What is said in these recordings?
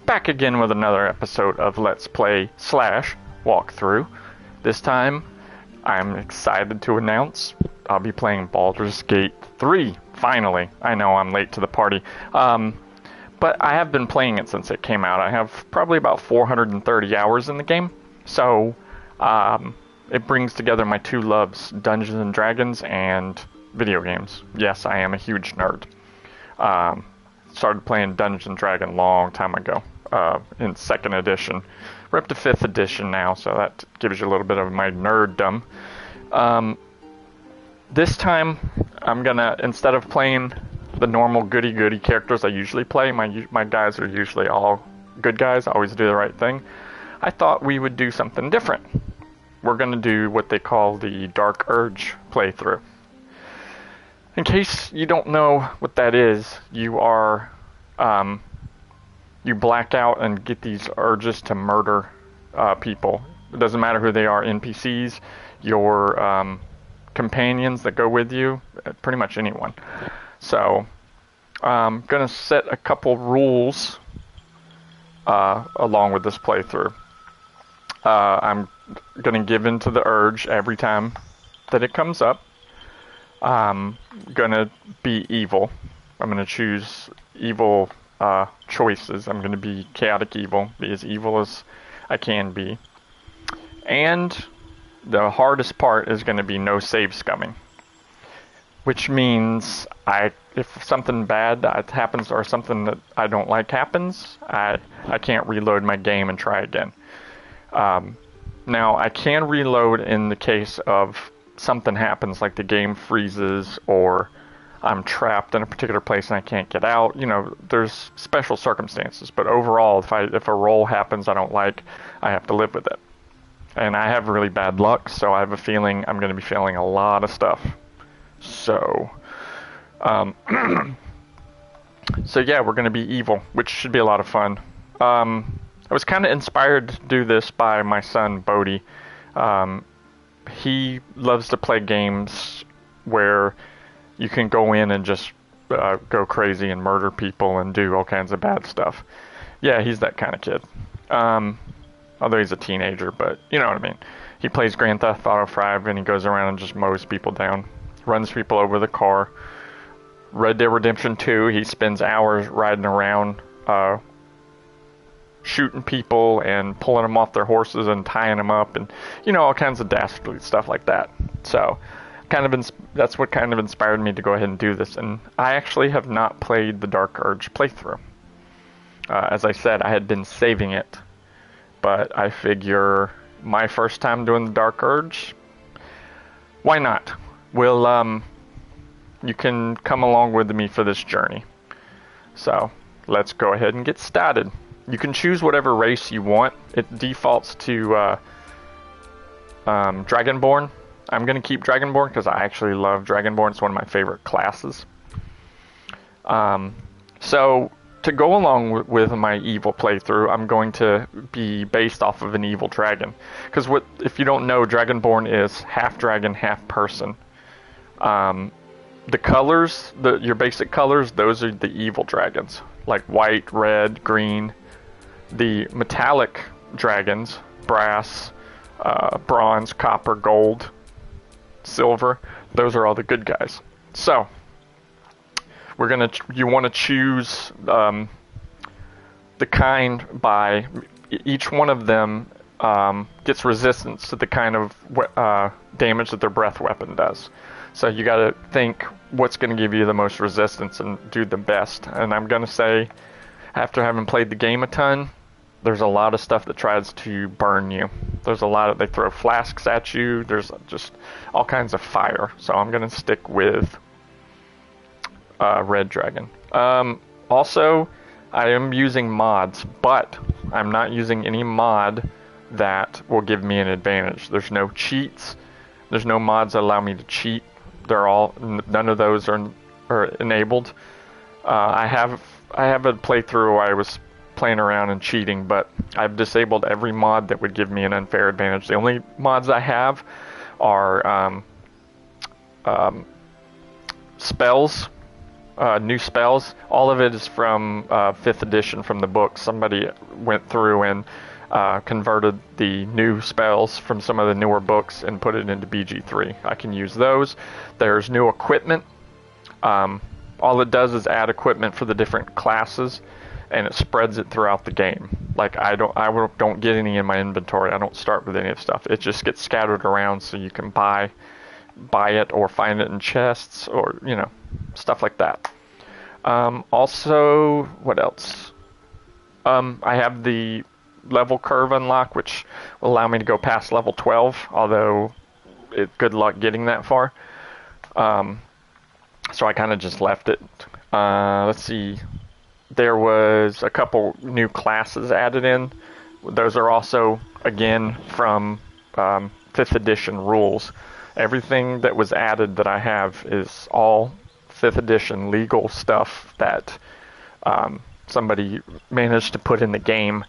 Back again with another episode of Let's Play slash Walkthrough. This time, I'm excited to announce I'll be playing Baldur's Gate 3, finally. I know I'm late to the party, but I have been playing it since it came out. I have probably about 430 hours in the game, so it brings together my two loves, Dungeons and Dragons and video games. Yes, I am a huge nerd. Started playing Dungeons and Dragons a long time ago, in 2nd edition. We're up to 5th edition now, so that gives you a little bit of my nerddom. This time, I'm gonna, instead of playing the normal goody-goody characters I usually play, my guys are usually all good guys, always do the right thing. I thought we would do something different. We're gonna do what they call the Dark Urge playthrough. In case you don't know what that is, you black out and get these urges to murder people. It doesn't matter who they are, NPCs, your companions that go with you, pretty much anyone. So, I'm going to set a couple rules along with this playthrough. I'm going to give in to the urge every time that it comes up. I'm gonna be evil. I'm gonna choose evil choices. I'm gonna be chaotic evil, be as evil as I can be. And the hardest part is gonna be no save scumming. Which means if something bad happens or something that I don't like happens, I can't reload my game and try again. Now, I can reload in the case of something happens, like the game freezes or I'm trapped in a particular place and I can't get out. You know, there's special circumstances, but overall, if a roll happens I don't like, I have to live with it. And I have really bad luck, so I have a feeling I'm going to be failing a lot of stuff. So, so yeah, we're going to be evil, which should be a lot of fun. I was kind of inspired to do this by my son, Bodhi. He loves to play games where you can go in and just go crazy and murder people and do all kinds of bad stuff. Yeah, he's that kind of kid. Although he's a teenager, but you know what I mean. He plays Grand Theft Auto 5 and he goes around and just mows people down, runs people over the car. Red Dead Redemption 2, he spends hours riding around shooting people and pulling them off their horses and tying them up and, you know, all kinds of dastardly stuff like that. So, that's what kind of inspired me to go ahead and do this. And I actually have not played the Dark Urge playthrough. As I said, I had been saving it, but I figure my first time doing the Dark Urge, why not? You can come along with me for this journey. So, let's go ahead and get started. You can choose whatever race you want. It defaults to Dragonborn. I'm going to keep Dragonborn because I actually love Dragonborn. It's one of my favorite classes. So, to go along with my evil playthrough, I'm going to be based off of an evil dragon. Because if you don't know, Dragonborn is half dragon, half person. The colors, your basic colors, those are the evil dragons. Like white, red, green. The metallic dragons, brass, bronze, copper, gold, silver, those are all the good guys. So, you want to choose the kind by each one of them gets resistance to the kind of damage that their breath weapon does. So you got to think what's going to give you the most resistance and do the best. And I'm going to say, after having played the game a ton, there's a lot of stuff that tries to burn you. They throw flasks at you. There's just all kinds of fire. So I'm going to stick with Red Dragon. Also, I am using mods, but I'm not using any mod that will give me an advantage. There's no cheats. There's no mods that allow me to cheat. None of those are enabled. I have a playthrough where I was playing around and cheating, but I've disabled every mod that would give me an unfair advantage. The only mods I have are spells new spells. All of it is from 5th edition from the book. Somebody went through and converted the new spells from some of the newer books and put it into BG3. I can use those. There's new equipment. All it does is add equipment for the different classes, and it spreads it throughout the game. Like I don't get any in my inventory. I don't start with any of the stuff. It just gets scattered around, so you can buy it or find it in chests or stuff like that. Also, what else? I have the level curve unlock, which will allow me to go past level 12, although good luck getting that far. So I kind of just left it. Let's see. There was a couple new classes added in. Those are also, again, from 5th edition rules. Everything that was added that I have is all 5th edition legal stuff that somebody managed to put in the game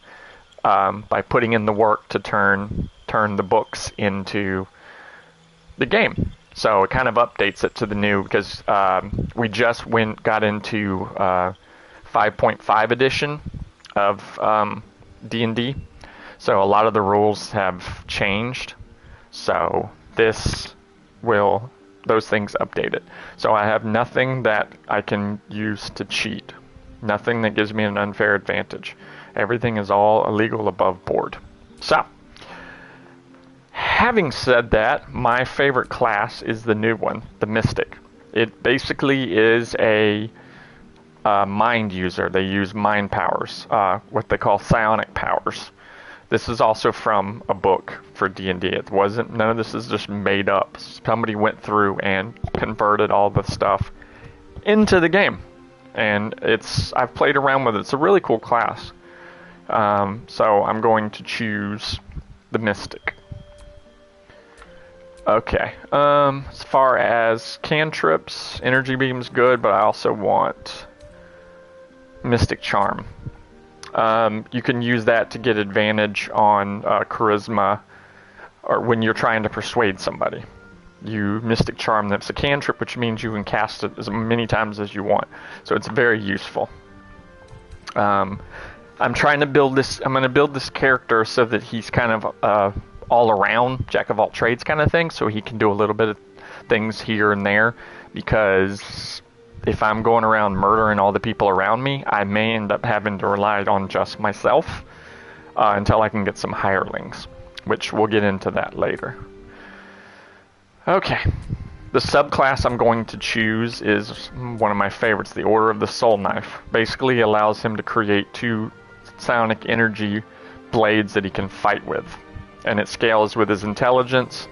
by putting in the work to turn the books into the game. So it kind of updates it to the new, because we just got into 5.5 edition of D&D. So a lot of the rules have changed. So those things update it. So I have nothing that I can use to cheat. Nothing that gives me an unfair advantage. Everything is all illegal above board. So, having said that, my favorite class is the new one, the Mystic. It basically is a mind user. They use mind powers, what they call psionic powers. This is also from a book for D&D. None of this is just made up. Somebody went through and converted all the stuff into the game. And I've played around with it. It's a really cool class. So I'm going to choose the Mystic. Okay. As far as cantrips, Energy Beam's good, but I also want Mystic Charm. You can use that to get advantage on charisma, or when you're trying to persuade somebody. You Mystic Charm, that's a cantrip, which means you can cast it as many times as you want. So it's very useful. I'm going to build this character so that he's kind of all around jack of all trades kind of thing, so he can do a little bit of things here and there, because if I'm going around murdering all the people around me, I may end up having to rely on just myself until I can get some hirelings, which we'll get into that later. Okay, the subclass I'm going to choose is one of my favorites, the Order of the Soul Knife. Basically allows him to create 2 psionic energy blades that he can fight with, and it scales with his intelligence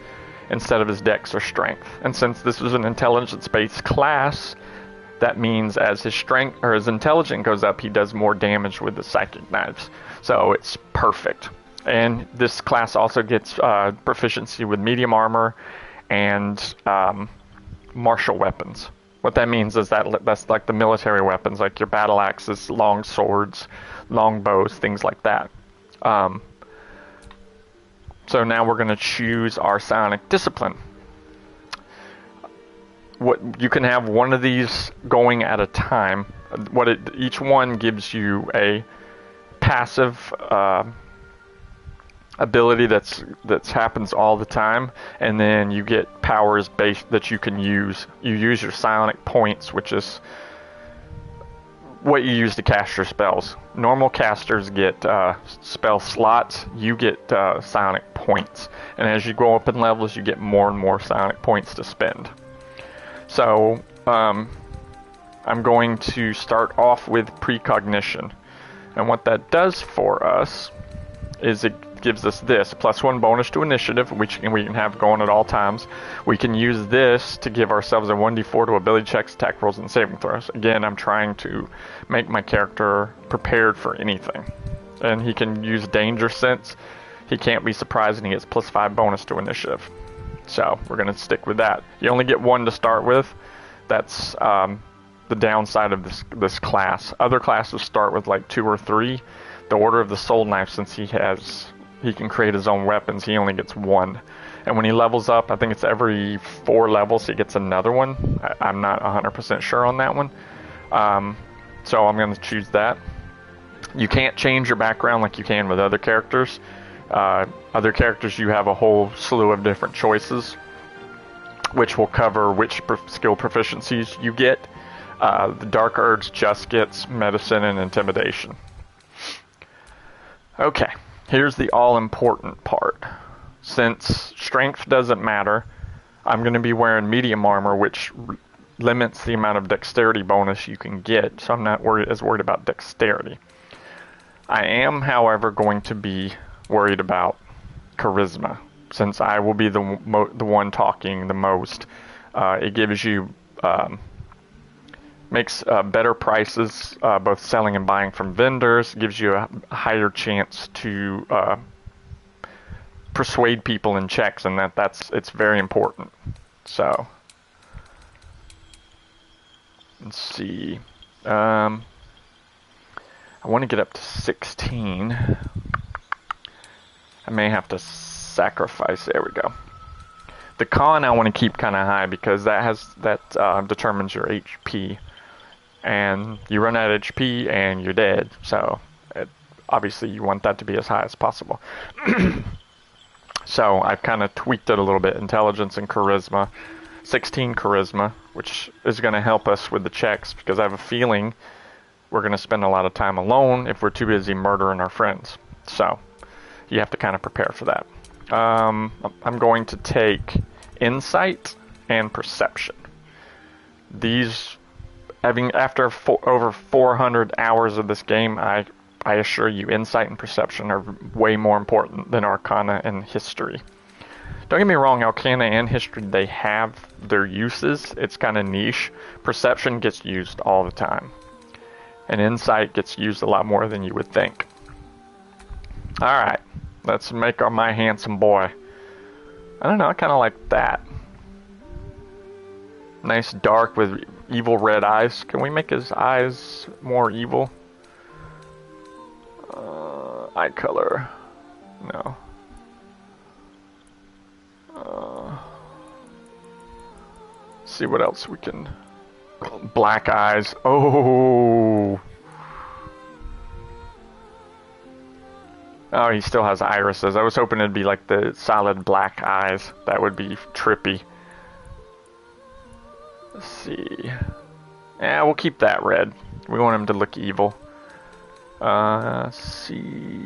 instead of his dex or strength. And since this is an intelligence-based class, that means as his strength or his intelligence goes up, he does more damage with the psychic knives. So it's perfect. And this class also gets proficiency with medium armor and martial weapons. What that means is that's like the military weapons, like your battle axes, long swords, long bows, things like that. So now we're going to choose our psionic discipline. You can have one of these going at a time. Each one gives you a passive ability that happens all the time, and then you get powers based that you can use. You use your psionic points, which is what you use to cast your spells. Normal casters get spell slots. You get psionic points, and as you go up in levels, you get more and more psionic points to spend. So I'm going to start off with precognition, and what that does for us is it gives us this +1 bonus to initiative, which we can have going at all times. We can use this to give ourselves a 1d4 to ability checks, attack rolls, and saving throws. Again, I'm trying to make my character prepared for anything. And he can use danger sense. He can't be surprised, and he gets +5 bonus to initiative. So we're going to stick with that. You only get 1 to start with. That's the downside of this class. Other classes start with like 2 or 3. The Order of the Soul Knife, since he can create his own weapons, he only gets 1. And when he levels up, I think it's every 4 levels he gets another one. I'm not 100% sure on that one. So I'm going to choose that. You can't change your background like you can with other characters. Other characters, you have a whole slew of different choices, which will cover which skill proficiencies you get. The Dark Urge just gets medicine and intimidation. Okay, here's the all-important part. Since strength doesn't matter, I'm going to be wearing medium armor, which limits the amount of dexterity bonus you can get, so I'm not as worried about dexterity. I am, however, going to be worried about charisma, since I will be the one talking the most. It gives you makes better prices, both selling and buying from vendors. Gives you a higher chance to persuade people in checks, and it's very important. So let's see. I want to get up to 16. I may have to sacrifice. There we go. The con I want to keep kind of high because that determines your HP, and you run out of HP and you're dead. So obviously you want that to be as high as possible. So I've kind of tweaked it a little bit. Intelligence and charisma. 16 charisma, which is going to help us with the checks, because I have a feeling we're going to spend a lot of time alone if we're too busy murdering our friends. So you have to kind of prepare for that. I'm going to take insight and perception. These, after over 400 hours of this game, I assure you, insight and perception are way more important than Arcana and history. Don't get me wrong, Arcana and history, they have their uses. It's kind of niche. Perception gets used all the time, and insight gets used a lot more than you would think. Alright, let's make my handsome boy. I don't know, I kind of like that. Nice dark with evil red eyes. Can we make his eyes more evil? Eye color. No. See what else we can. Black eyes. Oh. Oh, he still has irises. I was hoping it'd be like the solid black eyes. That would be trippy. Let's see. Yeah, we'll keep that red. We want him to look evil. Let's see.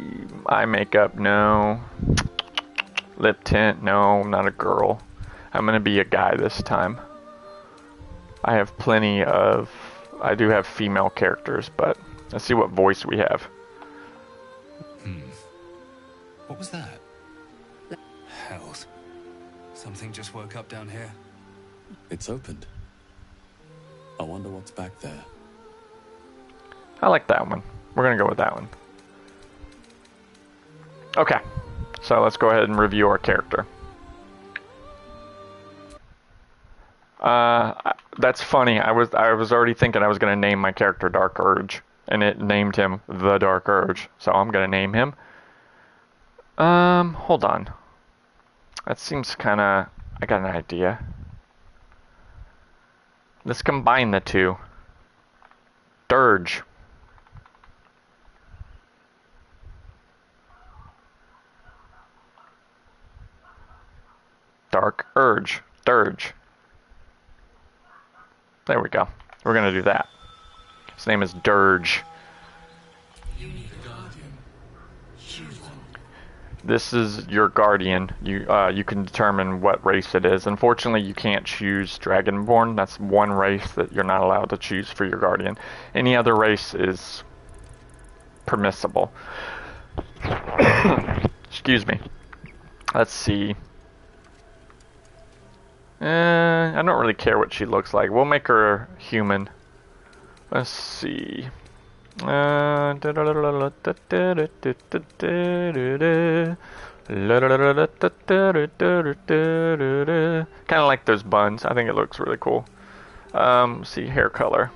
Eye makeup, no. Lip tint, no. I'm not a girl. I'm gonna be a guy this time. I have plenty of... I do have female characters, but let's see what voice we have. What was that? Hells. Something just woke up down here. It's opened. I wonder what's back there. I like that one. We're gonna go with that one. Okay, so let's go ahead and review our character. That's funny. I was already thinking I was gonna name my character Dark Urge, and it named him the Dark Urge. So I'm gonna name him. Hold on. That seems kinda... I got an idea. Let's combine the two. Dirge. Dark Urge. Dirge. There we go. We're gonna do that. His name is Dirge. You need a guardian. Choose one. This is your guardian. You can determine what race it is. Unfortunately, you can't choose Dragonborn. That's one race that you're not allowed to choose for your guardian. Any other race is permissible. Excuse me. Let's see. I don't really care what she looks like. We'll make her human. Let's see. Kind of like those buns. I think it looks really cool. Let's see, hair color.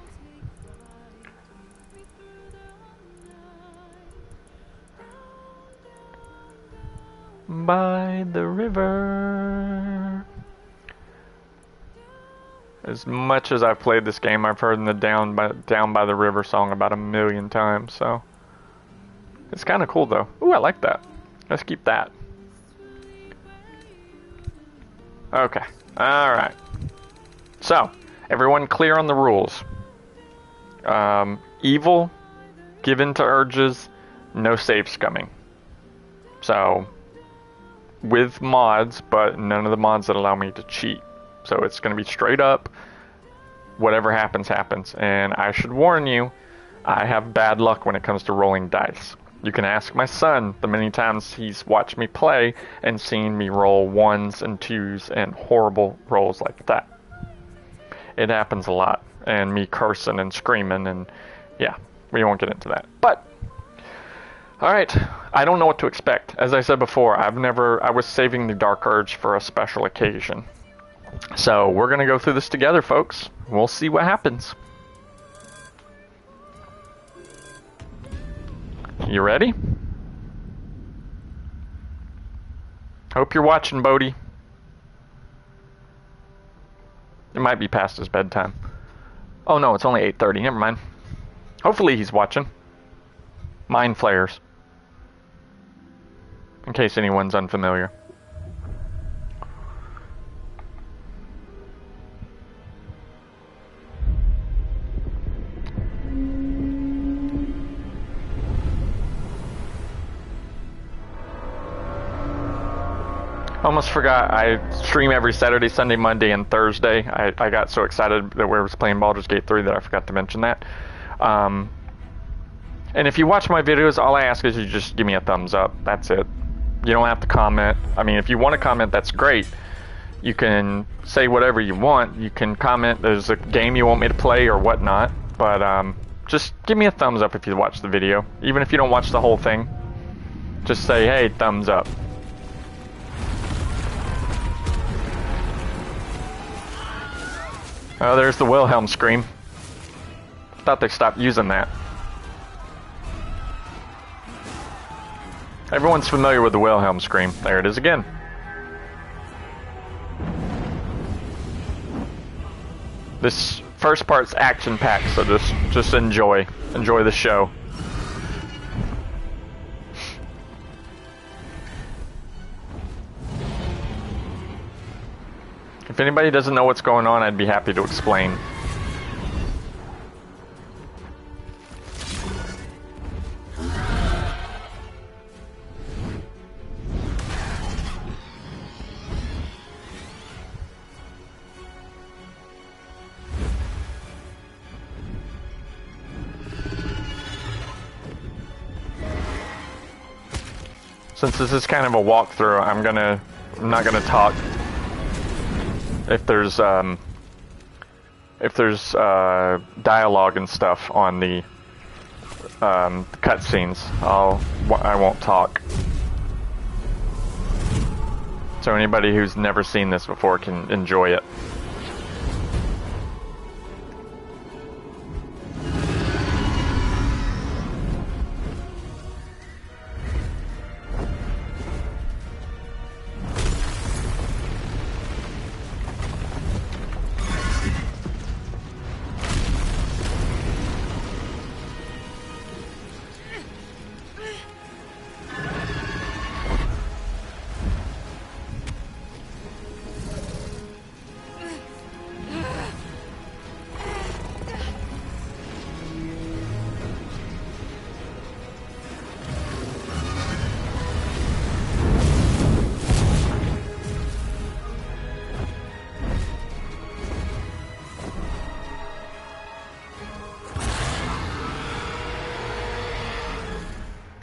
By the river. As much as I've played this game, I've heard the Down by the River song about 1,000,000 times, so it's kind of cool though. Ooh, I like that. Let's keep that. Okay. Alright. So, everyone clear on the rules. Evil, given to urges, no save scumming. So, with mods, but none of the mods that allow me to cheat. So it's going to be straight up, whatever happens, happens. And I should warn you, I have bad luck when it comes to rolling dice. You can ask my son the many times he's watched me play and seen me roll 1s and 2s and horrible rolls like that. It happens a lot. And me cursing and screaming, and yeah, we won't get into that. But alright, I don't know what to expect. As I said before, I was saving the Dark Urge for a special occasion. So, we're gonna go through this together, folks. We'll see what happens. You ready? Hope you're watching, Bodhi. It might be past his bedtime. Oh no, it's only 8:30, never mind. Hopefully he's watching. Mind flayers. In case anyone's unfamiliar. Almost forgot, I stream every Saturday, Sunday, Monday, and Thursday. I got so excited that we were playing Baldur's Gate 3 that I forgot to mention that. And if you watch my videos, all I ask is you just give me a thumbs up. That's it. You don't have to comment. I mean, if you want to comment, that's great. You can say whatever you want. You can comment there's a game you want me to play or whatnot. But just give me a thumbs up if you watch the video. Even if you don't watch the whole thing. Just say, hey, thumbs up. Oh, there's the Wilhelm scream. Thought they stopped using that. Everyone's familiar with the Wilhelm scream. There it is again. This first part's action-packed, so just enjoy the show. If anybody doesn't know what's going on, I'd be happy to explain. Since this is kind of a walkthrough, I'm not gonna talk. If there's dialogue and stuff on the cutscenes, I won't talk. So anybody who's never seen this before can enjoy it.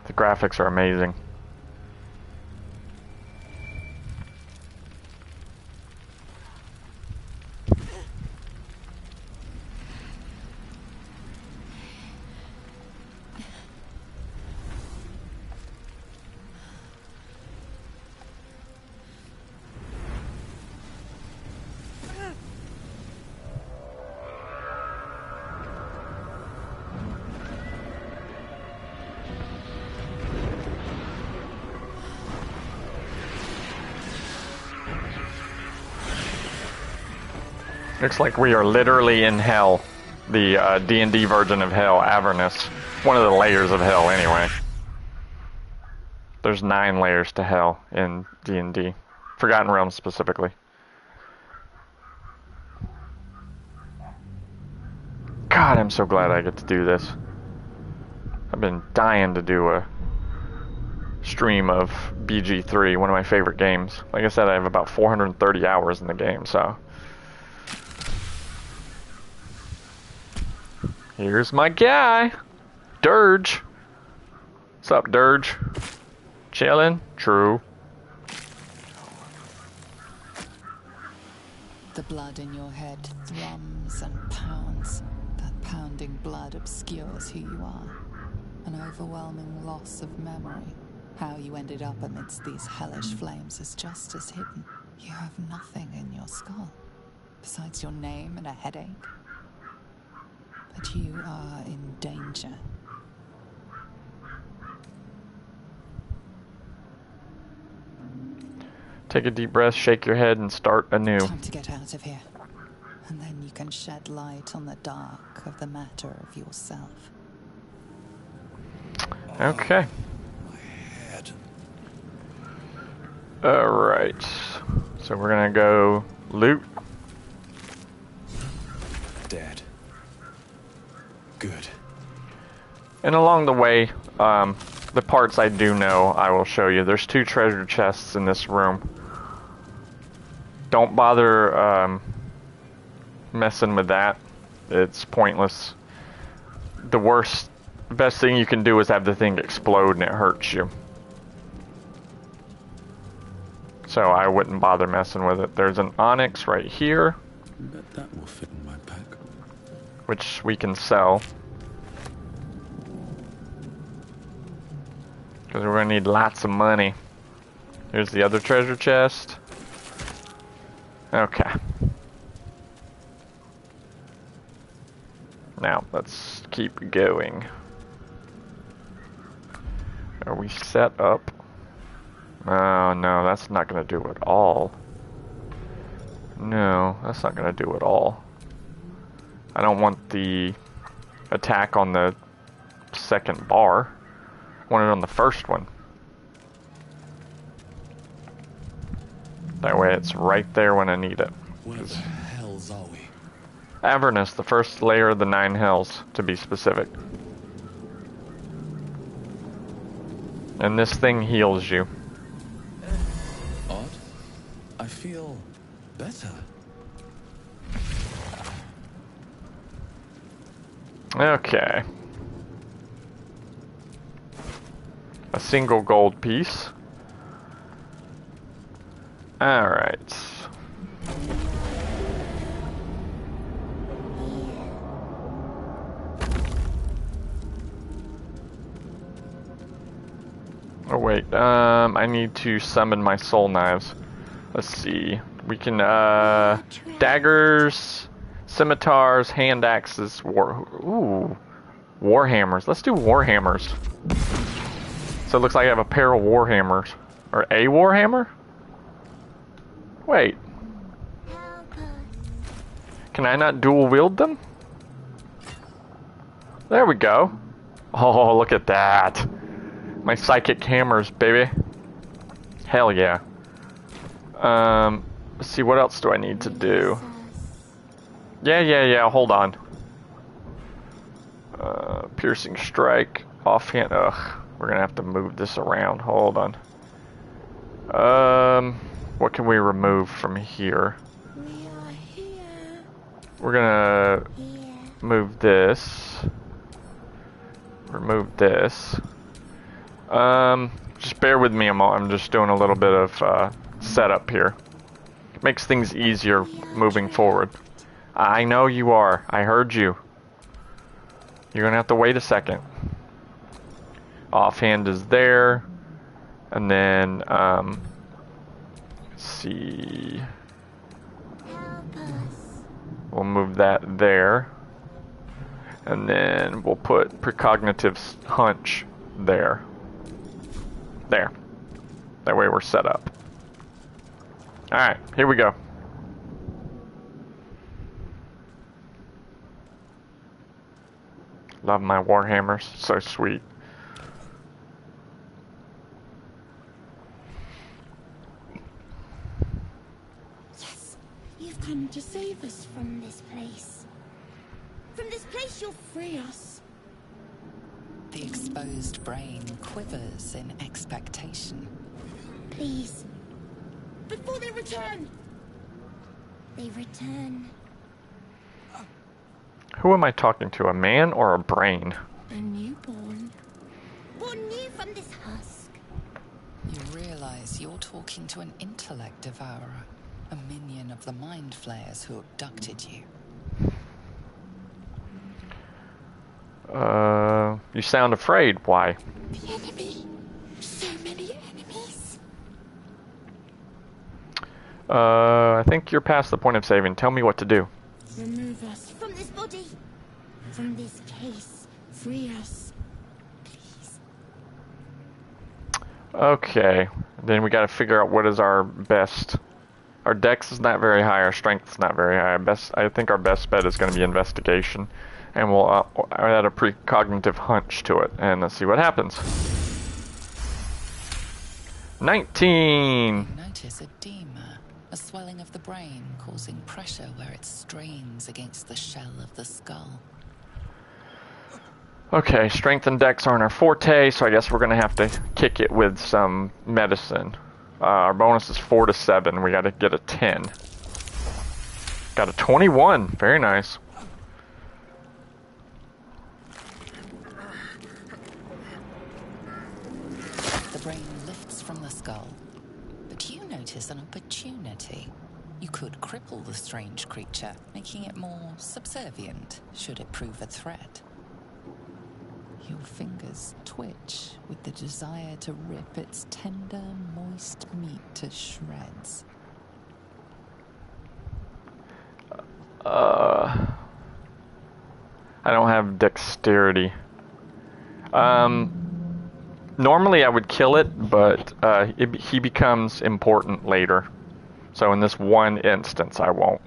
The graphics are amazing. Looks like we are literally in hell. The D&D version of hell, Avernus. One of the layers of hell, anyway. There's 9 layers to hell in D&D. Forgotten Realms specifically. God, I'm so glad I get to do this. I've been dying to do a stream of BG3, one of my favorite games. Like I said, I have about 430 hours in the game, so... Here's my guy! Dirge! What's up, Dirge? Chillin'? True. The blood in your head thrums and pounds. That pounding blood obscures who you are. An overwhelming loss of memory. How you ended up amidst these hellish flames is just as hidden. You have nothing in your skull, besides your name and a headache. But you are in danger. Take a deep breath, shake your head, and start anew. Time to get out of here. And then you can shed light on the dark of the matter of yourself. Okay. My head. Alright. So we're gonna go loot. Dead. Good. And along the way, the parts I do know, I will show you. There's 2 treasure chests in this room. Don't bother messing with that. It's pointless. The best thing you can do is have the thing explode and it hurts you. So I wouldn't bother messing with it. There's an onyx right here, Bet that will fit in my pack. which we can sell. Because we're going to need lots of money. Here's the other treasure chest. Okay. Now, let's keep going. Are we set up? Oh, no, that's not going to do it all. No, that's not going to do it all. I don't want the attack on the second bar. I want it on the first one. That way it's right there when I need it. Where the hells are we? Avernus, the first layer of the 9 hells, to be specific. And this thing heals you. Odd. I feel better. Okay. A single gold piece. Alright. Oh wait, I need to summon my soul knives. Let's see. We can, daggers, scimitars, hand axes, warhammers. Let's do warhammers. So it looks like I have a pair of warhammers. Or a warhammer? Wait. Can I not dual wield them? There we go. Oh, look at that. My psychic hammers, baby. Hell yeah. Let's see, what else do I need to do? Yeah, hold on. Piercing strike, offhand, we're gonna have to move this around, hold on. What can we remove from here? We're gonna move this. Remove this. Just bear with me a moment. I'm just doing a little bit of setup here. Makes things easier moving forward. I know you are. I heard you. You're gonna have to wait a second. Offhand is there. And then, let's see. We'll move that there. And then we'll put precognitive hunch there. There. That way we're set up. Alright, here we go. Love my warhammers. So sweet. Yes, you've come to save us from this place. From this place you'll free us. The exposed brain quivers in expectation. Please. Before they return. They return. Who am I talking to? A man or a brain? A newborn. Born new from this husk. You realize you're talking to an intellect devourer, a minion of the mind flayers who abducted you. You sound afraid. Why? The enemy. So many enemies. I think you're past the point of saving. Tell me what to do. Remove us from this body. From this case. Free us. Please. Okay. Then we gotta figure out what is our best. Our dex is not very high. Our strength is not very high. I think our best bet is gonna be investigation. And we'll add a precognitive hunch to it. And let's see what happens. 19! You notice edema, a swelling of the brain causing pressure where it strains against the shell of the skull. Okay, strength and dex aren't our forte, so I guess we're gonna have to kick it with some medicine. Our bonus is 4 to 7. We gotta get a 10. Got a 21. Very nice. The brain lifts from the skull, but you notice an opportunity. You could cripple the strange creature, making it more subservient, should it prove a threat. Your fingers twitch with the desire to rip its tender, moist meat to shreds. I don't have dexterity. Normally I would kill it, but he becomes important later. So in this one instance, I won't.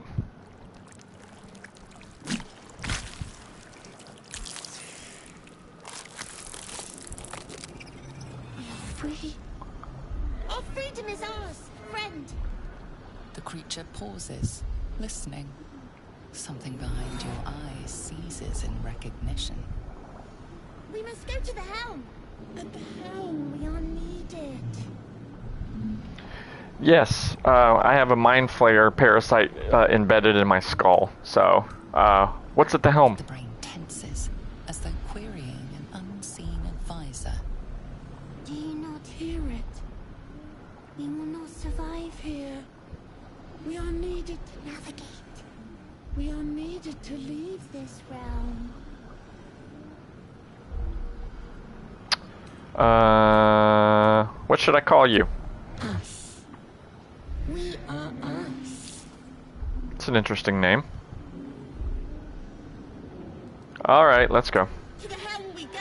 Free. Our freedom is ours, friend. The creature pauses, listening. Something behind your eyes seizes in recognition. We must go to the helm. At the helm, we are needed. Yes, I have a mind flayer parasite embedded in my skull. So, what's at the helm? The brain tenses, as though querying an unseen advisor. Do you not hear it? We will not survive here. We are needed to navigate. We are needed to leave this realm. What should I call you? Us. We are us. It's an interesting name. Alright, let's go. To the helm we go.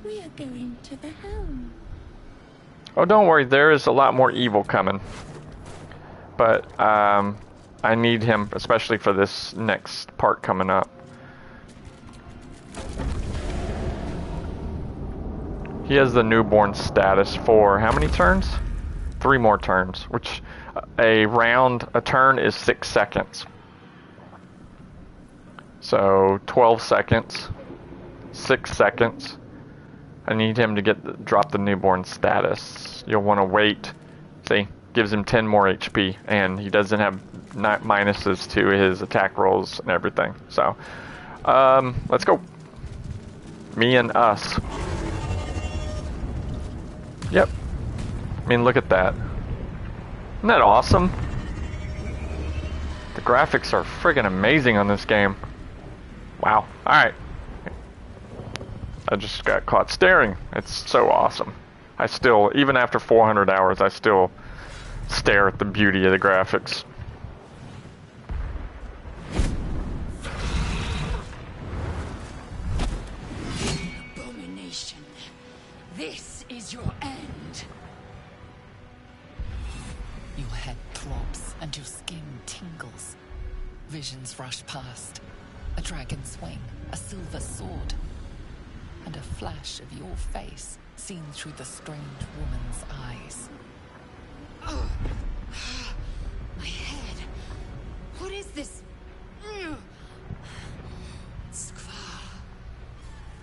We are going to the helm. Oh, don't worry, there is a lot more evil coming. But, I need him, especially for this next part coming up. He has the newborn status for how many turns? 3 more turns, which a turn is 6 seconds. So 12 seconds, 6 seconds. I need him to drop the newborn status. You'll want to wait. See, gives him 10 more HP, and he doesn't have minuses to his attack rolls and everything. So, let's go. Me and us. Yep. I mean, look at that. Isn't that awesome? The graphics are friggin' amazing on this game. Wow. Alright. I just got caught staring. It's so awesome. I still, even after 400 hours, I still stare at the beauty of the graphics. Abomination. This is your end. Your head throbs and your skin tingles. Visions rush past. A dragon's wing, a silver sword, and a flash of your face seen through the strange woman's eyes. Oh. My head. What is this? Skvar.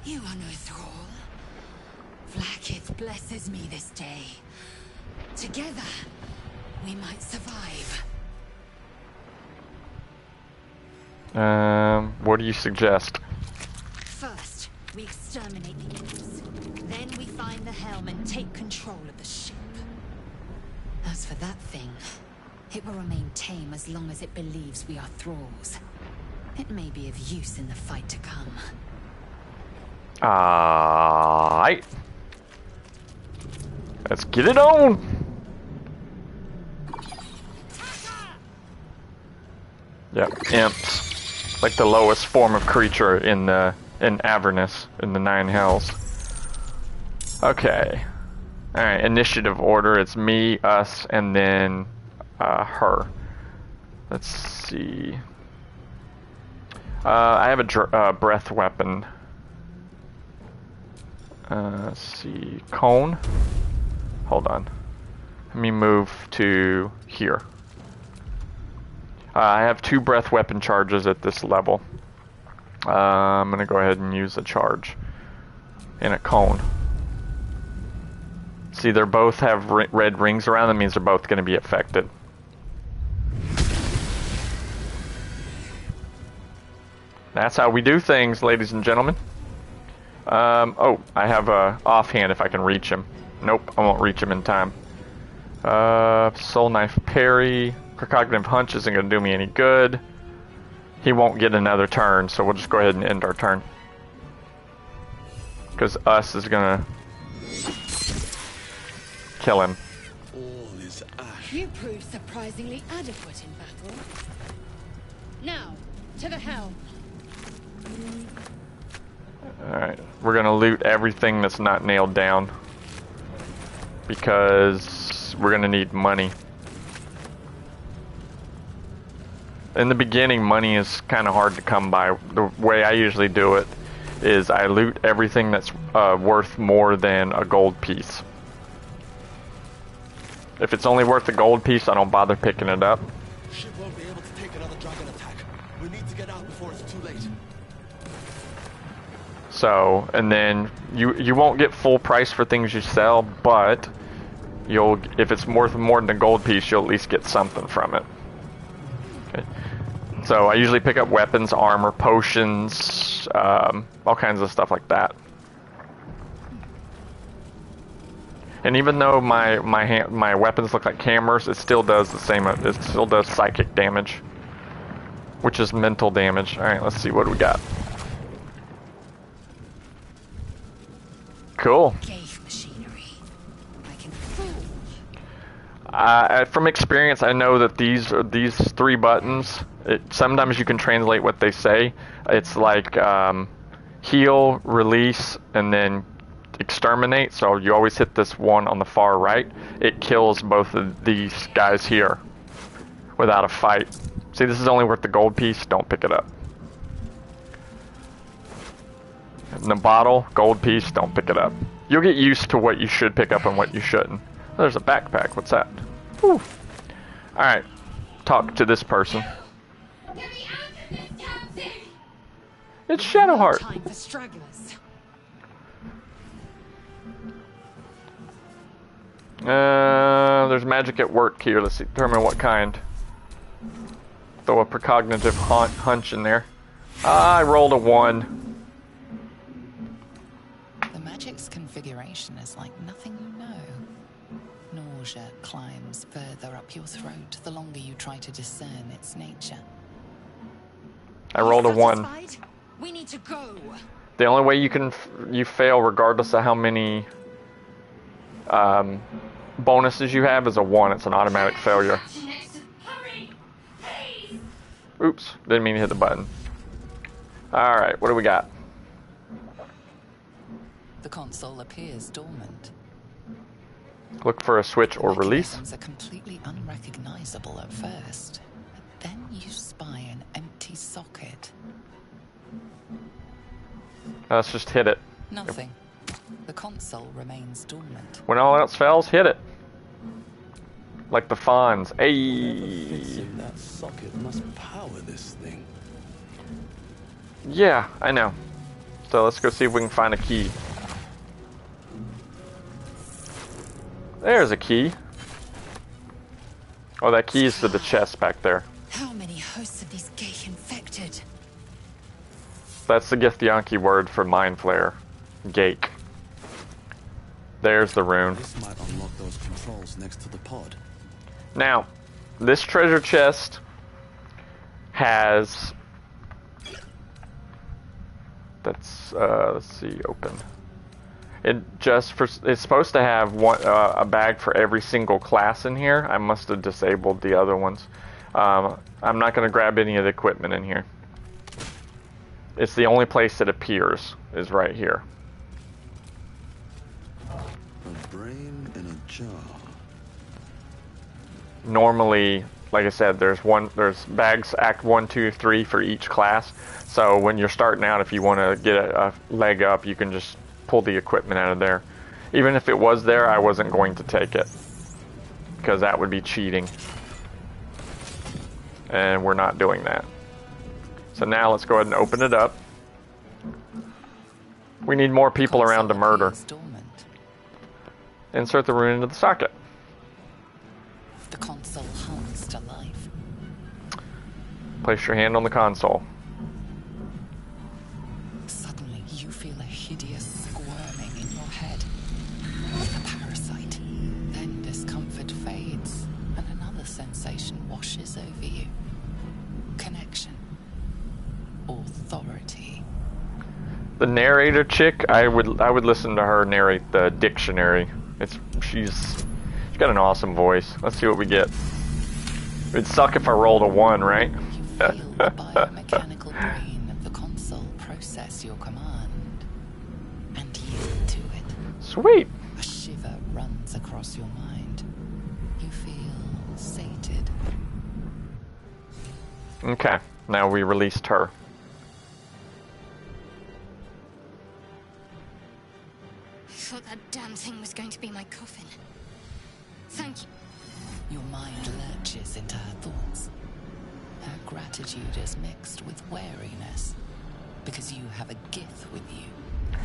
You are no thrall. Vlaakith blesses me this day. Together, we might survive. What do you suggest? First, we exterminate the imps. Then we find the helm and take control of the ship. As for that thing, it will remain tame as long as it believes we are thralls. It may be of use in the fight to come. Alright. Let's get it on! Yep, imps. Like the lowest form of creature in Avernus, in the Nine Hells. Okay. Alright, initiative order. It's me, us, and then her. Let's see. I have a breath weapon. Let's see. Cone. Hold on. Let me move to here. I have 2 breath weapon charges at this level. I'm gonna go ahead and use a charge. And a cone. See, they both have red rings around them, means they're both gonna be affected. That's how we do things, ladies and gentlemen. Oh, I have a offhand if I can reach him. Nope, I won't reach him in time. Soul Knife parry. Precognitive Hunch isn't going to do me any good. He won't get another turn, so we'll just go ahead and end our turn. Because us is going to kill him. All is ash. You proved surprisingly adequate in battle. Now, to the helm. Alright, we're going to loot everything that's not nailed down. Because we're going to need money. In the beginning, money is kind of hard to come by. The way I usually do it is I loot everything that's worth more than a gold piece. If it's only worth a gold piece, I don't bother picking it up. Ship won't be able to take another dragon attack. We need to get out before it's too late. So, and then you won't get full price for things you sell, but you'll, if it's worth more than a gold piece, you'll at least get something from it. Okay. So I usually pick up weapons, armor, potions, all kinds of stuff like that. And even though my weapons look like hammers, it still does the same. It still does psychic damage, which is mental damage. All right, let's see what we got. Cool. From experience, I know that these 3 buttons, sometimes you can translate what they say. It's like heal, release, and then exterminate. So you always hit this one on the far right. It kills both of these guys here without a fight. See, this is only worth the gold piece. Don't pick it up. In the bottle, gold piece, don't pick it up. You'll get used to what you should pick up and what you shouldn't. There's a backpack. What's that? Whew. Alright. Talk to this person. It's Shadowheart. Time for stragglers. There's magic at work here. Let's determine what kind. Throw a precognitive hunch in there. I rolled a 1. The magic's configuration is like nothing you know. Nausea climbs further up your throat the longer you try to discern its nature. I rolled a 1. We need to go. The only way you fail, regardless of how many bonuses you have, is a 1. It's an automatic failure. Oops, didn't mean to hit the button. Alright, what do we got? The console appears dormant. Look for a switch or release. Mechanisms are completely unrecognizable at first, but then you spy an empty socket. Let's just hit it. Nothing. The console remains dormant. When all else fails, hit it. Like the fawns. Ayy. Fixing that socket must power this thing. Yeah, I know. So let's go see if we can find a key. There's a key. Oh, that key is to the chest back there. How many hosts of these gay infected? That's the Githyanki word for mind flare. Gake. There's the rune. This might unlock those controls next to the pod. Now, this treasure chest has... That's, let's see, open. It's supposed to have a bag for every single class in here. I must have disabled the other ones. I'm not going to grab any of the equipment in here. It's the only place it appears is right here. A brain in a jar. Normally, like I said, there's bags Act 1, 2, 3 for each class. So when you're starting out, if you want to get a leg up, you can just pull the equipment out of there. Even if it was there, I wasn't going to take it, because that would be cheating. And we're not doing that. So now let's go ahead and open it up. We need more people around to murder. Insert the rune into the socket. The console hums to life. Place your hand on the console. Suddenly, you feel a hideous squirming in your head. A parasite. Then discomfort fades, and another sensation washes over you. Connection. Authority. The narrator chick, I would listen to her narrate the dictionary. She's got an awesome voice. Let's see what we get. It'd suck if I rolled a 1, right? You feel the biomechanical brain of the console process your command and yield to it. Sweet. A shiver runs across your mind. You feel sated. Okay, now we released her. I thought that damn thing was going to be my coffin. Thank you. Your mind lurches into her thoughts. Her gratitude is mixed with wariness, because you have a gift with you.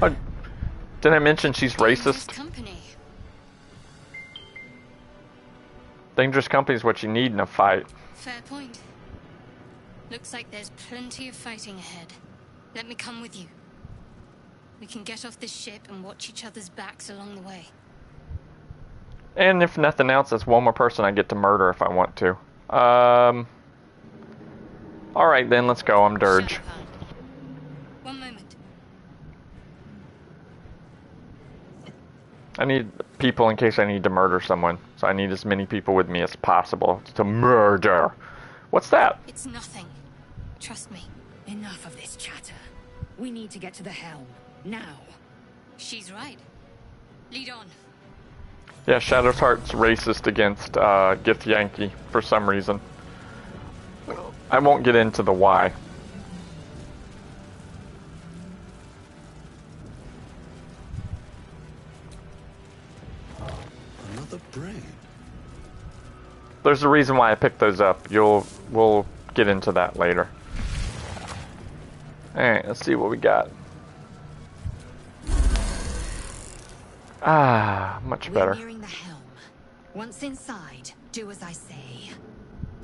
Oh, did I mention she's Dangerous racist? company. Dangerous company is what you need in a fight. Fair point. Looks like there's plenty of fighting ahead. Let me come with you. We can get off this ship and watch each other's backs along the way. And if nothing else, that's one more person I get to murder if I want to. Alright then, let's go. I'm Dirge. Shadowhand. One moment. I need people in case I need to murder someone. So I need as many people with me as possible to murder. What's that? It's nothing. Trust me. Enough of this chatter. We need to get to the helm. Now. She's right. Lead on. Yeah, Shadow's Heart's racist against Githyanki for some reason. I won't get into the why. Another brain. There's a reason why I picked those up. We'll get into that later. Alright, let's see what we got. Ah, much better. We're nearing the helm. Once inside, do as I say.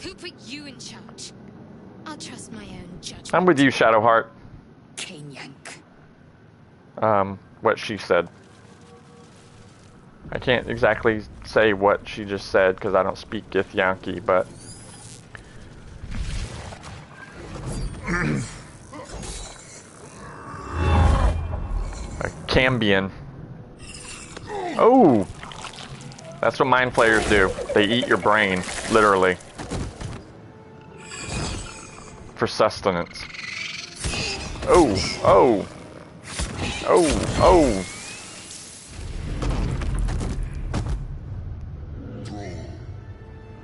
Who put you in charge? I'll trust my own judgment. I'm with you, Shadowheart. Cane yank. What she said. I can't exactly say what she just said because I don't speak Githyanki, but... A Cambion. Oh! That's what mind flayers do. They eat your brain, literally. For sustenance. Oh! Oh! Oh! Oh!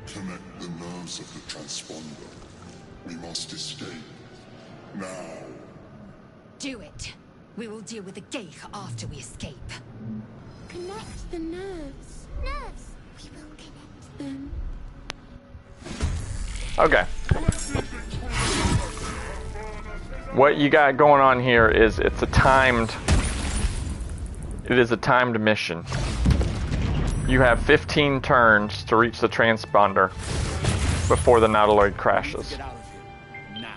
Connect the nerves of the transponder. We must escape. Now. Do it. We will deal with the Geich after we escape. Connect the nerves. Nerves. We will connect them. Okay. What you got going on here is it is a timed mission. You have 15 turns to reach the transponder before the nautiloid crashes. Get out of here. Now.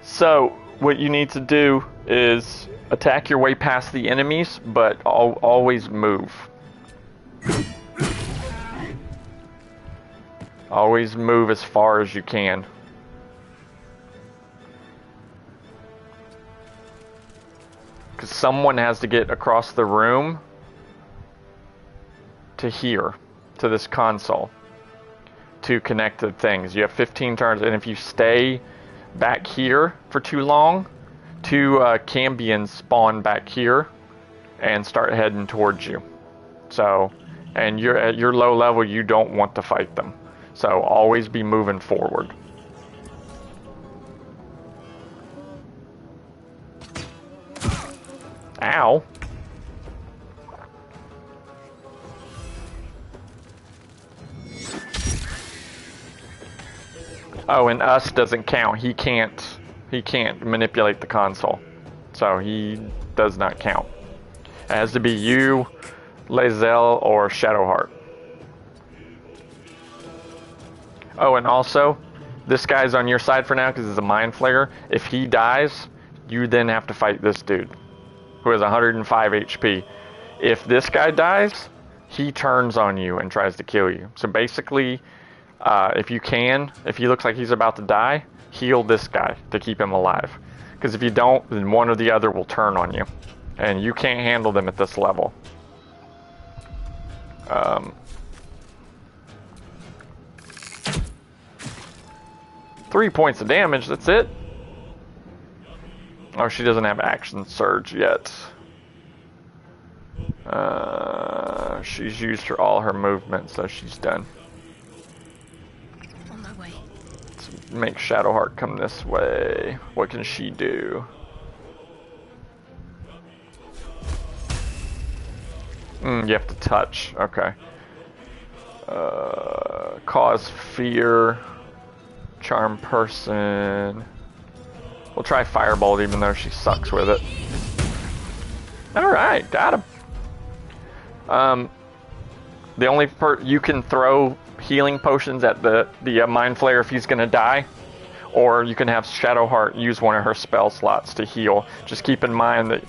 So, what you need to do is attack your way past the enemies, but always move. Always move as far as you can. Because someone has to get across the room to here, to this console, to connect to things. You have 15 turns, and if you stay back here for too long, two Cambions spawn back here and start heading towards you. So, and you're at your low level, you don't want to fight them. So always be moving forward. Ow. Oh, and us doesn't count. He can't manipulate the console. So he does not count. It has to be you, Lae'zel, or Shadowheart. Oh, and also, this guy's on your side for now because he's a Mind Flayer. If he dies, you then have to fight this dude, who has 105 HP. If this guy dies, he turns on you and tries to kill you. So basically, if you can, if he looks like he's about to die, heal this guy to keep him alive. Because if you don't, then one or the other will turn on you. And you can't handle them at this level. 3 points of damage, that's it. Oh, she doesn't have action surge yet. She's used all her movement, so she's done. On my way. Let's make Shadowheart come this way. What can she do? You have to touch. Okay. Cause fear. Charm person. We'll try Firebolt even though she sucks with it. Alright, got him. The only you can throw healing potions at the Mind Flayer if he's gonna die. Or you can have Shadowheart use one of her spell slots to heal. Just keep in mind that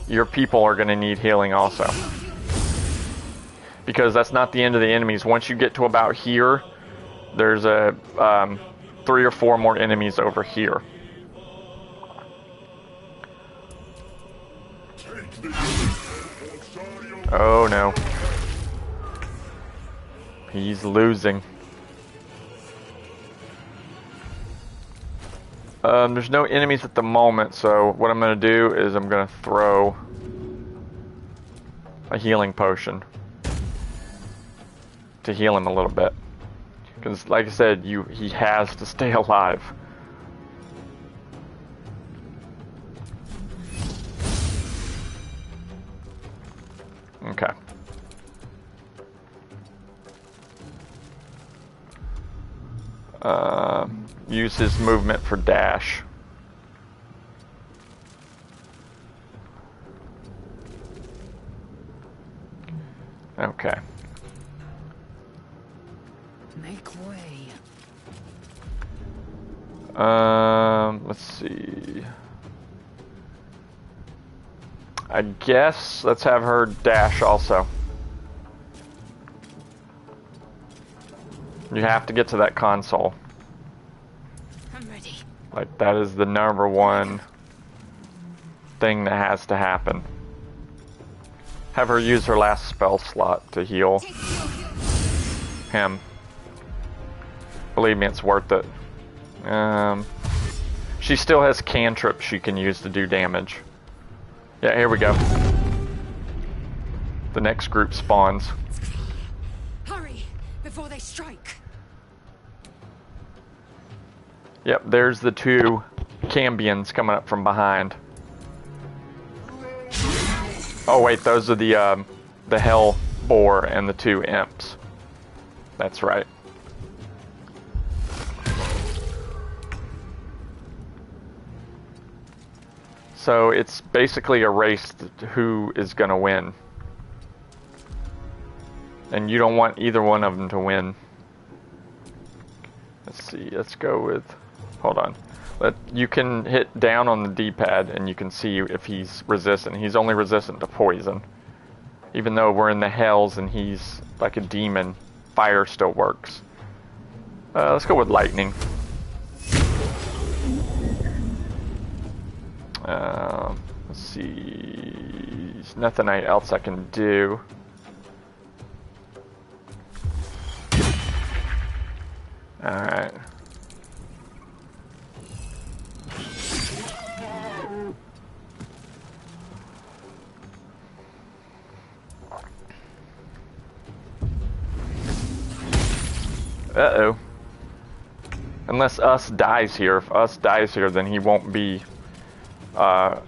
your people are gonna need healing also. Because that's not the end of the enemies. Once you get to about here, there's a 3 or 4 more enemies over here. Oh no. He's losing. There's no enemies at the moment, so what I'm going to do is I'm going to throw a healing potion to heal him a little bit. Because, like I said, he has to stay alive. Okay. Use his movement for dash. Okay. Make way. Let's see. I guess let's have her dash also. You have to get to that console. I'm ready. Like, that is the #1 thing that has to happen. Have her use her last spell slot to heal him. Believe me, it's worth it. She still has cantrips she can use to do damage. Yeah, here we go. The next group spawns. Hurry before they strike. Yep, there's the 2 Cambions coming up from behind. Oh wait, those are the hell boar and the 2 imps. That's right. So it's basically a race who is going to win. And you don't want either one of them to win. Let's see, let's go with... Hold on. You can hit down on the D-pad and you can see if he's resistant. He's only resistant to poison. Even though we're in the hells and he's like a demon, fire still works. Let's go with lightning. Let's see. There's nothing else I can do. Alright. Uh-oh. Unless Us dies here. If Us dies here, then he won't be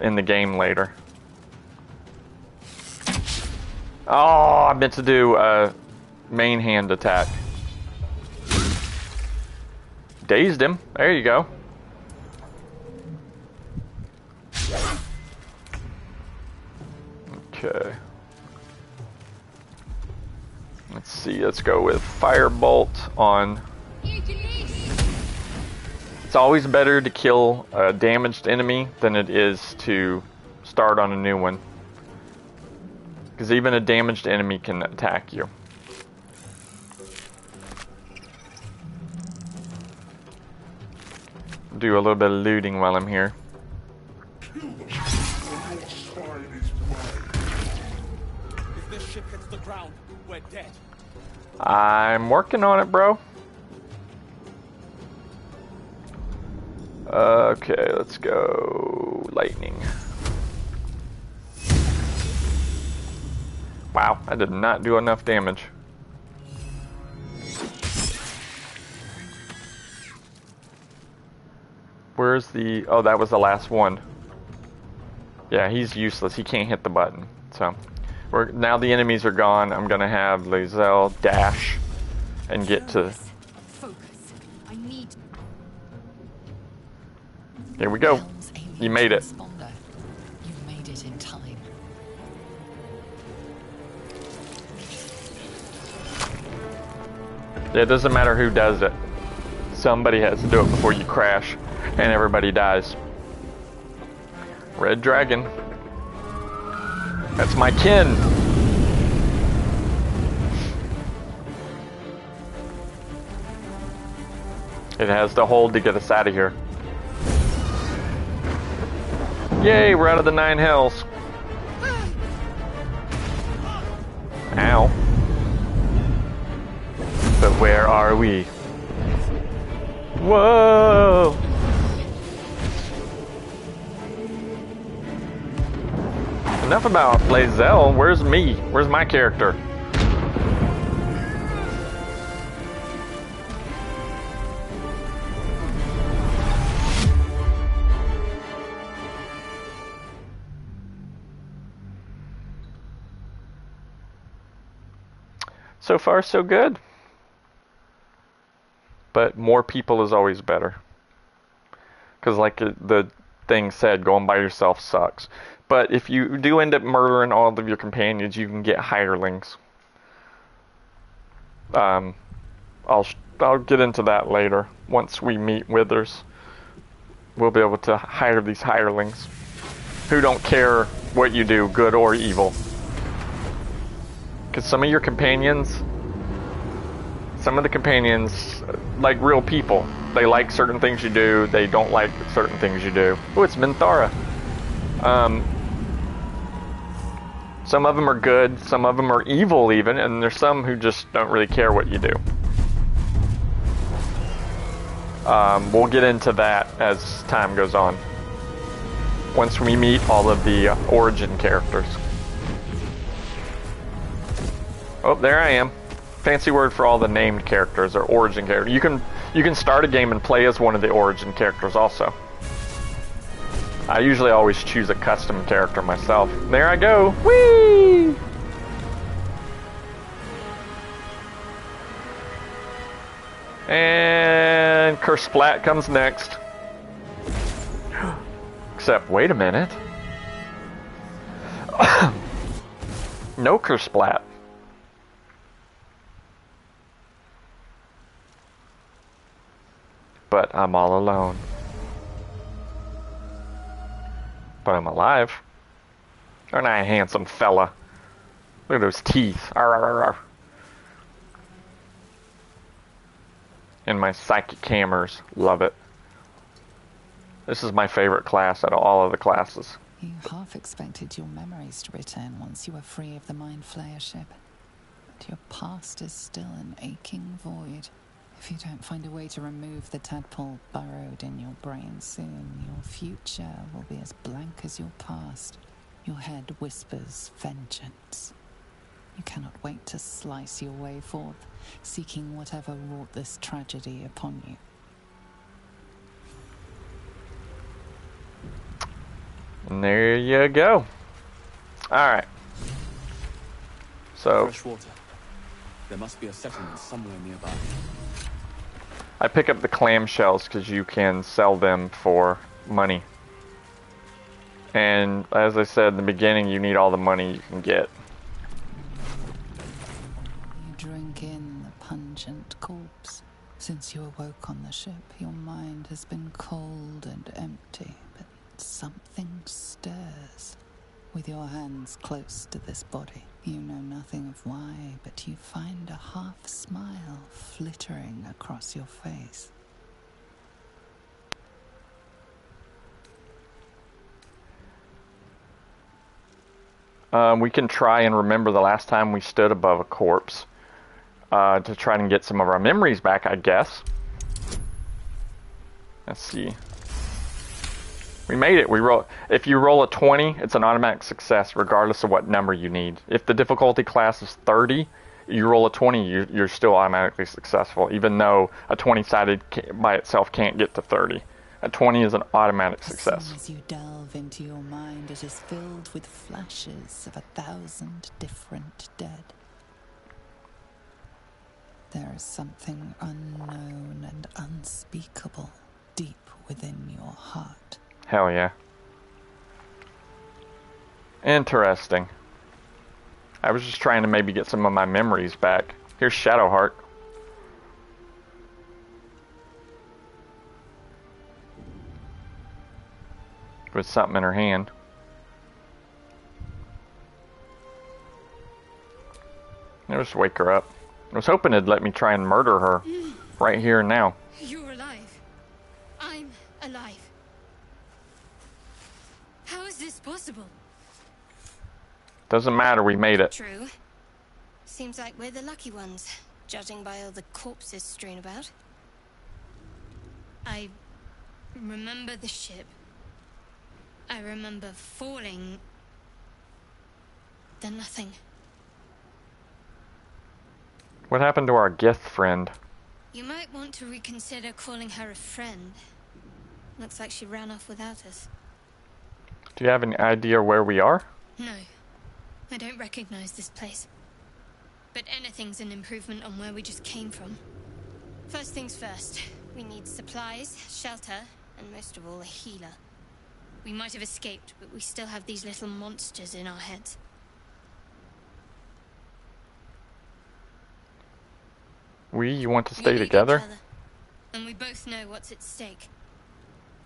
in the game later. Oh, I meant to do a main hand attack. Dazed him. There you go. Okay. Let's see. Let's go with Firebolt on... It's always better to kill a damaged enemy than it is to start on a new one. Because even a damaged enemy can attack you. Do a little bit of looting while I'm here. If this ship hits the ground, we're dead. I'm working on it, bro. Okay, let's go lightning. Wow, I did not do enough damage. Where's the... Oh, that was the last one. Yeah, he's useless. He can't hit the button. So, now the enemies are gone. I'm gonna have Lae'zel dash and get to... Focus. I need... Here we go. You made it. You made it in time. Yeah, it doesn't matter who does it. Somebody has to do it before you crash, and everybody dies. Red Dragon. That's my kin. It has to hold to get us out of here. Yay, we're out of the 9 hells. Ow. But where are we? Whoa! Enough about Lae'zel. Where's me? Where's my character? So far, so good. But more people is always better. Because like the thing said, going by yourself sucks. But if you do end up murdering all of your companions, you can get hirelings. I'll get into that later. Once we meet Withers, we'll be able to hire these hirelings who don't care what you do, good or evil. Because some of the companions, like real people, they like certain things you do, they don't like certain things you do. Oh, it's Minthara. Some of them are good, some of them are evil even, and there's some who just don't really care what you do. We'll get into that as time goes on. Once we meet all of the origin characters. Oh, there I am. Fancy word for all the named characters or origin characters. You can start a game and play as one of the origin characters also. I usually always choose a custom character myself. There I go. Whee! And Curse Splat comes next. Except, wait a minute. No Curse Splat. But I'm all alone. But I'm alive. Aren't I a handsome fella? Look at those teeth. Arr, arr, arr, arr. And my psychic hammers. Love it. This is my favorite class out of all of the classes. You half expected your memories to return once you were free of the Mind Flayer ship. But your past is still an aching void. If you don't find a way to remove the tadpole burrowed in your brain soon, your future will be as blank as your past. Your head whispers vengeance. You cannot wait to slice your way forth, seeking whatever wrought this tragedy upon you. And there you go. Alright. So, Fresh water. There must be a settlement somewhere nearby. I pick up the clamshells because you can sell them for money. And as I said in the beginning, you need all the money you can get. You drink in the pungent corpse. Since you awoke on the ship, your mind has been cold and empty, but something stirs. With your hands close to this body, you know nothing of why, but you find a half smile flittering across your face. We can try and remember the last time we stood above a corpse to try and get some of our memories back, I guess. Let's see. We made it. If you roll a 20, it's an automatic success regardless of what number you need. If the difficulty class is 30, you roll a 20, you're still automatically successful, even though a 20-sided by itself can't get to 30. A 20 is an automatic success. As soon as you delve into your mind, it is filled with flashes of 1,000 different dead. There is something unknown and unspeakable deep within your heart. Hell yeah. Interesting. I was just trying to maybe get some of my memories back. Here's Shadowheart. With something in her hand. I'll just wake her up. I was hoping it'd let me try and murder her right here and now. You're alive. I'm alive. How is this possible? Doesn't matter, we made it. True. Seems like we're the lucky ones, judging by all the corpses strewn about. I remember the ship. I remember falling. Then nothing. What happened to our Gith friend? You might want to reconsider calling her a friend. Looks like she ran off without us. Do you have any idea where we are? No. I don't recognize this place. But anything's an improvement on where we just came from. First things first. We need supplies, shelter, and most of all, a healer. We might have escaped, but we still have these little monsters in our heads. You want to We stay need together? each other, and we both know what's at stake.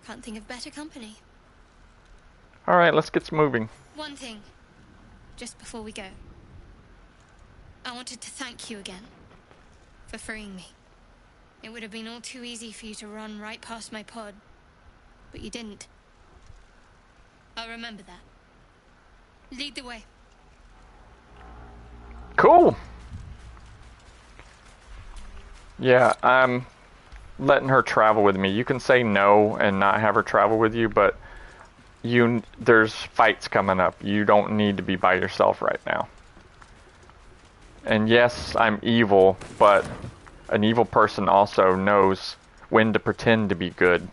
Can't think of better company. Alright, let's get moving. One thing, just before we go. I wanted to thank you again for freeing me. It would have been all too easy for you to run right past my pod, but you didn't. I'll remember that. Lead the way. Cool! Yeah, I'm letting her travel with me. You can say no and not have her travel with you, but there's fights coming up. You don't need to be by yourself right now. And yes, I'm evil, but an evil person also knows when to pretend to be good.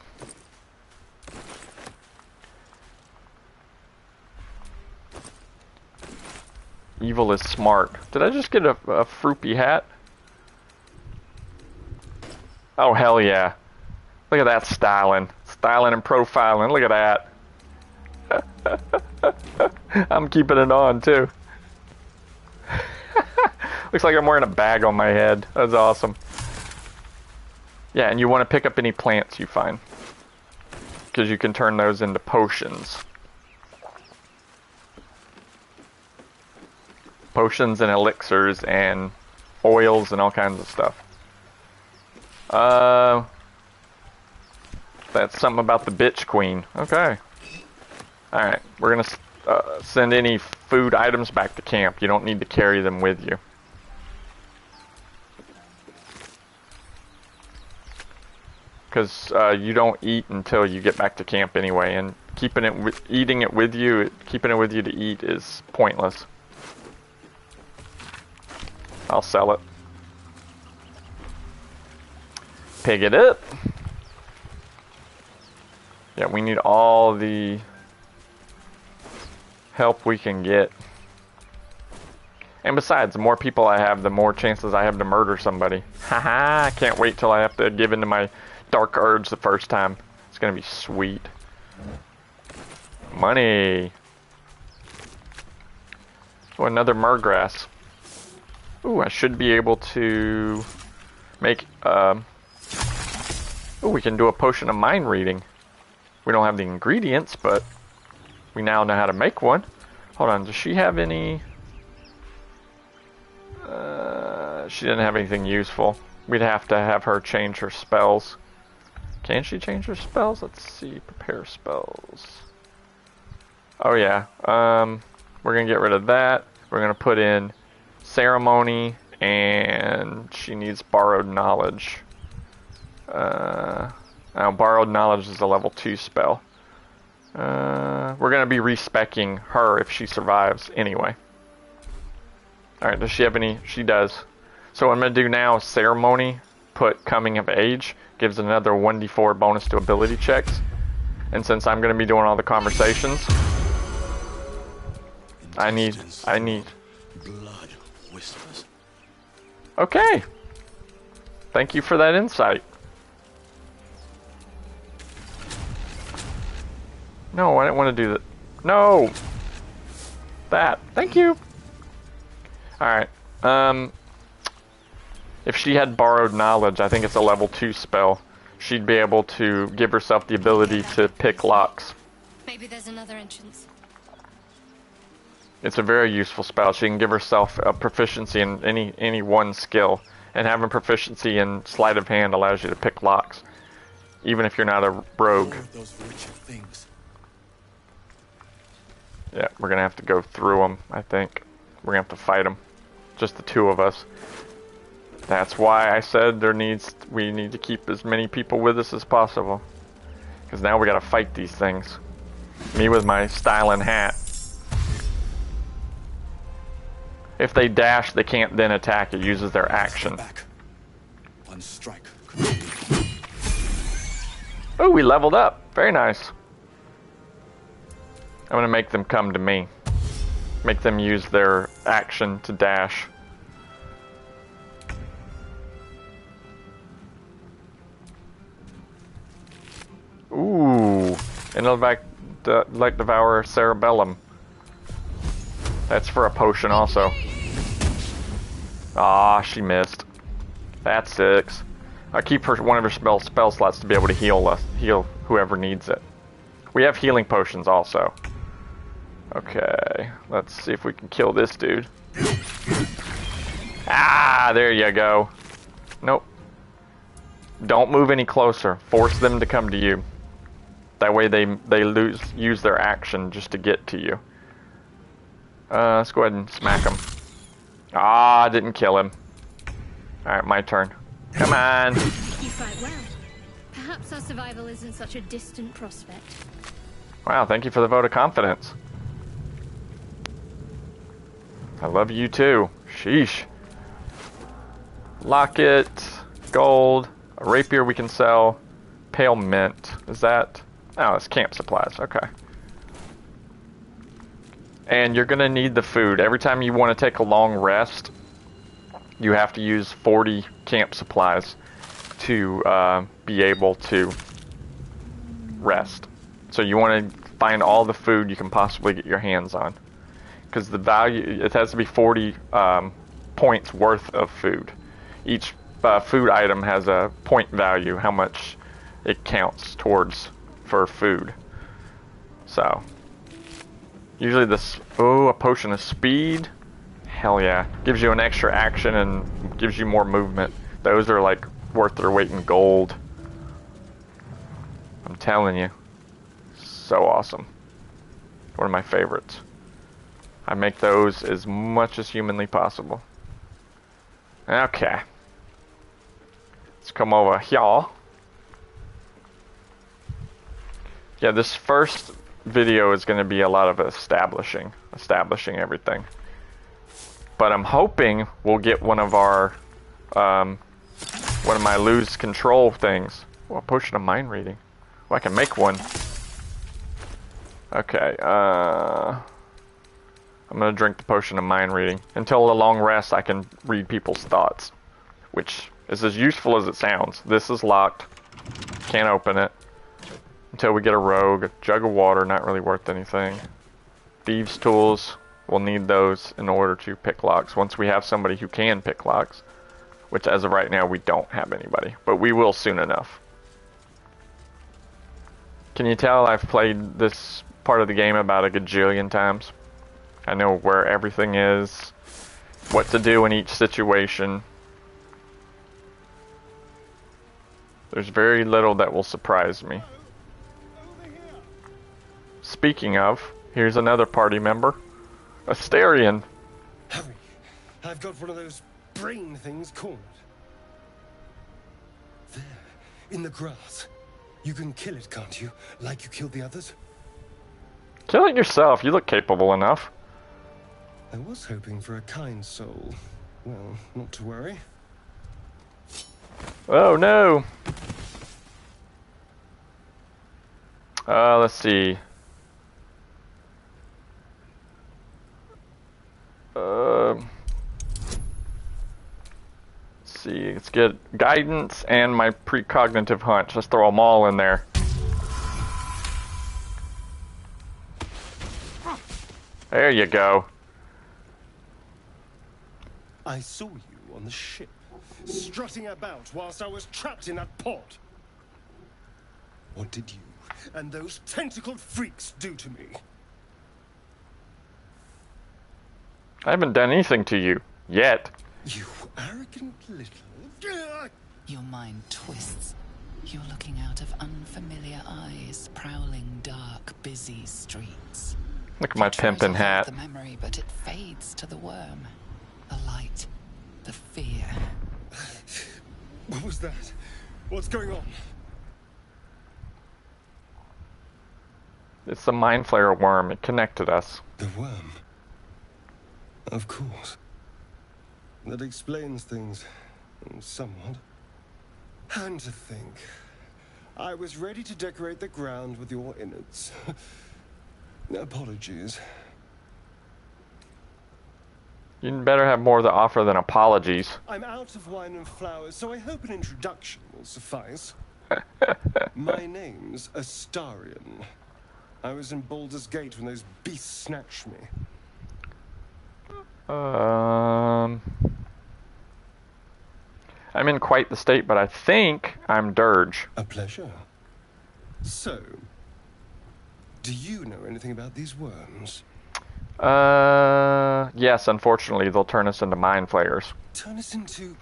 Evil is smart. Did I just get a fruipy hat? Oh, hell yeah. Look at that styling. Styling and profiling. Look at that. I'm keeping it on, too. Looks like I'm wearing a bag on my head. That's awesome. Yeah, and you want to pick up any plants you find, because you can turn those into potions. Potions and elixirs and oils and all kinds of stuff. That's something about the bitch queen. Okay. Alright, we're gonna send any food items back to camp. You don't need to carry them with you. Because you don't eat until you get back to camp anyway, and keeping it with you to eat is pointless. I'll sell it. Pick it up. Yeah, we need all the help we can get. And besides, the more people I have, the more chances I have to murder somebody. Haha, I can't wait till I have to give in to my dark urge the first time. It's gonna be sweet. Money. Oh, another murgrass. Ooh, I should be able to make, ooh, we can do a potion of mind reading. We don't have the ingredients, but we now know how to make one. Hold on, does she have any? She didn't have anything useful. We'd have to have her change her spells. Can she change her spells? Let's see, prepare spells. Oh yeah, we're gonna get rid of that. We're gonna put in ceremony, and she needs borrowed knowledge. Borrowed knowledge is a level 2 spell. We're gonna be respecking her if she survives anyway. Alright, does she have any? She does. So what I'm gonna do now is ceremony, put coming of age, gives another 1d4 bonus to ability checks. And since I'm gonna be doing all the conversations, I need blood whispers. Okay. Thank you for that insight. No, I didn't want to do that. No! That. Thank you! Alright. If she had borrowed knowledge, I think it's a level 2 spell, she'd be able to give herself the ability to pick locks. Maybe there's another entrance. It's a very useful spell. She can give herself a proficiency in any one skill, and having proficiency in sleight of hand allows you to pick locks, even if you're not a rogue. Those richer things. Yeah, we're gonna have to go through them, I think. We're gonna have to fight them. Just the two of us. That's why I said we need to keep as many people with us as possible. Because now we gotta fight these things. Me with my styling hat. If they dash, they can't then attack. It uses their action. Back. One strike. Oh, we leveled up. Very nice. I'm gonna make them come to me. Make them use their action to dash. Ooh, and it'll like devour cerebellum. That's for a potion also. Ah, she missed. That's 6. I keep one of her spell slots to be able to heal whoever needs it. We have healing potions also. Okay, let's see if we can kill this dude. Ah, there you go. Nope. Don't move any closer. Force them to come to you. That way they use their action just to get to you. Let's go ahead and smack him. Ah, didn't kill him. Alright, my turn. Come on. You fight well. Perhaps our survival isn't such a distant prospect. Wow, thank you for the vote of confidence. I love you too. Sheesh. Locket, gold, a rapier we can sell, pale mint. Is that? Oh, it's camp supplies. Okay. and you're gonna need the food. Every time you want to take a long rest, you have to use 40 camp supplies to be able to rest. So you want to find all the food you can possibly get your hands on, because the value, it has to be 40 points worth of food. Each food item has a point value, how much it counts towards for food. So usually this, oh, a potion of speed, hell yeah, gives you an extra action and gives you more movement. Those are like worth their weight in gold. I'm telling you, so awesome. One of my favorites. I make those as much as humanly possible. Okay, let's come over here. Yeah, this first video is going to be a lot of establishing everything. But I'm hoping we'll get one of our, one of my lose control things. Oh, a potion of mind reading. Well, I can make one. Okay, I'm gonna drink the potion of mind reading. Until a long rest, I can read people's thoughts, which is as useful as it sounds. This is locked. Can't open it. Until we get a rogue. A jug of water, not really worth anything. Thieves' tools, we'll need those in order to pick locks. Once we have somebody who can pick locks, which as of right now we don't have anybody, but we will soon enough. Can you tell I've played this part of the game about a gajillion times? I know where everything is, what to do in each situation. There's very little that will surprise me. Speaking of, here's another party member. Asterion. Hurry! I've got one of those brain things cornered. There, in the grass. You can kill it, can't you? Like you killed the others? Kill it yourself, you look capable enough. I was hoping for a kind soul. Well, not to worry. Oh no! Let's see. Let's see, let's get guidance and my precognitive hunch. Let's throw them all in there. There you go. I saw you on the ship, strutting about whilst I was trapped in that pod. What did you and those tentacled freaks do to me? I haven't done anything to you, yet. You arrogant little... Your mind twists. You're looking out of unfamiliar eyes, prowling dark, busy streets. Look at my pimpin' hat. The memory, but it fades to the worm. The light, the fear. What was that? What's going on? It's the Mind Flayer worm. It connected us. The worm? Of course. That explains things, somewhat. And to think, I was ready to decorate the ground with your innards. Apologies. You'd better have more to offer than apologies. I'm out of wine and flowers, so I hope an introduction will suffice. My name's Astarion. I was in Baldur's Gate when those beasts snatched me. I'm in quite the state, but I think I'm Dirge. A pleasure. So, do you know anything about these worms? Yes, unfortunately, they'll turn us into Mind Flayers. Turn us into...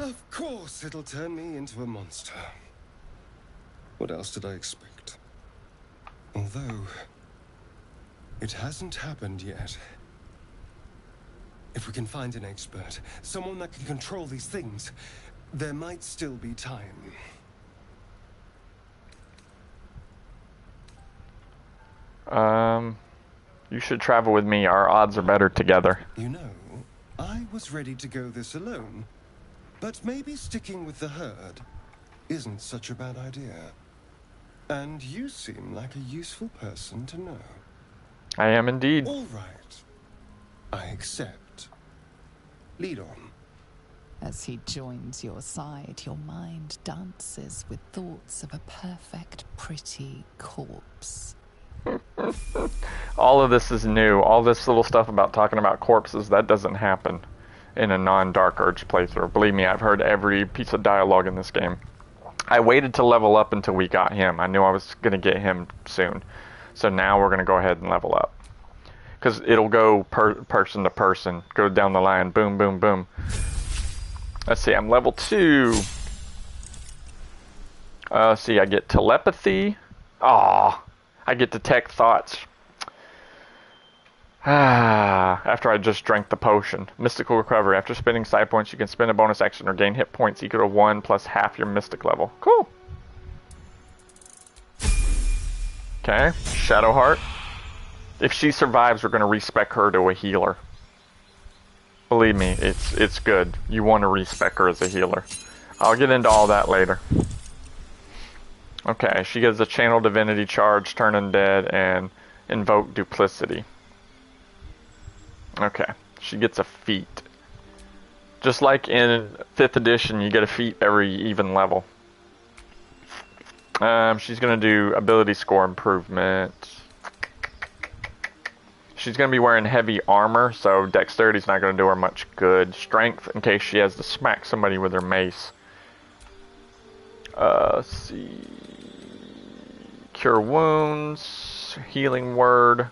Of course it'll turn me into a monster. What else did I expect? Although, it hasn't happened yet. If we can find an expert, someone that can control these things, there might still be time. You should travel with me. Our odds are better together. You know, I was ready to go this alone, but maybe sticking with the herd isn't such a bad idea. And you seem like a useful person to know. I am indeed. All right. I accept. Lead on. As he joins your side, your mind dances with thoughts of a perfect, pretty corpse. All of this is new. All this little stuff about talking about corpses, that doesn't happen in a non-Dark Urge playthrough. Believe me, I've heard every piece of dialogue in this game. I waited to level up until we got him. I knew I was going to get him soon. So now we're going to go ahead and level up. Because it'll go person to person. Go down the line. Boom, boom, boom. Let's see, I'm level 2. Let's see, I get telepathy. Aw, I get detect thoughts. After I just drank the potion. Mystical recovery. After spending side points, you can spend a bonus action or gain hit points equal to 1 plus half your mystic level. Cool. Okay, Shadowheart. If she survives, we're going to respec her to a healer. Believe me, it's good. You want to respec her as a healer. I'll get into all that later. Okay, she gets a Channel Divinity Charge, Turn Undead, and Invoke Duplicity. Okay, she gets a feat. Just like in 5th edition, you get a feat every even level. She's going to do ability score improvement. She's going to be wearing heavy armor, so dexterity's not going to do her much good. Strength, in case she has to smack somebody with her mace. Let's see. Cure wounds. Healing word.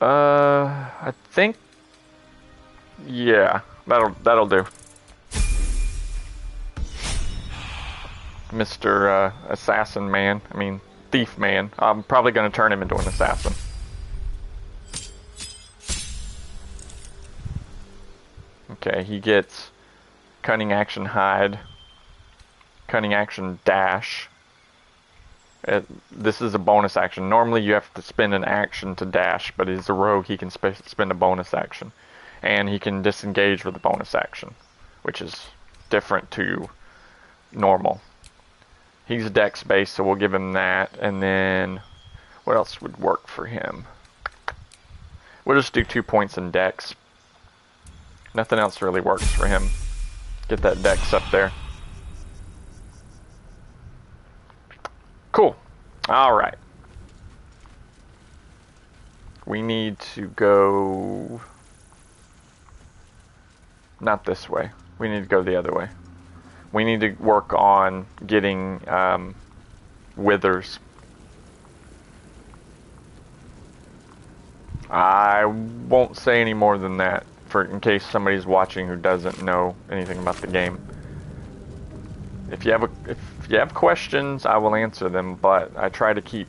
I think... yeah, that'll do. Mr. Assassin Man. I mean, Thief Man. I'm probably going to turn him into an assassin. Okay, he gets Cunning Action Hide, Cunning Action Dash. This is a bonus action. Normally you have to spend an action to dash, but he's a rogue, he can spend a bonus action. And he can disengage with a bonus action, which is different to normal. He's dex based, so we'll give him that. And then, what else would work for him? We'll just do 2 points in dex. Nothing else really works for him. Get that dex up there. Cool. Alright. We need to go... not this way. We need to go the other way. We need to work on getting withers. I won't say any more than that, in case somebody's watching who doesn't know anything about the game. If you have questions, I will answer them, but I try to keep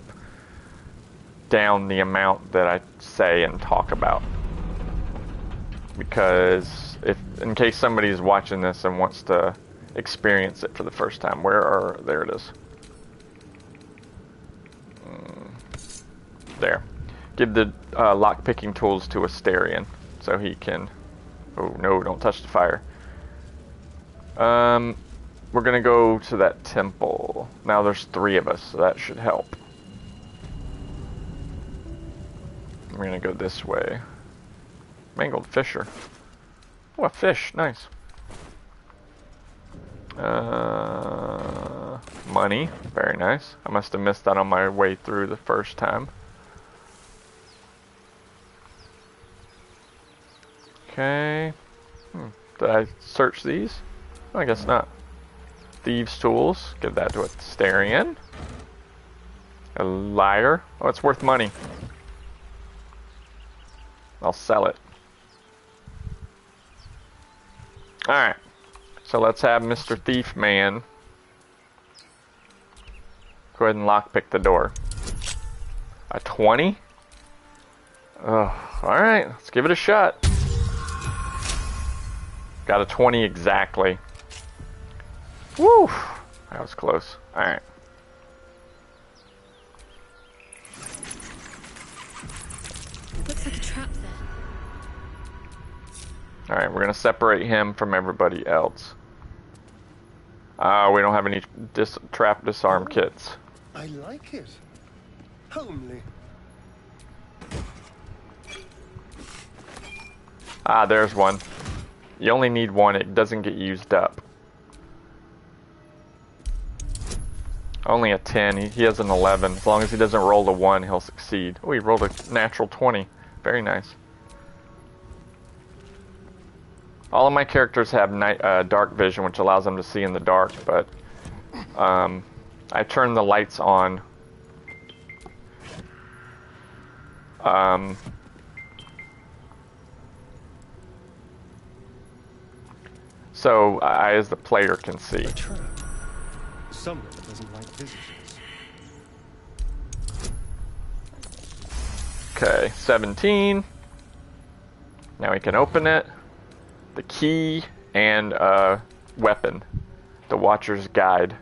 down the amount that I say and talk about. Because in case somebody's watching this and wants to experience it for the first time, there it is. There. Give the lock-picking tools to Asterion, so he can... oh no, don't touch the fire. We're gonna go to that temple. Now there's 3 of us, so that should help. We're gonna go this way. Mangled Fisher. Oh, a fish, nice. Money, very nice. I must have missed that on my way through the first time. Okay. Did I search these? Oh, I guess not. Thieves' tools. Give that to a Asterion. A liar. Oh, it's worth money. I'll sell it. Alright. So let's have Mr. Thief Man go ahead and lockpick the door. A 20? Oh, alright. Let's give it a shot. Got a 20 exactly. Woo! That was close. Alright. Looks like a trap there. Alright, we're gonna separate him from everybody else. We don't have any trap disarm kits. I like it. Homely. Ah, there's one. You only need one, it doesn't get used up. Only a 10, he has an 11. As long as he doesn't roll a 1, he'll succeed. Oh, he rolled a natural 20. Very nice. All of my characters have dark vision, which allows them to see in the dark, but I turn the lights on. So I, as the player, can see. A trap. Someone doesn't like visitors. Okay, 17. Now we can open it. The key and weapon. The Watcher's Guide.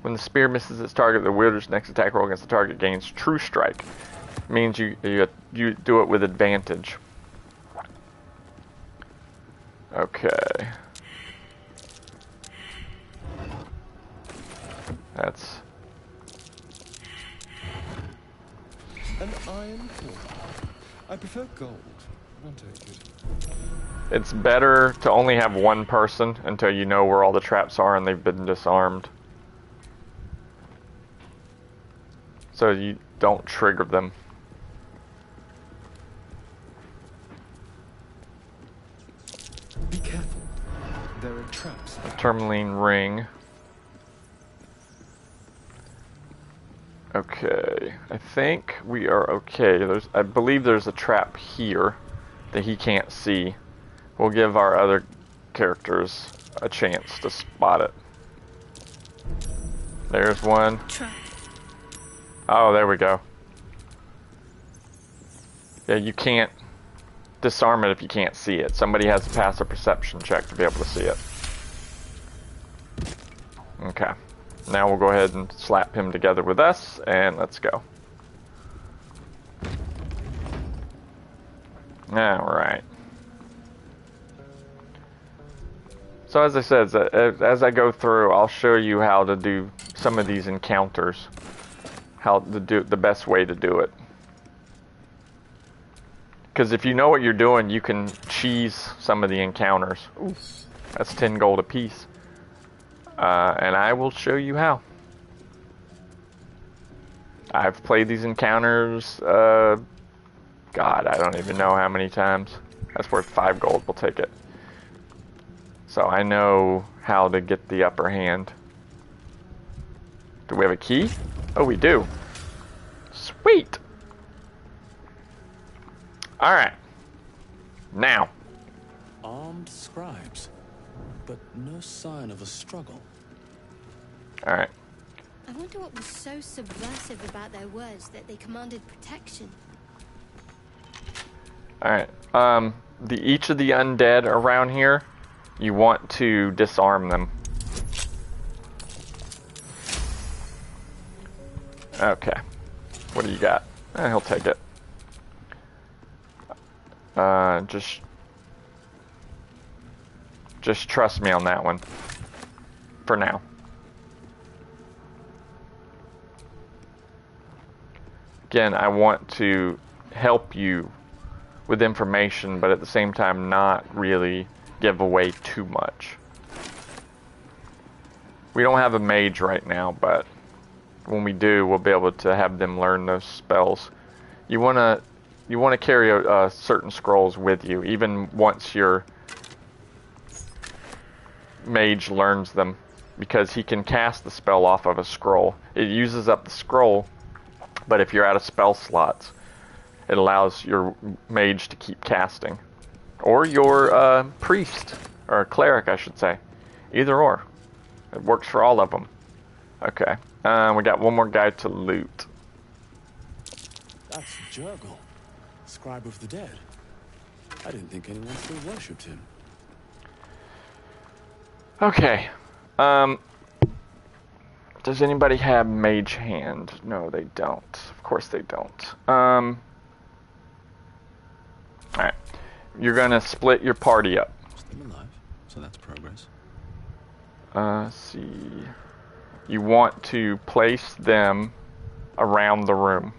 When the spear misses its target, the wielder's next attack roll against the target gains True Strike. Means you do it with advantage. Okay. That's... An iron core. I prefer gold. I'll take it. It's better to only have one person until you know where all the traps are and they've been disarmed. So you don't trigger them. Be careful. There are traps. A tourmaline ring. Okay, I think we are okay. I believe there's a trap here that he can't see. We'll give our other characters a chance to spot it. There's one. Oh, there we go. Yeah, you can't disarm it if you can't see it. Somebody has to pass a perception check to be able to see it. Okay. Now we'll go ahead and slap him together with us, and let's go. Alright. So as I said, as I go through, I'll show you how to do some of these encounters. How to do the best way to do it. Because if you know what you're doing, you can cheese some of the encounters. Ooh, that's 10 gold apiece. And I will show you how. I've played these encounters, God, I don't even know how many times. That's worth 5 gold, we'll take it. So I know how to get the upper hand. Do we have a key? Oh, we do. Sweet! Alright. Now. Armed scribes, but no sign of a struggle. Alright. I wonder what was so subversive about their words that they commanded protection. Alright. Each of the undead around here, you want to disarm them. Okay. What do you got? He'll take it. Just trust me on that one. For now. Again, I want to help you with information, but at the same time not really give away too much. We don't have a mage right now, but when we do, we'll be able to have them learn those spells. You want to carry certain scrolls with you, even once your mage learns them, because he can cast the spell off of a scroll. It uses up the scroll, but if you're out of spell slots, it allows your mage to keep casting. Or your priest, or cleric, I should say. Either or. It works for all of them. Okay. We got one more guy to loot. That's Jurgle, scribe of the dead. I didn't think anyone still worshipped him. Okay. Does anybody have mage hand? No, they don't. Of course they don't. Alright. You're gonna split your party up. Still alive, so that's progress. Let's see. you want to place them around the room.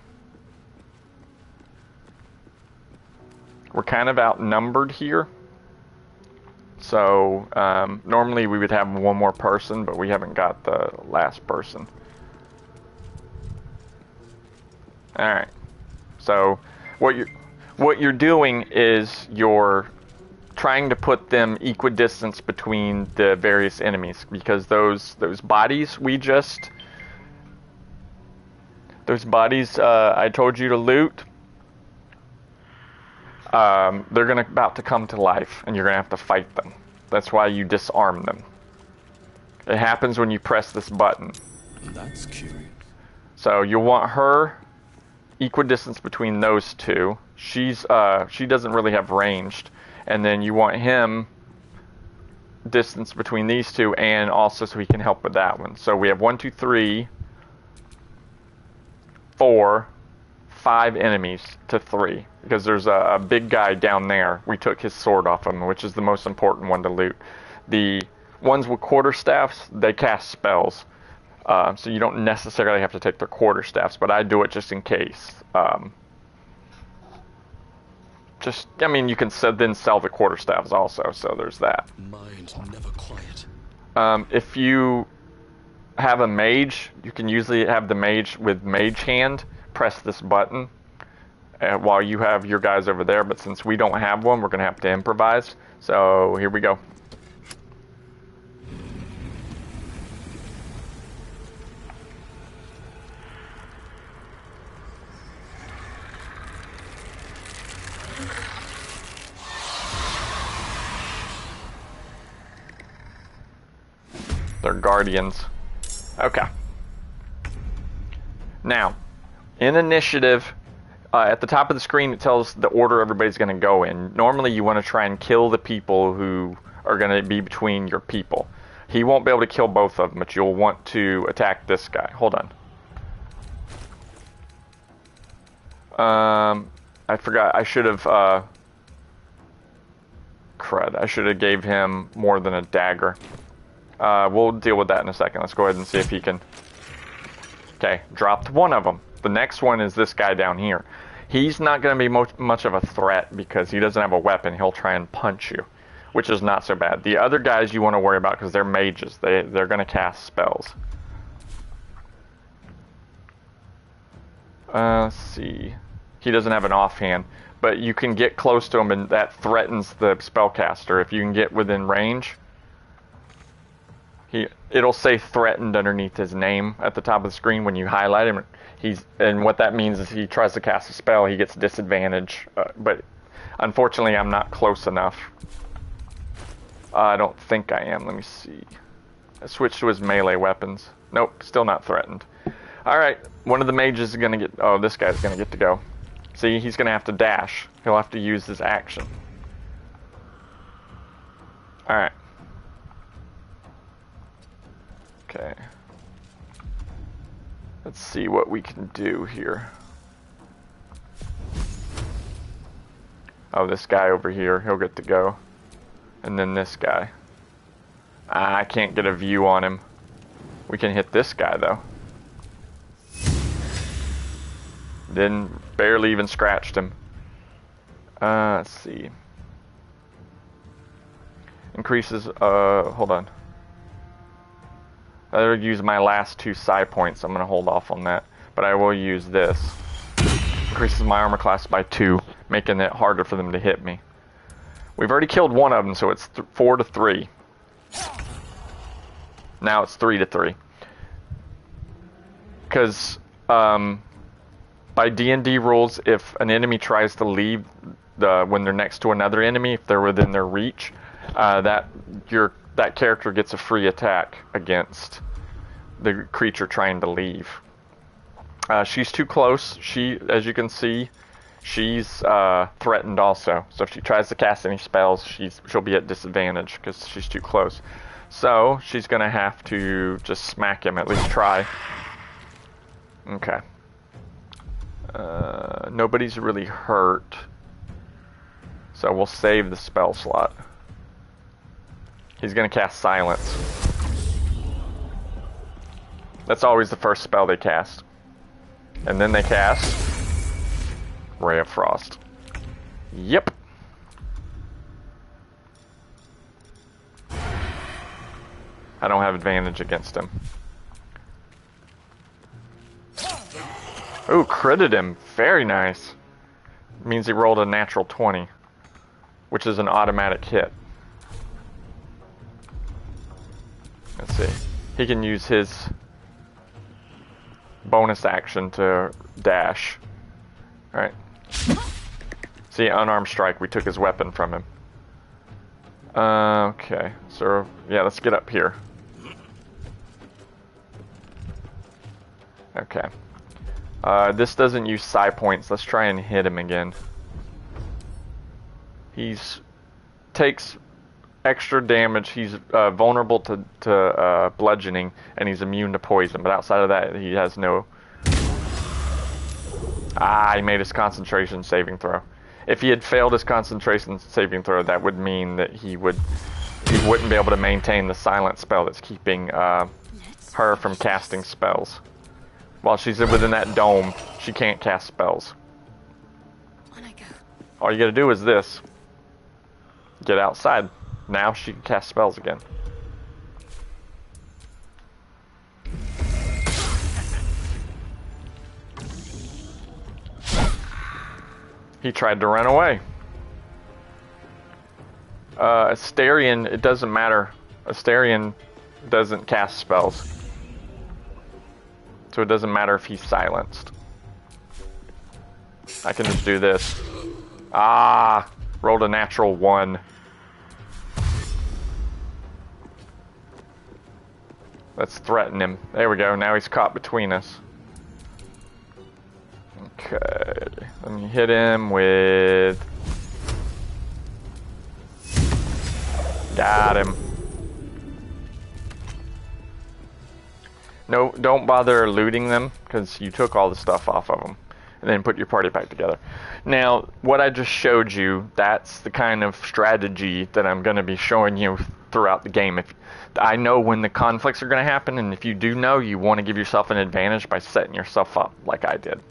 We're kind of outnumbered here. So, normally we would have one more person, but we haven't got the last person. Alright. So, what you're doing is you're trying to put them equidistant between the various enemies, because those bodies I told you to loot, they're about to come to life, and you're gonna have to fight them. That's why you disarm them. It happens when you press this button. That's curious. So you'll want her equidistant between those two. She doesn't really have ranged. And then you want him distance between these two, and also so he can help with that one. So we have 1, 2, 3, 4, 5 enemies to 3. Because there's a big guy down there. We took his sword off him, which is the most important one to loot. The ones with quarterstaffs, they cast spells. So you don't necessarily have to take their quarterstaffs, but I do it just in case. You can then sell the quarterstaffs also, so there's that. Mind never quiet. If you have a mage, you can usually have the mage with mage hand press this button while you have your guys over there, but since we don't have one, we're going to have to improvise. So here we go. They're guardians. Okay. Now, in initiative, at the top of the screen it tells the order everybody's going to go in. Normally you want to try and kill the people who are going to be between your people. He won't be able to kill both of them, but you'll want to attack this guy. Hold on. I forgot. I should have... crud. I should have gave him more than a dagger. We'll deal with that in a second. Let's go ahead and see if he can... Okay, dropped one of them. The next one is this guy down here. He's not going to be much of a threat because he doesn't have a weapon. He'll try and punch you, which is not so bad. The other guys you want to worry about because they're mages. They're going to cast spells. Let's see. He doesn't have an offhand, but you can get close to him and that threatens the spellcaster. If you can get within range... It'll say threatened underneath his name at the top of the screen when you highlight him. And what that means is he tries to cast a spell, he gets disadvantage. But unfortunately, I'm not close enough. I don't think I am. Let me see. I switched to his melee weapons. Nope, still not threatened. Alright, one of the mages is going to get... Oh, this guy's going to get to go. See, he's going to have to dash. He'll have to use his action. Alright. Okay. Let's see what we can do here. Oh, this guy over here, he'll get to go. And then this guy. I can't get a view on him. We can hit this guy, though. Then barely even scratched him. Let's see. Increases, hold on. I would use my last 2 psi points. I'm going to hold off on that. But I will use this. Increases my armor class by 2, making it harder for them to hit me. We've already killed one of them, so it's 4 to 3. Now it's 3 to 3. Because by D&D rules, if an enemy tries to leave when they're next to another enemy, if they're within their reach, that character gets a free attack against the creature trying to leave. She's too close. As you can see, she's threatened also. So if she tries to cast any spells, she'll be at disadvantage because she's too close. So she's going to have to just smack him, at least try. Okay. Nobody's really hurt. So we'll save the spell slot. He's going to cast Silence. That's always the first spell they cast. And then they cast Ray of Frost. Yep. I don't have advantage against him. Ooh, critted him. Very nice. Means he rolled a natural 20, which is an automatic hit. Let's see. He can use his bonus action to dash. Alright. See, unarmed strike. We took his weapon from him. Okay. So, yeah, let's get up here. Okay. This doesn't use psi points. Let's try and hit him again. He's takes extra damage. He's vulnerable to bludgeoning, and he's immune to poison. But outside of that, he has no... Ah, he made his concentration saving throw. If he had failed his concentration saving throw, that would mean that he wouldn't be able to maintain the silent spell that's keeping her from casting spells. While she's within that dome, she can't cast spells. On I go. All you gotta do is this. Get outside. Now she can cast spells again. He tried to run away. Astarion, it doesn't matter. Astarion doesn't cast spells. So it doesn't matter if he's silenced. I can just do this. Ah! Rolled a natural 1. Let's threaten him. There we go. Now he's caught between us. Okay. Let me hit him with... Got him. No, don't bother looting them, because you took all the stuff off of them. And then put your party back together. Now, what I just showed you, that's the kind of strategy that I'm going to be showing you throughout the game. If I know when the conflicts are going to happen, and if you do know, you want to give yourself an advantage by setting yourself up like I did.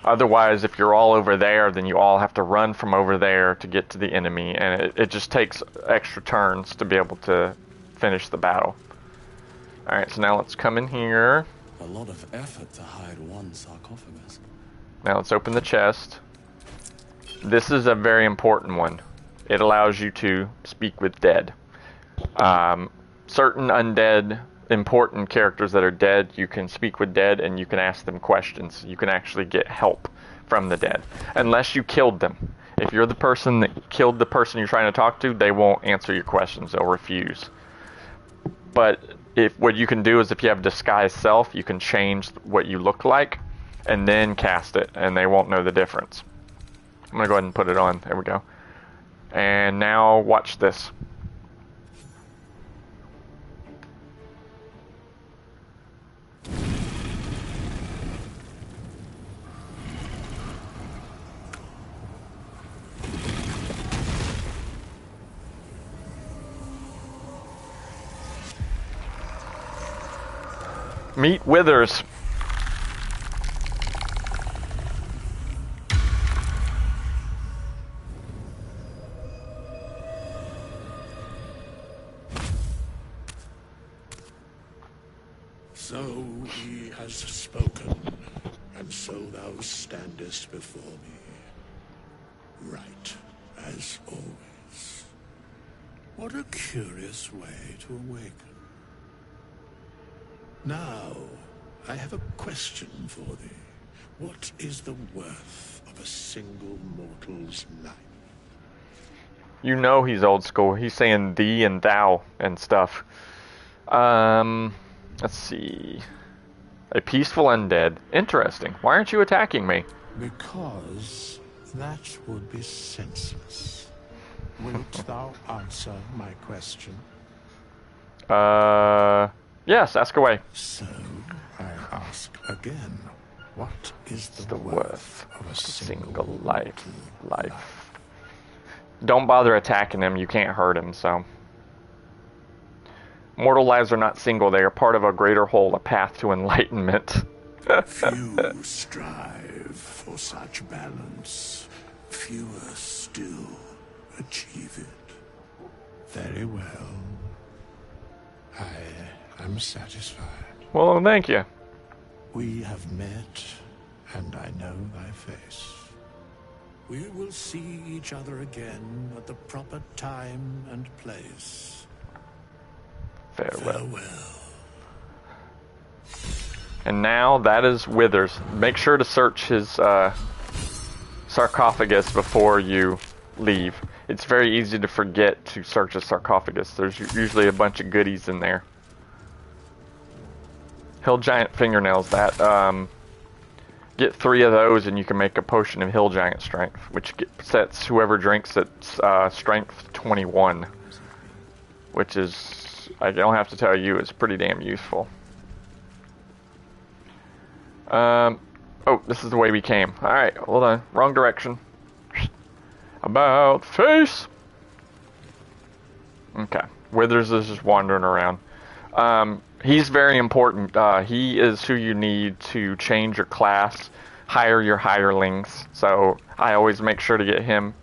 Otherwise, if you're all over there, then you all have to run from over there to get to the enemy, and it just takes extra turns to be able to finish the battle. Alright, so now let's come in here. A lot of effort to hide one sarcophagus. Now let's open the chest. This is a very important one. It allows you to speak with dead. Certain undead, important characters that are dead, you can speak with dead and you can ask them questions. You can actually get help from the dead. Unless you killed them. If you're the person that killed the person you're trying to talk to, they won't answer your questions. They'll refuse. But what you can do is if you have disguise self, you can change what you look like and then cast it, and they won't know the difference. I'm going to go ahead and put it on. There we go. And now watch this. Meet Withers. So he has spoken, and so thou standest before me. Right, as always. What a curious way to awaken. Now, I have a question for thee. What is the worth of a single mortal's life? You know he's old school. He's saying thee and thou and stuff. Let's see. A peaceful undead. Interesting. Why aren't you attacking me? Because that would be senseless. Wilt thou answer my question? Yes, ask away. So, I ask again, what is the worth of a single life? Don't bother attacking him, you can't hurt him, so. Mortal lives are not single, they are part of a greater whole, a path to enlightenment. Few strive for such balance. Fewer still achieve it. Very well. I am satisfied. Well, thank you. We have met, and I know thy face. We will see each other again at the proper time and place. Farewell. Farewell. And now that is Withers. Make sure to search his sarcophagus before you leave. It's very easy to forget to search a sarcophagus. There's usually a bunch of goodies in there. Hill Giant fingernails. That get 3 of those and you can make a potion of Hill Giant strength, which sets whoever drinks it strength 21, which is, I don't have to tell you, it's pretty damn useful. Oh, this is the way we came. Alright, hold on. Wrong direction. About face! Okay. Withers is just wandering around. He's very important. He is who you need to change your class, hire your hirelings. So I always make sure to get him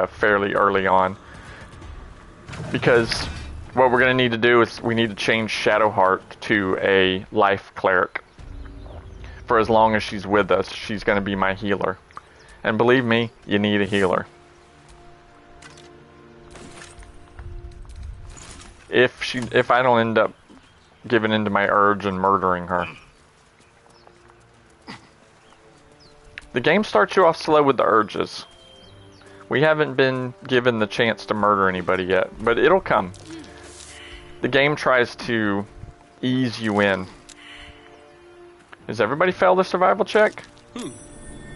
fairly early on. Because what we're going to need to do is we need to change Shadowheart to a life cleric. For as long as she's with us, she's going to be my healer. And believe me, you need a healer. If I don't end up giving into my urge and murdering her. The game starts you off slow with the urges. We haven't been given the chance to murder anybody yet, but it'll come. The game tries to ease you in. Has everybody failed a survival check?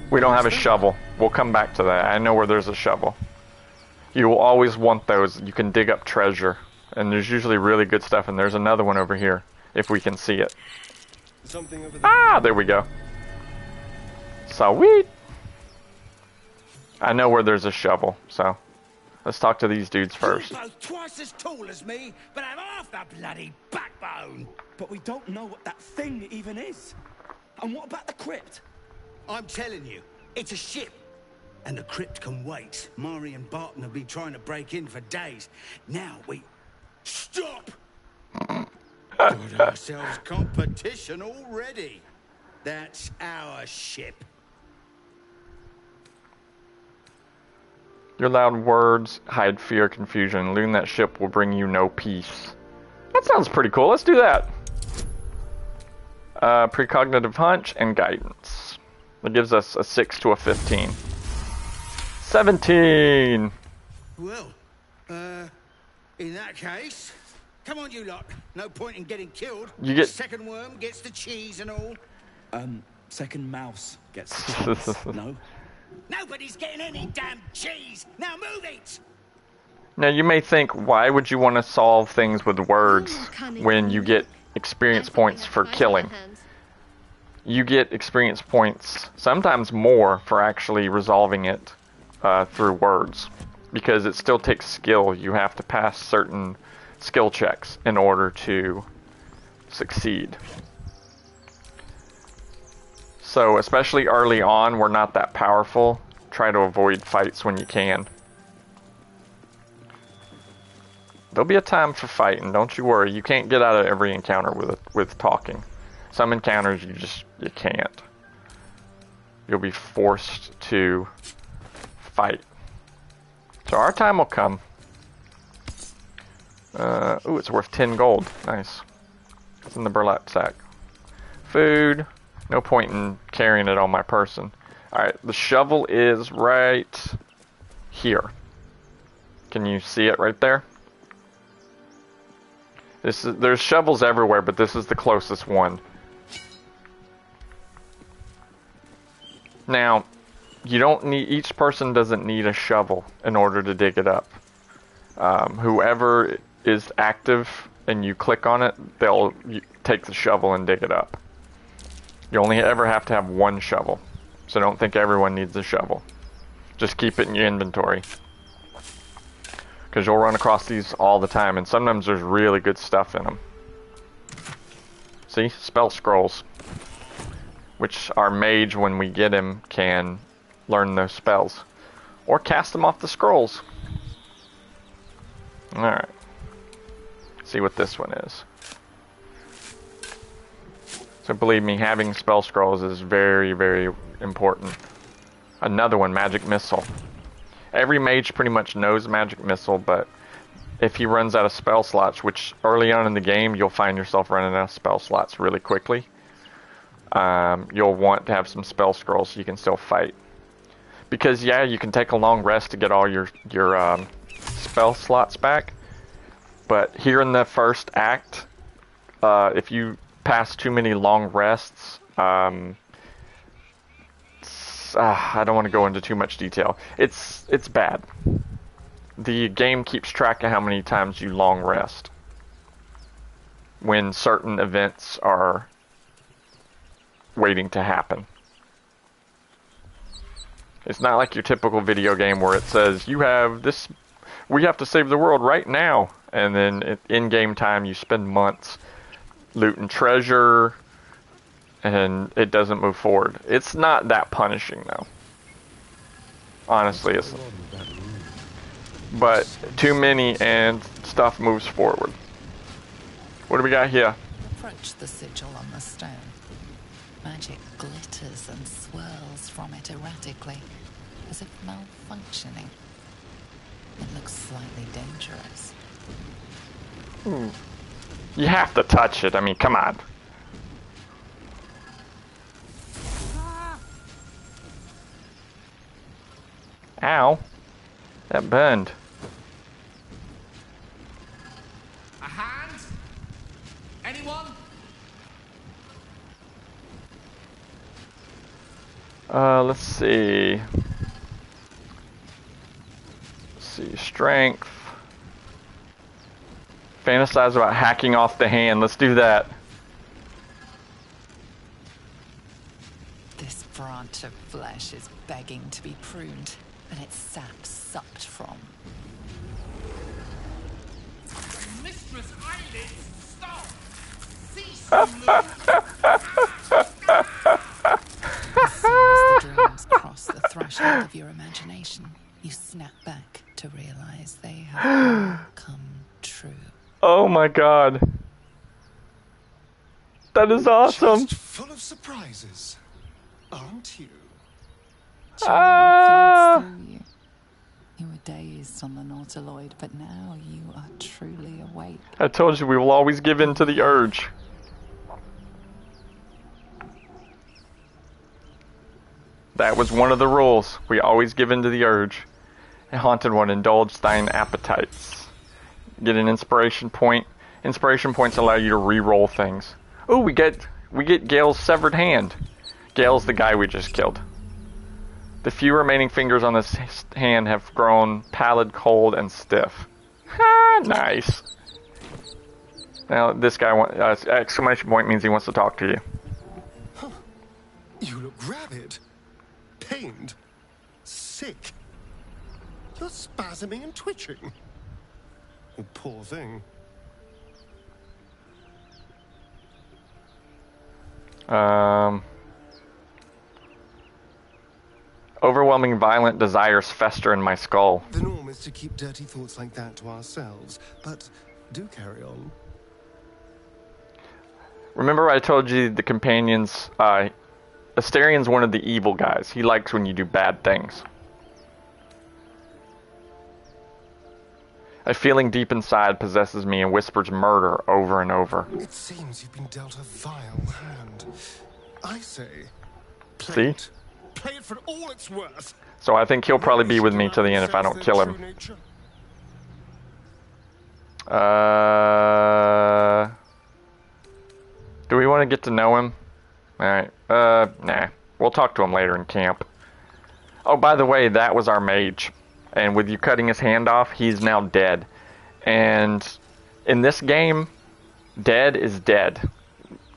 We don't have a shovel. We'll come back to that. I know where there's a shovel. You will always want those. You can dig up treasure. And there's usually really good stuff, and there's another one over here, if we can see it. Something over there. Ah, there we go. Sweet. I know where there's a shovel, so let's talk to these dudes first. You're both twice as tall as me, but have half the bloody backbone. But we don't know what that thing even is. And what about the crypt? I'm telling you, it's a ship. And the crypt can wait. Mari and Barton have been trying to break in for days. Now we... Stop! Got ourselves competition already. That's our ship. Your loud words hide fear, confusion. Looting that ship will bring you no peace. That sounds pretty cool. Let's do that. Precognitive hunch and guidance. That gives us a 6 to a 15. 17! Well, in that case, come on you lot. No point in getting killed. You get... Second worm gets the cheese and all. Second mouse gets the cheese. No? Nobody's getting any damn cheese. Now move it! Now you may think, why would you want to solve things with words when you get experience points for killing? You get experience points, sometimes more, for actually resolving it through words. Because it still takes skill. You have to pass certain skill checks in order to succeed. So, especially early on, we're not that powerful. Try to avoid fights when you can. There'll be a time for fighting, don't you worry. You can't get out of every encounter with talking. Some encounters you can't. You'll be forced to fight. So our time will come. Ooh, it's worth 10 gold. Nice. It's in the burlap sack. Food. No point in carrying it on my person. Alright, the shovel is right here. Can you see it right there? There's shovels everywhere, but this is the closest one. Now, each person doesn't need a shovel in order to dig it up. Whoever is active and you click on it, they'll take the shovel and dig it up. You only ever have to have one shovel, so don't think everyone needs a shovel. Just keep it in your inventory. Because you'll run across these all the time, and sometimes there's really good stuff in them. See? Spell scrolls. Which our mage, when we get him, can learn those spells. Or cast them off the scrolls. Alright. See what this one is. So believe me, having spell scrolls is very, very important. Another one, magic missile. Every mage pretty much knows magic missile, but if he runs out of spell slots, which early on in the game you'll find yourself running out of spell slots really quickly, you'll want to have some spell scrolls so you can still fight. Because yeah, you can take a long rest to get all your spell slots back, but here in the first act, if you pass too many long rests, I don't want to go into too much detail. It's bad. The game keeps track of how many times you long rest when certain events are waiting to happen. It's not like your typical video game where it says you have this, we have to save the world right now, and then in game time you spend months looting treasure and it doesn't move forward. It's not that punishing though. Honestly, it's, but too many and stuff moves forward. What do we got here? Approach the sigil on the stone. Magic glitters and swirls from it erratically, as if malfunctioning. It looks slightly dangerous. You have to touch it. I mean, come on. Ow. That burned. A hand? Anyone? Let's see. Strength. Fantasize about hacking off the hand. Let's do that. This branch of flesh is begging to be pruned, and its sap sucked from. Mistress Eyelids, stop! Cease to As soon as the dreams cross the threshold of your imagination, you snap back to realize they have all come true. Oh my god. That is awesome. Just full of surprises, aren't you? Floods through you. You were dazed on the Nautiloid, but now you are truly awake. I told you we will always give in to the urge. That was one of the rules. We always give in to the urge. A haunted one, indulge thine appetites. Get an inspiration point. Inspiration points allow you to re-roll things. Ooh, we get Gale's severed hand. Gale's the guy we just killed. The few remaining fingers on this hand have grown pallid, cold, and stiff. Ha, nice. Now this guy exclamation point means he wants to talk to you. Huh. You look rabid, pained, sick. You're spasming and twitching. You poor thing. Overwhelming violent desires fester in my skull. The norm is to keep dirty thoughts like that to ourselves, but do carry on. Remember I told you the companions, Asterian's one of the evil guys. He likes when you do bad things. A feeling deep inside possesses me and whispers murder over and over. It seems you've been dealt a vile hand. I say, See? Play it for all it's worth. So I think he'll probably be with me to the end if I don't kill him. Do we want to get to know him? Alright, nah. We'll talk to him later in camp. Oh, by the way, that was our mage. And with you cutting his hand off, he's now dead. And in this game, dead is dead.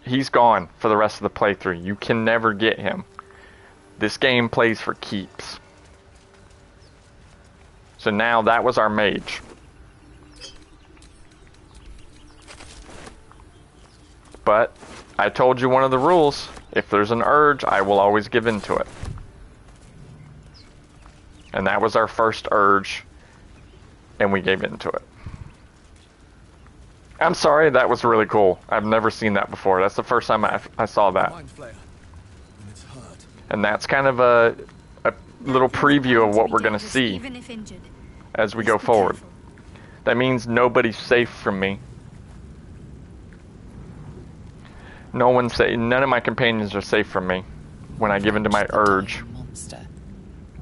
He's gone for the rest of the playthrough. You can never get him. This game plays for keeps. So now that was our mage. But I told you one of the rules. If there's an urge, I will always give in to it. And that was our first urge, and we gave in to it. I'm sorry, that was really cool. I've never seen that before. That's the first time I saw that. And that's kind of a little preview of what we're going to see as we go forward. That means nobody's safe from me. None of my companions are safe from me when I give in to my urge. Monster.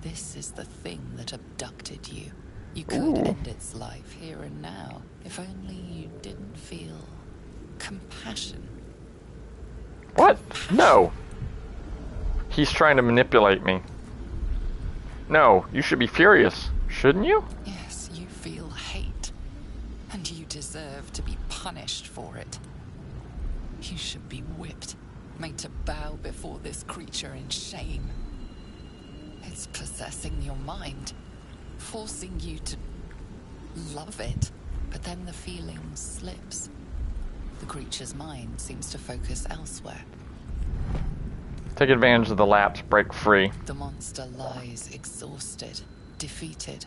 This is the thing that abducted you. You could end its life here and now, if only you didn't feel compassion. What? No. He's trying to manipulate me. No, you should be furious, shouldn't you? Yes, you feel hate, and you deserve to be punished for it. You should be whipped, made to bow before this creature in shame. It's possessing your mind, forcing you to love it, but then the feeling slips. The creature's mind seems to focus elsewhere. Take advantage of the lapse, break free. The monster lies exhausted, defeated.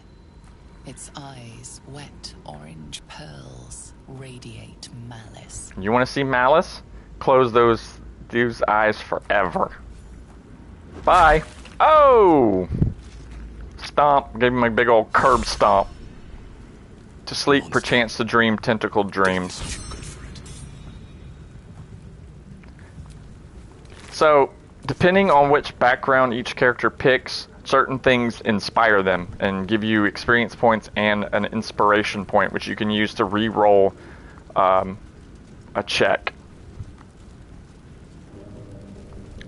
Its eyes, wet orange pearls, radiate malice. You want to see malice? Close those eyes forever. Bye. Oh! Stomp. Gave him a big old curb stomp. To sleep, perchance to dream tentacled dreams. So, depending on which background each character picks, certain things inspire them and give you experience points and an inspiration point, which you can use to re-roll a check.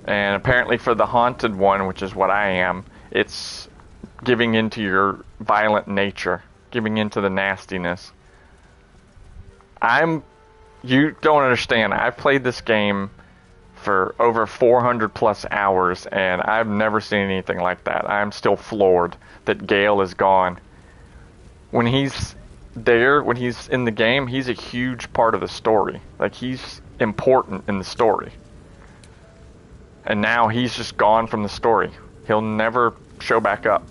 And apparently for the haunted one, which is what I am, it's giving into your violent nature, giving into the nastiness. You don't understand, I've played this game for over 400 plus hours, and I've never seen anything like that. I'm still floored that Gale is gone. When he's there, when he's in the game, he's a huge part of the story. Like, he's important in the story. And now he's just gone from the story. He'll never show back up.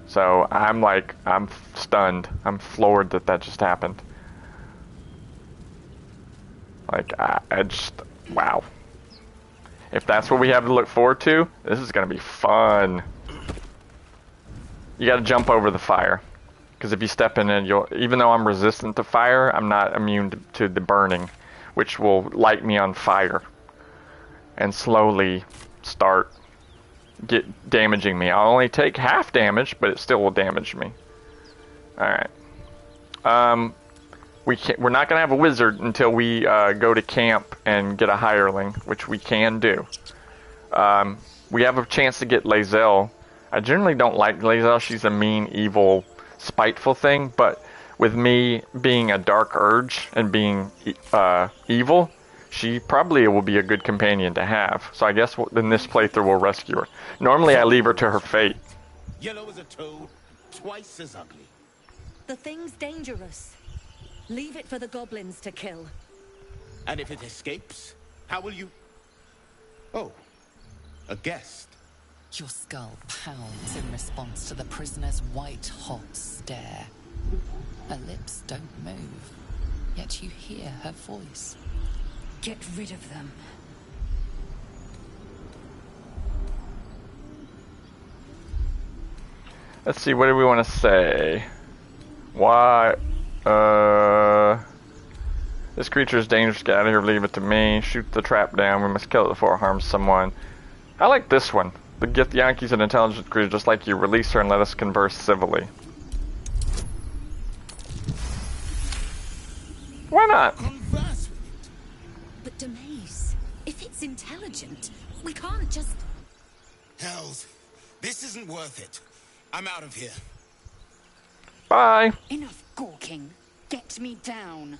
So I'm stunned. I'm floored that just happened. Like, I just, wow. If that's what we have to look forward to, this is going to be fun. You got to jump over the fire. Because if you step in it, even though I'm resistant to fire, I'm not immune to the burning, which will light me on fire and slowly start damaging me. I'll only take half damage, but it still will damage me. Alright. We're not going to have a wizard until we go to camp and get a hireling, which we can do. We have a chance to get Lae'zel. I generally don't like Lae'zel. She's a mean, evil, spiteful thing, but with me being a dark urge and being evil, she probably will be a good companion to have. So I guess in this playthrough we'll rescue her. Normally I leave her to her fate. Yellow as a toad, twice as ugly. The thing's dangerous. Leave it for the goblins to kill. And if it escapes, how will you... Oh, a guest. Your skull pounds in response to the prisoner's white-hot stare. Her lips don't move, yet you hear her voice. Get rid of them. Let's see, what do we want to say? Why? This creature is dangerous. Get out of here. Leave it to me. Shoot the trap down. We must kill it before it harms someone. I like this one. The Gith Yankee's an intelligent creature just like you. Release her and let us converse civilly. Why not? But Demaze, if it's intelligent, we can't just... Hells, this isn't worth it. I'm out of here. Bye. Enough gawking. Get me down.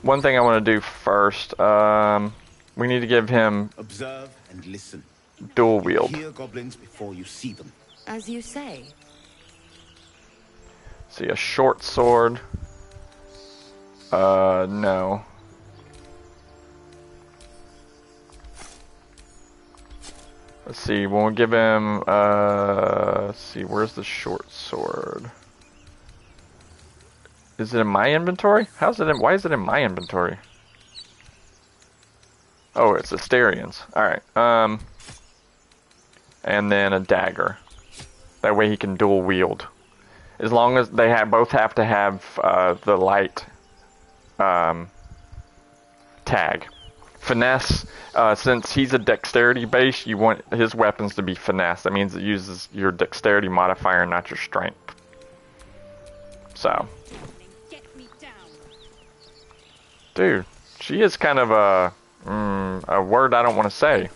One thing I want to do first, we need to give him Observe and listen. dual wield. Hear goblins before you see them. As you say. See, a short sword. No. Let's see, we'll give him, let's see, where's the short sword? Is it in my inventory? Why is it in my inventory? Oh, it's Asterian's. Alright, and then a dagger. That way he can dual wield. As long as they both have to have, the light, tag. Finesse, since he's a dexterity base, you want his weapons to be finesse. That means it uses your dexterity modifier, not your strength. So. Dude, she is kind of a word I don't want to say.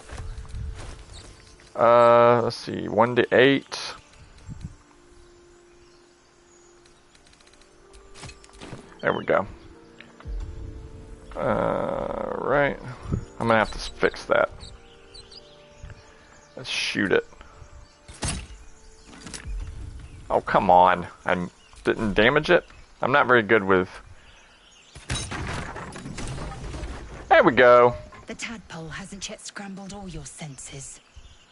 Let's see, 1 to 8. There we go. Right. I'm gonna have to fix that. Let's shoot it. Oh, come on. I didn't damage it? I'm not very good with... There we go. The tadpole hasn't yet scrambled all your senses.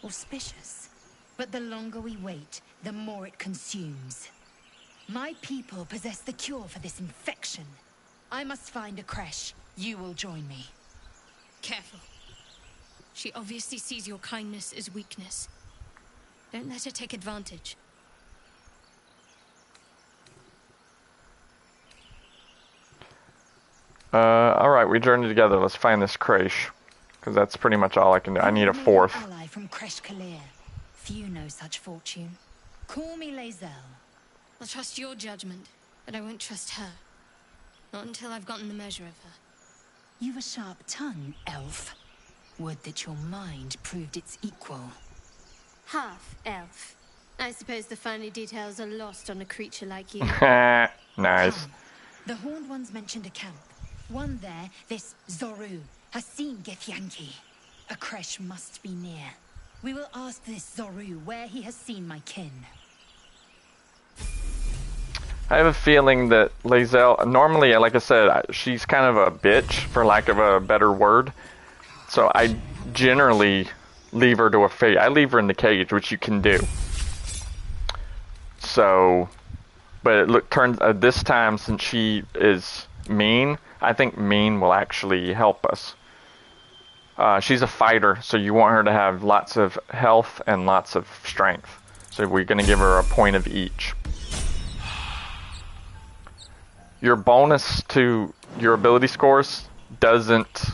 Auspicious. But the longer we wait, the more it consumes. My people possess the cure for this infection. I must find a creche. You will join me. Careful. She obviously sees your kindness as weakness. Don't let her take advantage. Alright, we journey together. Let's find this creche. Because that's pretty much all I can do. I need a fourth. Ally from Creche Kalir. Few know such fortune. Call me Lae'zel. I'll trust your judgment, but I won't trust her. Not until I've gotten the measure of her. You've a sharp tongue, elf. Would that your mind proved its equal. Half elf. I suppose the finer details are lost on a creature like you. Nice. Come. The Horned Ones mentioned a camp. One there, this Zoru, has seen Githyanki. A creche must be near. We will ask this Zoru where he has seen my kin. I have a feeling that Lae'zel, normally, like I said, she's kind of a bitch, for lack of a better word. So I generally leave her to a fate. I leave her in the cage, which you can do. So, but it turns this time, since she is mean, I think mean will actually help us. She's a fighter, so you want her to have lots of health and lots of strength. So we're going to give her a point of each. Your bonus to your ability scores doesn't...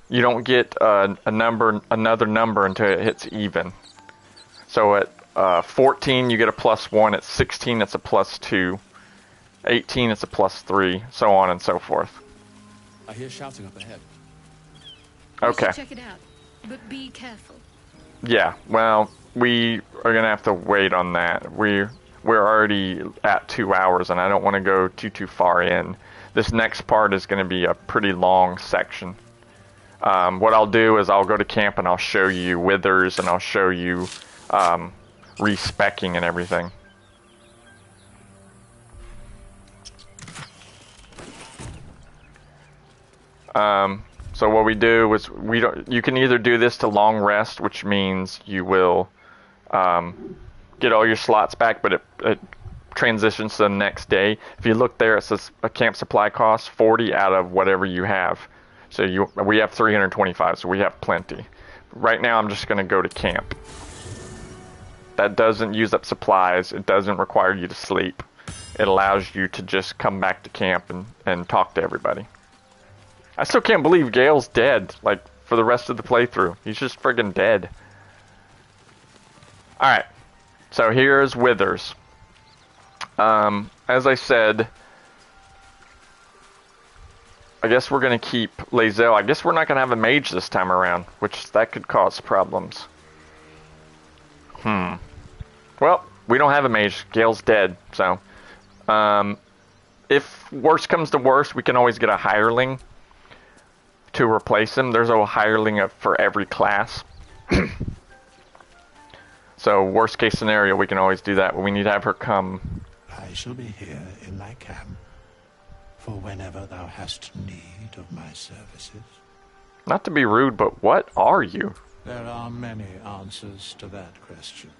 You don't get another number until it hits even. So at 14 you get a +1, at 16 it's a +2, 18 it's a +3, so on and so forth. I hear shouting up ahead. Okay. You should check it out, but be careful. Yeah, well, we are gonna have to wait on that. We're already at 2 hours, and I don't want to go too far in. This next part is going to be a pretty long section. What I'll do is I'll go to camp and I'll show you withers and I'll show you respecking and everything. So what we do is you can either do this to long rest, which means you will get all your slots back, but it transitions to the next day. If you look there, it says a camp supply cost 40 out of whatever you have. So we have 325, so we have plenty. Right now I'm just going to go to camp. That doesn't use up supplies. It doesn't require you to sleep. It allows you to just come back to camp and talk to everybody. I still can't believe Gale's dead, like, for the rest of the playthrough. He's just friggin' dead. Alright. So here's withers. As I said, I guess we're going to keep Lae'zel. I guess we're not going to have a mage this time around, which that could cause problems. Well, we don't have a mage. Gale's dead, so. If worst comes to worst, we can always get a hireling to replace him. There's a hireling for every class. So worst case scenario, we can always do that, but we need to have her come. I I shall be here in my camp for whenever thou hast need of my services. Not to be rude, but what are you? There are many answers to that question.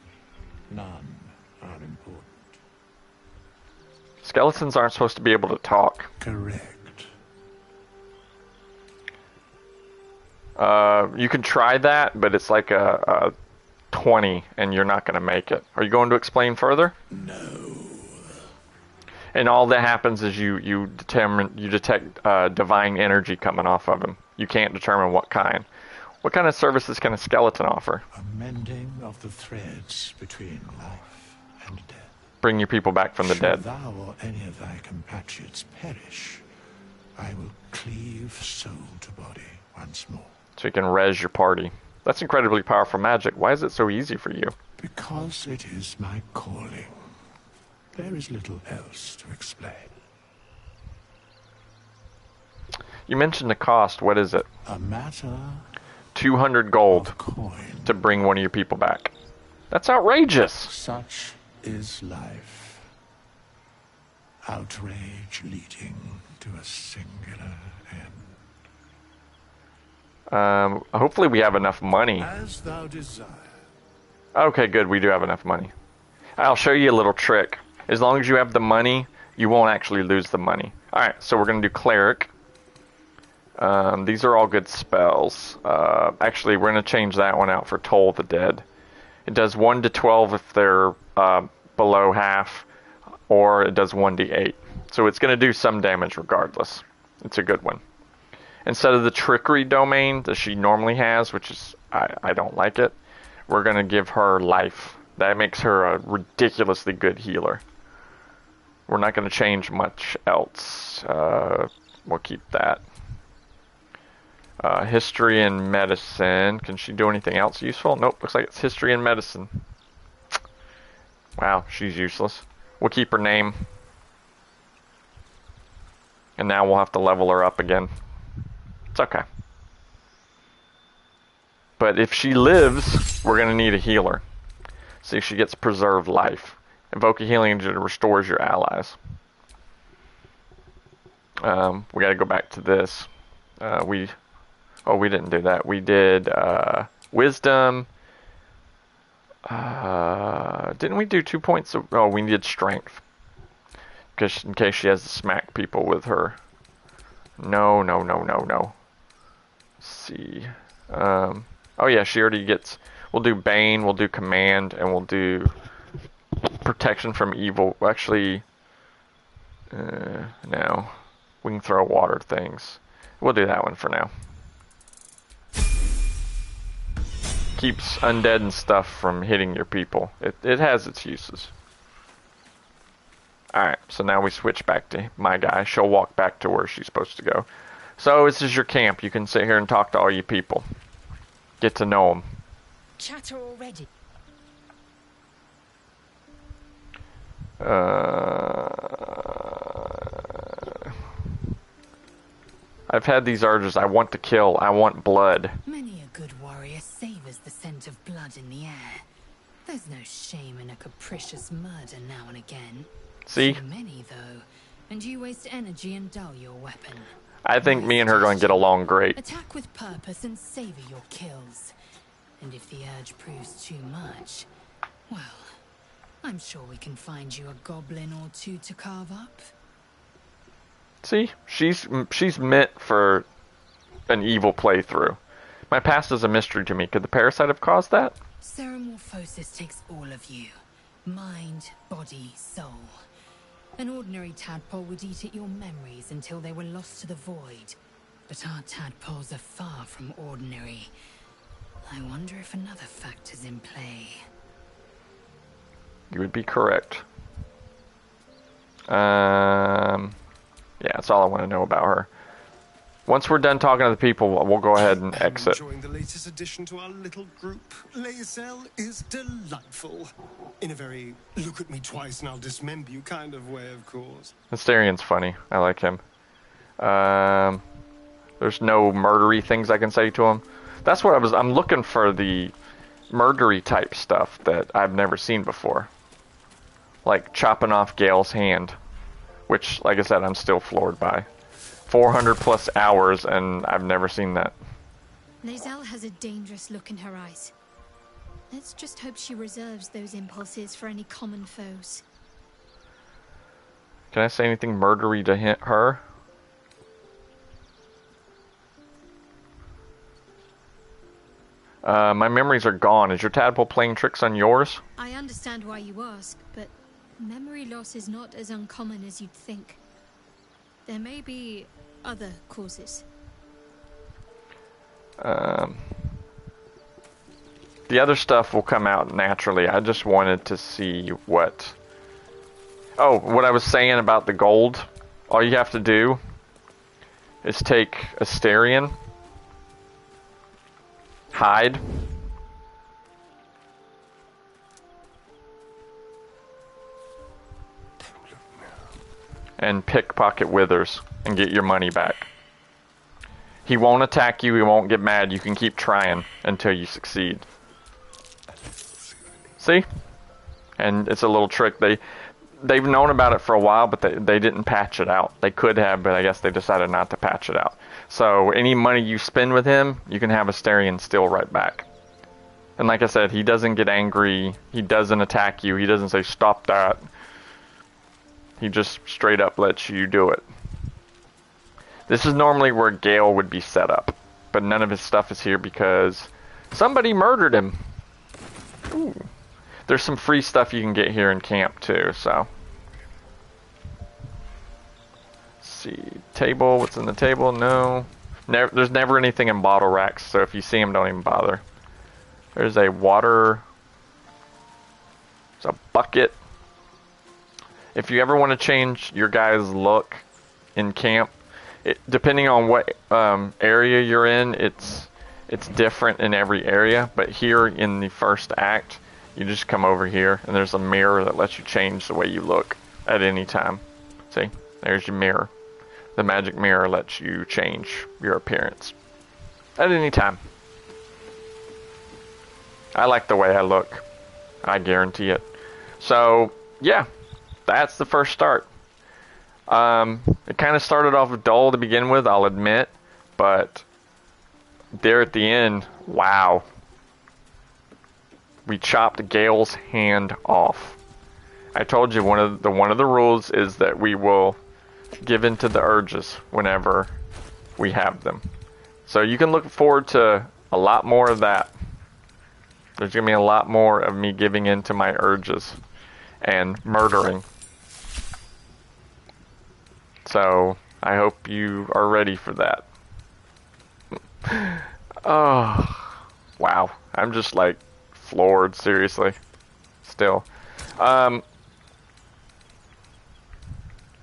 None are important. Skeletons aren't supposed to be able to talk. Correct. You can try that, but it's like a 20, and you're not going to make it. Are you going to explain further? No. And all that happens is you detect divine energy coming off of him. You can't determine what kind. What kind of services can a skeleton offer? A mending of the threads between life and death. Bring your people back from the dead. Should thou or any of thy compatriots perish, I will cleave soul to body once more. So you can res your party. That's incredibly powerful magic. Why is it so easy for you? Because it is my calling. There is little else to explain. You mentioned the cost. What is it? A matter 200 gold of coin. to bring one of your people back. That's outrageous. Such is life. Outrage leading to a singular end. Hopefully we have enough money. As thou desire. Okay, good. We do have enough money. I'll show you a little trick. As long as you have the money, you won't actually lose the money. Alright, so we're going to do Cleric. These are all good spells. Actually, we're going to change that one out for Toll the Dead. It does 1 to 12 if they're below half, or it does 1 to 8. So it's going to do some damage regardless. It's a good one. Instead of the Trickery domain that she normally has, which is, I don't like it, we're going to give her life. That makes her a ridiculously good healer. We're not going to change much else. We'll keep that. History and medicine. Can she do anything else useful? Nope, looks like it's history and medicine. Wow, she's useless. We'll keep her name. And now we'll have to level her up again. It's okay. But if she lives, we're going to need a healer. See, she gets preserved life. Invoke a healing engine that restores your allies. We got to go back to this. We didn't do that. We did wisdom. Didn't we do 2 points? We did strength. Because in case she has to smack people with her. No. Let's see. Oh yeah, she already gets. We'll do Bane. We'll do Command, and we'll do protection from evil. Actually, no. We can throw water things. We'll do that one for now. Keeps undead and stuff from hitting your people. It has its uses. Alright, so now we switch back to my guy. She'll walk back to where she's supposed to go. So this is your camp. You can sit here and talk to all you people. Get to know them. Chatter already. I've had these urges. I want to kill. I want blood. Many a good warrior savors the scent of blood in the air. There's no shame in a capricious murder now and again. See? Too many, though, and you waste energy and dull your weapon. I think me and her are going to get along great. Attack with purpose and savor your kills. And if the urge proves too much, well, I'm sure we can find you a goblin or two to carve up. See? She's meant for an evil playthrough. My past is a mystery to me. Could the parasite have caused that? Ceramorphosis takes all of you. Mind, body, soul. An ordinary tadpole would eat at your memories until they were lost to the void. But our tadpoles are far from ordinary. I wonder if another factor's in play. You would be correct. Yeah, that's all I want to know about her. Once we're done talking to the people, we'll go ahead and exit. Enjoying the latest addition to our little group. Lae'zel is delightful. In a very look at me twice and I'll dismember you kind of way, of course. Asterian's funny. I like him. There's no murdery things I can say to him. That's what I'm looking for, the murdery type stuff that I've never seen before. like chopping off Gale's hand, which, like I said, I'm still floored by. 400 plus hours, and I've never seen that. Lae'zel has a dangerous look in her eyes. Let's just hope she reserves those impulses for any common foes. Can I say anything murdery to her? My memories are gone. Is your tadpole playing tricks on yours? I understand why you ask, but memory loss is not as uncommon as you'd think. There may be other causes. The other stuff will come out naturally. I just wanted to see what... Oh, what I was saying about the gold. All you have to do is take Asterion, hide, and pickpocket Withers and get your money back. He won't attack you, he won't get mad. You can keep trying until you succeed. See? And it's a little trick. They've known about it for a while, but they didn't patch it out. They could have, but I guess they decided not to patch it out. So any money you spend with him, you can have Asterion steal right back. And like I said, he doesn't get angry. He doesn't attack you. He doesn't say, stop that. He just straight up lets you do it. This is normally where Gale would be set up, but none of his stuff is here because somebody murdered him. Ooh. There's some free stuff you can get here in camp too, so. Let's see, table, what's in the table? No. There's never anything in bottle racks, so if you see them, don't even bother. There's a water, there's a bucket. If you ever want to change your guy's look in camp, depending on what area you're in, it's different in every area, but here in the first act, you just come over here, and there's a mirror that lets you change the way you look at any time. See? There's your mirror. The magic mirror lets you change your appearance at any time. I like the way I look. I guarantee it. So, yeah. That's the first start. It kind of started off dull to begin with, I'll admit. But there at the end, wow. We chopped Gale's hand off. I told you one of the rules is that we will give in to the urges whenever we have them. So you can look forward to a lot more of that. There's gonna be a lot more of me giving in to my urges and murdering. So I hope you are ready for that. Oh, wow. I'm just like floored, seriously. Still.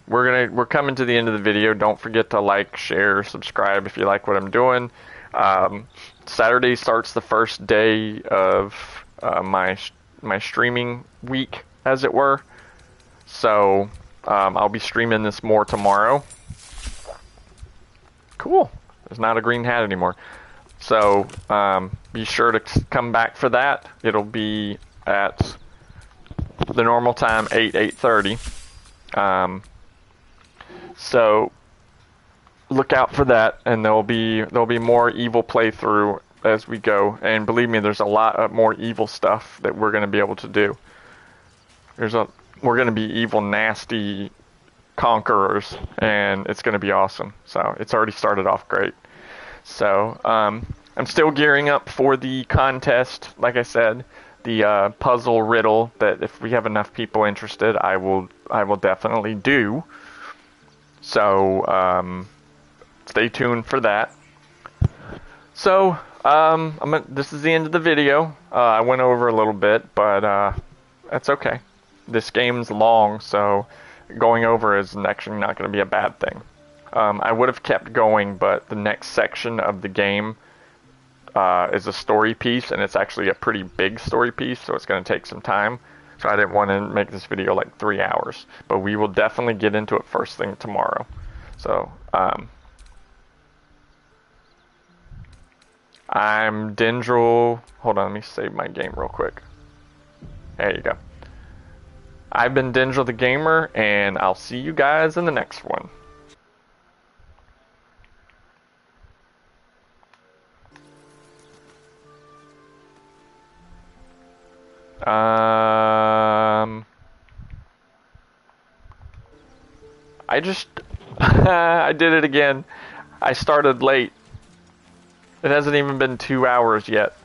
We're coming to the end of the video. Don't forget to like, share, subscribe if you like what I'm doing. Saturday starts the first day of my streaming week, as it were. So I'll be streaming this more tomorrow. Cool. There's not a green hat anymore. So be sure to come back for that. It'll be at the normal time, 8:30. So look out for that, and there'll be more evil playthrough as we go. And believe me, there's a lot of more evil stuff that we're going to be able to do. We're going to be evil, nasty conquerors, and it's going to be awesome. So it's already started off great. So I'm still gearing up for the contest. Like I said, the puzzle riddle that if we have enough people interested, I will definitely do. So stay tuned for that. So this is the end of the video. I went over a little bit, but that's okay. This game's long, so going over is actually not going to be a bad thing. I would have kept going, but the next section of the game is a story piece, and it's actually a pretty big story piece, so it's going to take some time. So I didn't want to make this video like 3 hours, but we will definitely get into it first thing tomorrow. So I'm Dendril. Hold on, let me save my game real quick. There you go. I've been Dengel the Gamer, and I'll see you guys in the next one. I just I did it again. I started late. It hasn't even been 2 hours yet.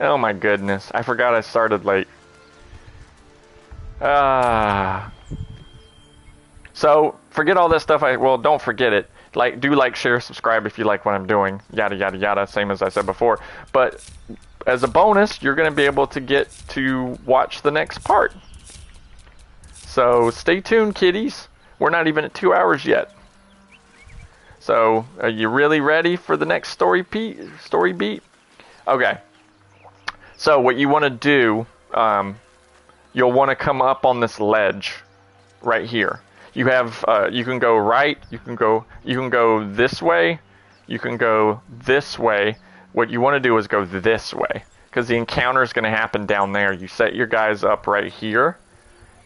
Oh my goodness, I forgot I started late. So forget all this stuff. Well, don't forget it. Do like, share, subscribe if you like what I'm doing. Yada yada yada. Same as I said before. But as a bonus, you're going to be able to get to watch the next part. So stay tuned, kiddies. We're not even at 2 hours yet. So are you really ready for the next story beat? Okay. So what you want to do, you'll want to come up on this ledge right here. You have you can go right, you can go this way, you can go this way. What you want to do is go this way, because the encounter is going to happen down there. You set your guys up right here,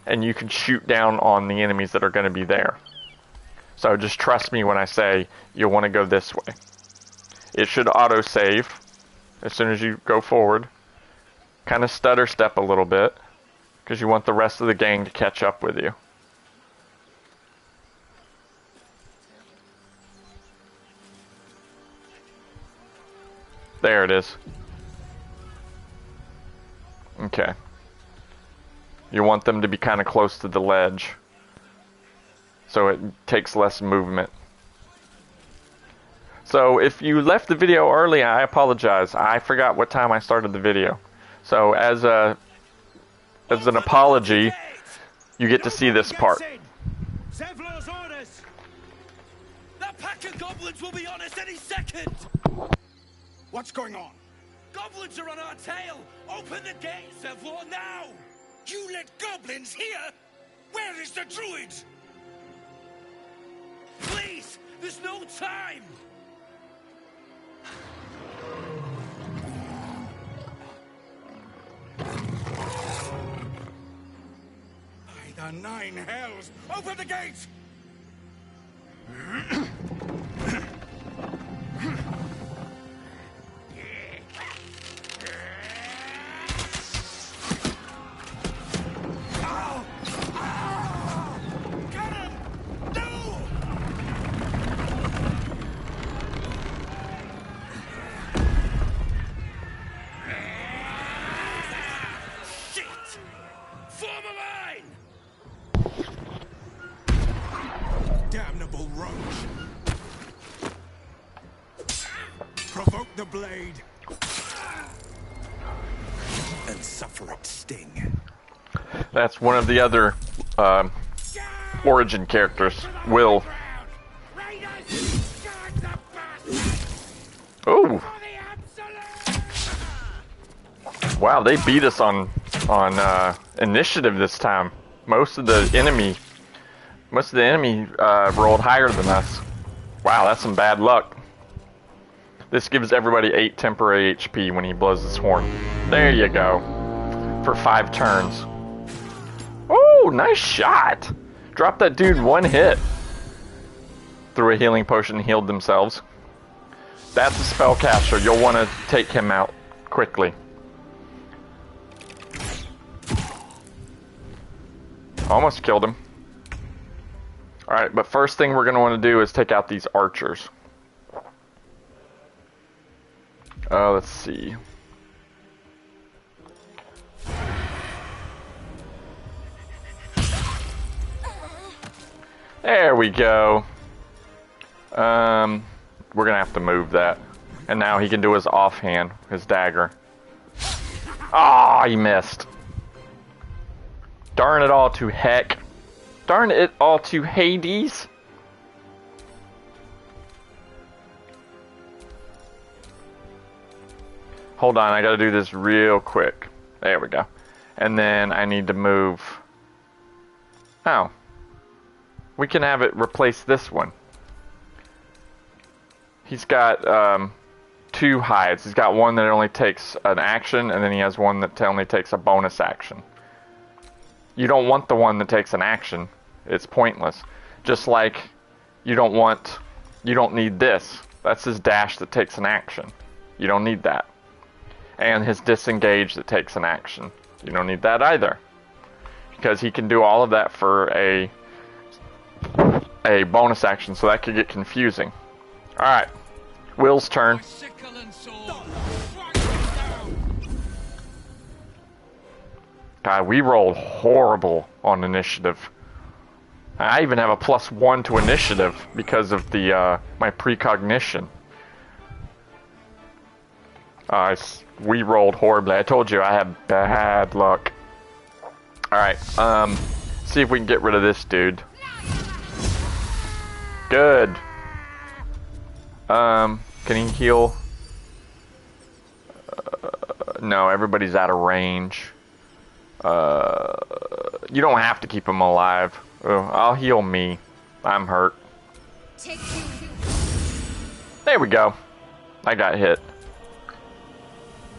and you can shoot down on the enemies that are going to be there. So just trust me when I say you'll want to go this way. It should auto-save as soon as you go forward. Kind of stutter step a little bit, because you want the rest of the gang to catch up with you. There it is. Okay. You want them to be kind of close to the ledge, so it takes less movement. So if you left the video early, I apologize. I forgot what time I started the video. So as an apology, you get to see this part. Zevlor's orders. That pack of goblins will be on us any second. What's going on? Goblins are on our tail. Open the gate, Zevlor, now. You let goblins here? Where is the druid? Please, there's no time. By the 9 hells! Open the gates! Damnable roach! Provoke the blade and suffer its sting. That's one of the other origin characters, Will. Ooh! Wow, they beat us on initiative this time. Most of the enemy rolled higher than us. Wow, that's some bad luck. This gives everybody 8 temporary HP when he blows his horn. There you go. For 5 turns. Oh, nice shot! Dropped that dude 1 hit. Threw a healing potion and healed themselves. That's a spellcaster. You'll want to take him out quickly. Almost killed him. Alright, but first thing we're going to want to do is take out these archers. Let's see. There we go. We're going to have to move that. And now he can do his offhand, his dagger. Ah, he missed. Darn it all to heck. Darn it all to Hades. Hold on, I gotta do this real quick. There we go. And then I need to move. Oh. We can have it replace this one. He's got 2 hides. He's got one that only takes an action, and then he has one that only takes a bonus action. You don't want the one that takes an action. It's pointless. Just like you don't need this. That's his dash that takes an action. You don't need that. And his disengage that takes an action. You don't need that either. Because he can do all of that for a bonus action, so that could get confusing. Alright. Will's turn. God, we rolled horrible on initiative. I even have a +1 to initiative because of the my precognition. We rolled horribly. I told you I have bad luck. Alright, see if we can get rid of this dude. Good. Can he heal? No, everybody's out of range. You don't have to keep him alive. I'll heal me. I'm hurt. There we go. I got hit.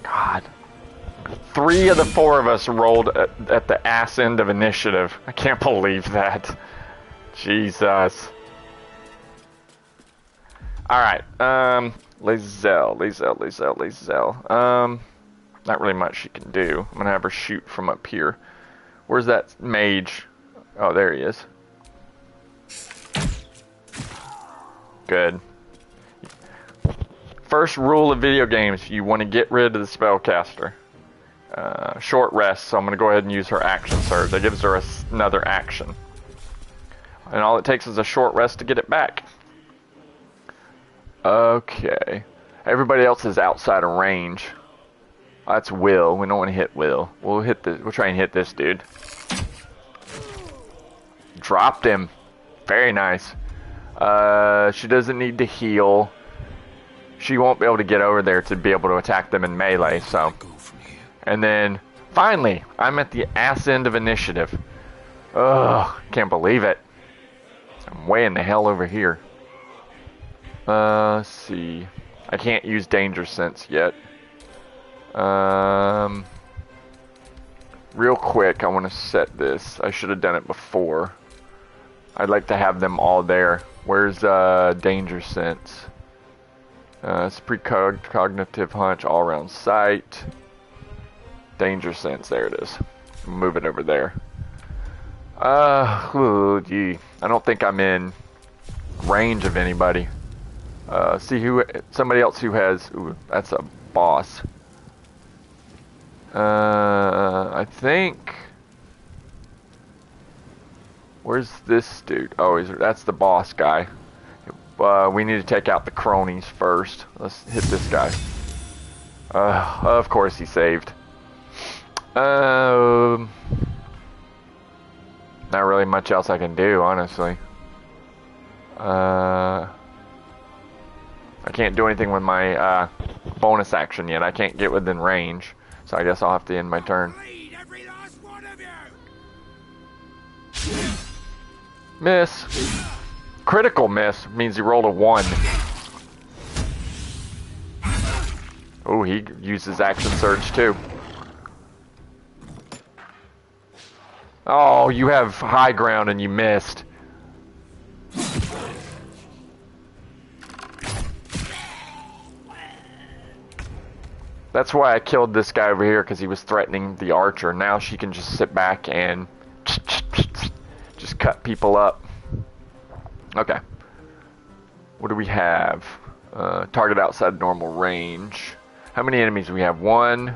God. 3 of the 4 of us rolled at the ass end of initiative. I can't believe that. Jesus. Alright, Lae'zel. Not really much she can do. I'm gonna have her shoot from up here. Where's that mage? Oh, there he is. Good. First rule of video games, you want to get rid of the spellcaster. Short rest, so I'm going to go ahead and use her action surge. That gives her another action. And all it takes is a short rest to get it back. Okay. Everybody else is outside of range. That's Will. We don't want to hit Will. We'll try and hit this dude. Dropped him. Very nice. She doesn't need to heal. She won't be able to get over there to be able to attack them in melee, so. And then, finally, I'm at the ass end of initiative. Ugh, can't believe it. I'm way in the hell over here. Let's see. I can't use danger sense yet. Real quick, I want to set this. I should have done it before. I'd like to have them all there. Where's danger sense? It's precognitive hunch, all around sight. Danger sense, there it is. Move it over there. Gee. I don't think I'm in range of anybody. See somebody else who has, ooh, that's a boss. I think, where's this dude? Oh, that's the boss guy. We need to take out the cronies first. Let's hit this guy. Of course he saved. Not really much else I can do, honestly. I can't do anything with my bonus action yet. I can't get within range, so I guess I'll have to end my turn. Miss. Critical miss means he rolled a 1. Oh, he uses action surge too. Oh, you have high ground and you missed. That's why I killed this guy over here, because he was threatening the archer. Now she can just sit back and just cut people up. Okay. What do we have? Target outside normal range. How many enemies do we have? 1.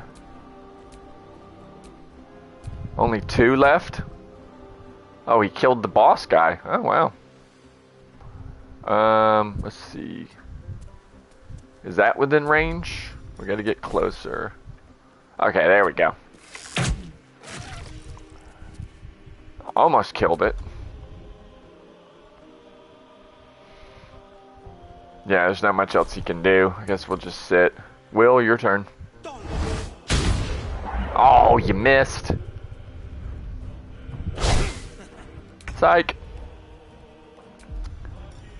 Only 2 left? Oh, he killed the boss guy. Oh, wow. Let's see. Is that within range? We gotta get closer. Okay, there we go. Almost killed it. Yeah, there's not much else he can do. I guess we'll just sit. Will, your turn. Oh, you missed. Psych.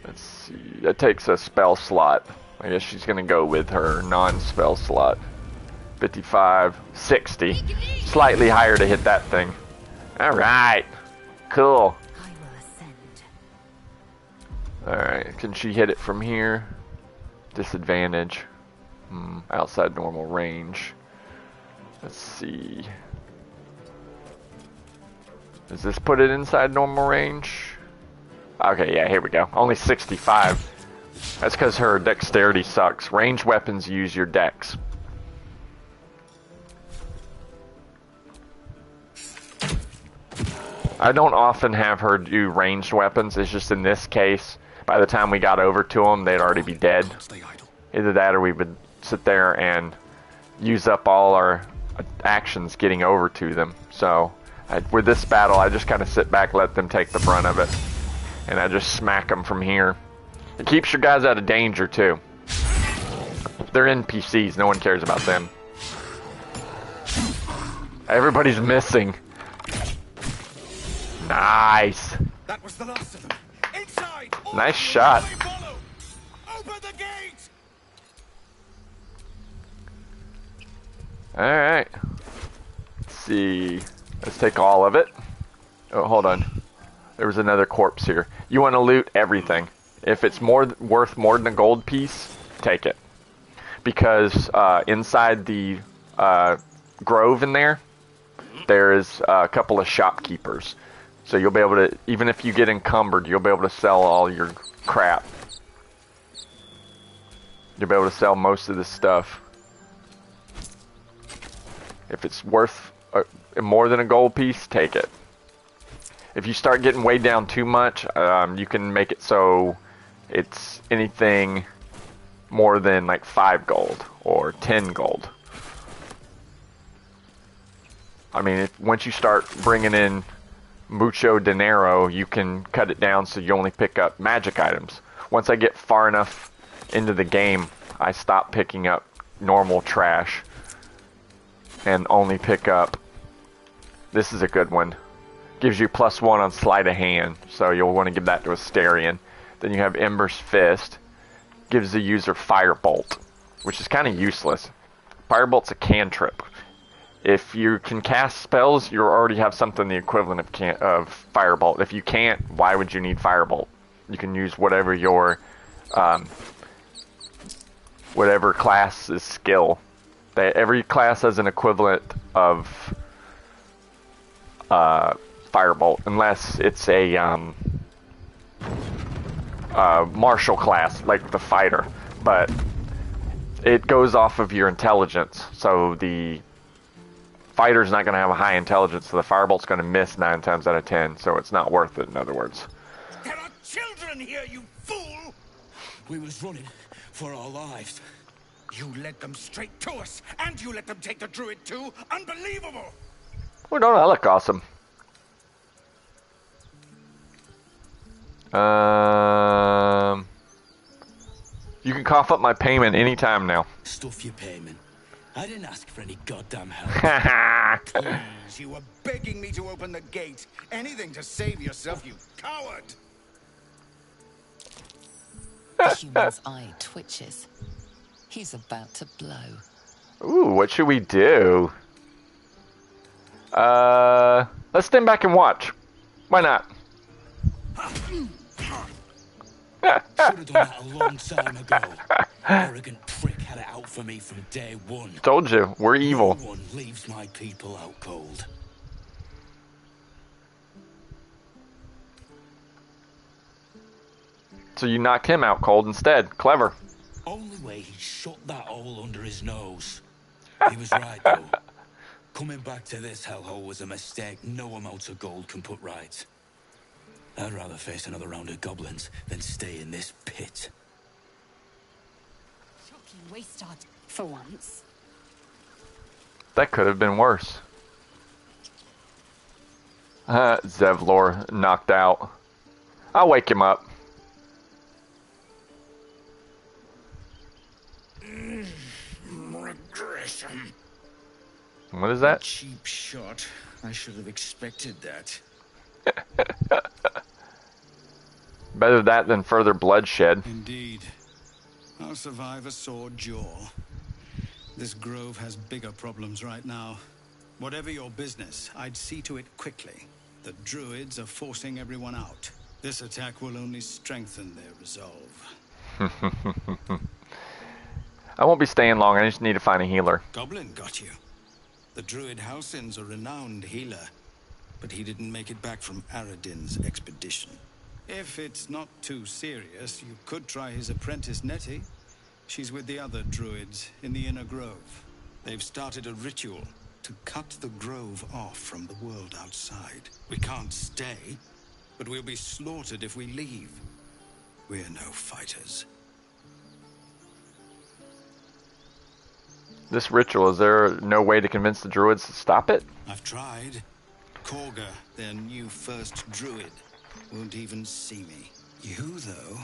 Let's see. That takes a spell slot. I guess she's gonna go with her non-spell slot. 55, 60. Slightly higher to hit that thing. Alright. Cool. I will ascend. Alright, can she hit it from here? Disadvantage. Outside normal range. Let's see. Does this put it inside normal range? Okay, yeah, here we go. Only 65. That's because her dexterity sucks. Ranged weapons use your dex. I don't often have her do ranged weapons. It's just in this case, by the time we got over to them, they'd already be dead. Either that or we would sit there and use up all our actions getting over to them. So with this battle, I just kind of sit back, let them take the brunt of it. And I just smack them from here. It keeps your guys out of danger, too. They're NPCs. No one cares about them. Everybody's missing. Nice. That was the last of them. Inside. Nice shot. Open the gate. Alright. Let's see. Let's take all of it. Oh, hold on. There was another corpse here. You want to loot everything. If it's worth more than a gold piece, take it. Because inside the grove in there is a couple of shopkeepers. So you'll be able to, even if you get encumbered, you'll be able to sell all your crap. You'll be able to sell most of this stuff. If it's worth more than a gold piece, take it. If you start getting weighed down too much, you can make it so it's anything more than like 5 gold or 10 gold. I mean, once you start bringing in mucho dinero, you can cut it down so you only pick up magic items. Once I get far enough into the game, I stop picking up normal trash and only pick up. This is a good one. Gives you +1 on sleight of hand, so you'll want to give that to Asterion. Then you have Ember's Fist. Gives the user Firebolt, which is kind of useless. Firebolt's a cantrip. If you can cast spells, you already have something the equivalent of Firebolt. If you can't, why would you need Firebolt? You can use whatever your whatever class's skill. Every class has an equivalent of Firebolt, unless it's a martial class, like the fighter. But it goes off of your intelligence, so the fighter's not going to have a high intelligence, so the Firebolt's going to miss 9 times out of 10, so it's not worth it, in other words. There are children here, you fool! We was running for our lives. You led them straight to us, and you let them take the druid too? Unbelievable! Oh, don't I look awesome? You can cough up my payment anytime now. Stuff your payment. I didn't ask for any goddamn help. Please, you were begging me to open the gate. Anything to save yourself, you coward! The human's eye twitches. He's about to blow. Ooh, what should we do? Let's stand back and watch. Why not? Should have done that a long time ago. Arrogant prick had it out for me from day one. Told you, we're evil. No one leaves my people out cold. So you knocked him out cold instead. Clever. Only way he shut that hole under his nose. He was right, though. Coming back to this hellhole was a mistake no amount of gold can put right. I'd rather face another round of goblins than stay in this pit. Shocking waste our for once. That could have been worse. Zevlor knocked out. I'll wake him up. Regression. What is that? Cheap shot. I should have expected that. Better that than further bloodshed. Indeed. I'll survive a sword jaw. This grove has bigger problems right now. Whatever your business, I'd see to it quickly. The druids are forcing everyone out. This attack will only strengthen their resolve. I won't be staying long. I just need to find a healer. Goblin got you. The druid Halsin's a renowned healer, but he didn't make it back from Aradin's expedition. If it's not too serious, you could try his apprentice Nettie. She's with the other druids in the inner grove. They've started a ritual to cut the grove off from the world outside. We can't stay, but we'll be slaughtered if we leave. We're no fighters. This ritual, is there no way to convince the druids to stop it? I've tried. Korga, their new first druid, won't even see me. You, though?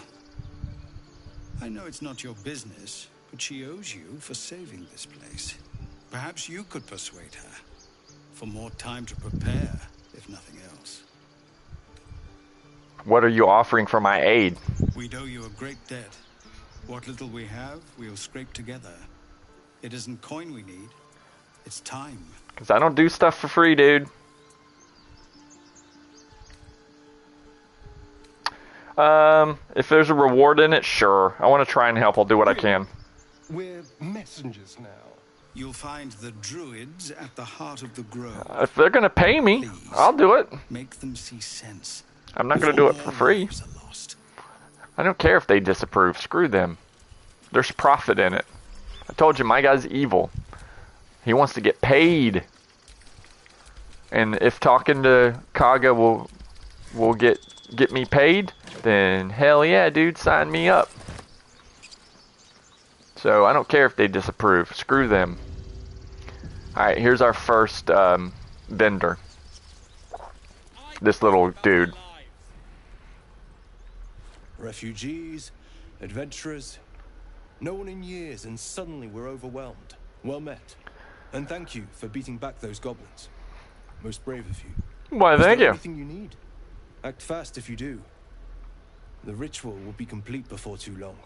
I know it's not your business, but she owes you for saving this place. Perhaps you could persuade her. For more time to prepare, if nothing else. What are you offering for my aid? We owe you a great debt. What little we have, we'll scrape together. It isn't coin we need, it's time. Because I don't do stuff for free, dude. If there's a reward in it, sure. I want to try and help. I'll do what I can. We're messengers now. You'll find the druids at the heart of the grove. If they're going to pay me, please, I'll do it. Make them see sense. I'm not going to do it for free. I don't care if they disapprove. Screw them. There's profit in it. I told you, my guy's evil. He wants to get paid. And if talking to Kaga will get me paid, then hell yeah, dude, sign me up. So I don't care if they disapprove. Screw them. Alright, here's our first vendor. This little dude. Refugees, adventurers, no one in years, and suddenly we're overwhelmed. Well met. And thank you for beating back those goblins. Most brave of you. Why, thank you. Anything you need. Act fast if you do. The ritual will be complete before too long.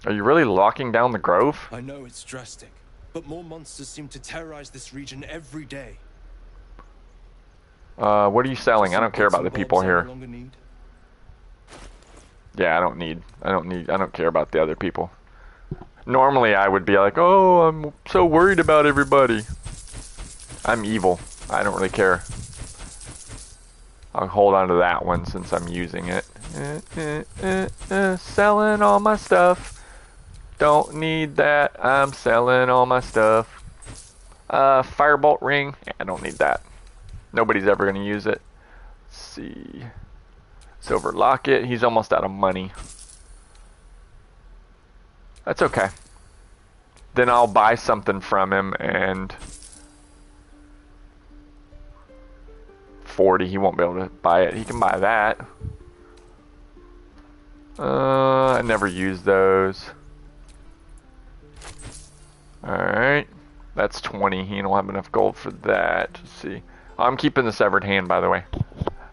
Are you really locking down the grove? I know it's drastic, but more monsters seem to terrorize this region every day. What are you selling? I don't care about the people here. Yeah, I don't care about the other people. Normally I would be like, oh, I'm so worried about everybody. I'm evil. I don't really care. I'll hold on to that one since I'm using it. Selling all my stuff. Don't need that. I'm selling all my stuff. Firebolt ring. I don't need that. Nobody's ever going to use it. Let's see. Silver locket. He's almost out of money. That's okay. Then I'll buy something from him and 40. He won't be able to buy it. He can buy that. I never use those. Alright. That's 20. He don't have enough gold for that. Let's see. I'm keeping the severed hand, by the way.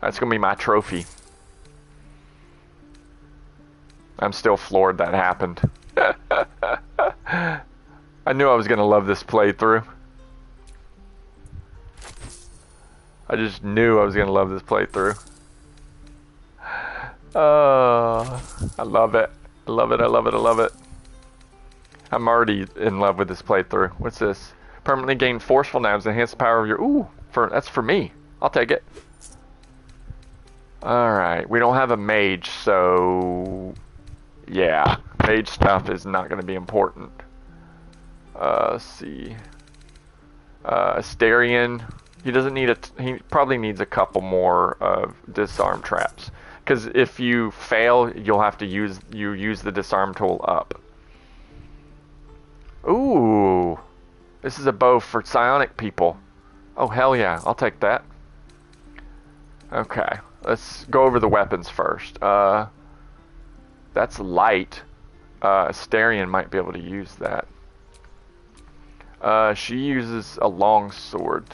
That's going to be my trophy. I'm still floored that happened. I knew I was going to love this playthrough. I just knew I was going to love this playthrough. I love it. I love it, I love it, I love it. I'm already in love with this playthrough. What's this? Permanently gain forceful knives, enhance the power of your... Ooh, that's for me. I'll take it. Alright, we don't have a mage, so... Yeah, mage stuff is not going to be important. Let's see. Asterion. He doesn't need he probably needs a couple more disarm traps. Because if you fail, you'll have to use the disarm tool up. Ooh. This is a bow for psionic people. Oh, hell yeah. I'll take that. Okay. Let's go over the weapons first. That's light. Asterion might be able to use that. She uses a long sword.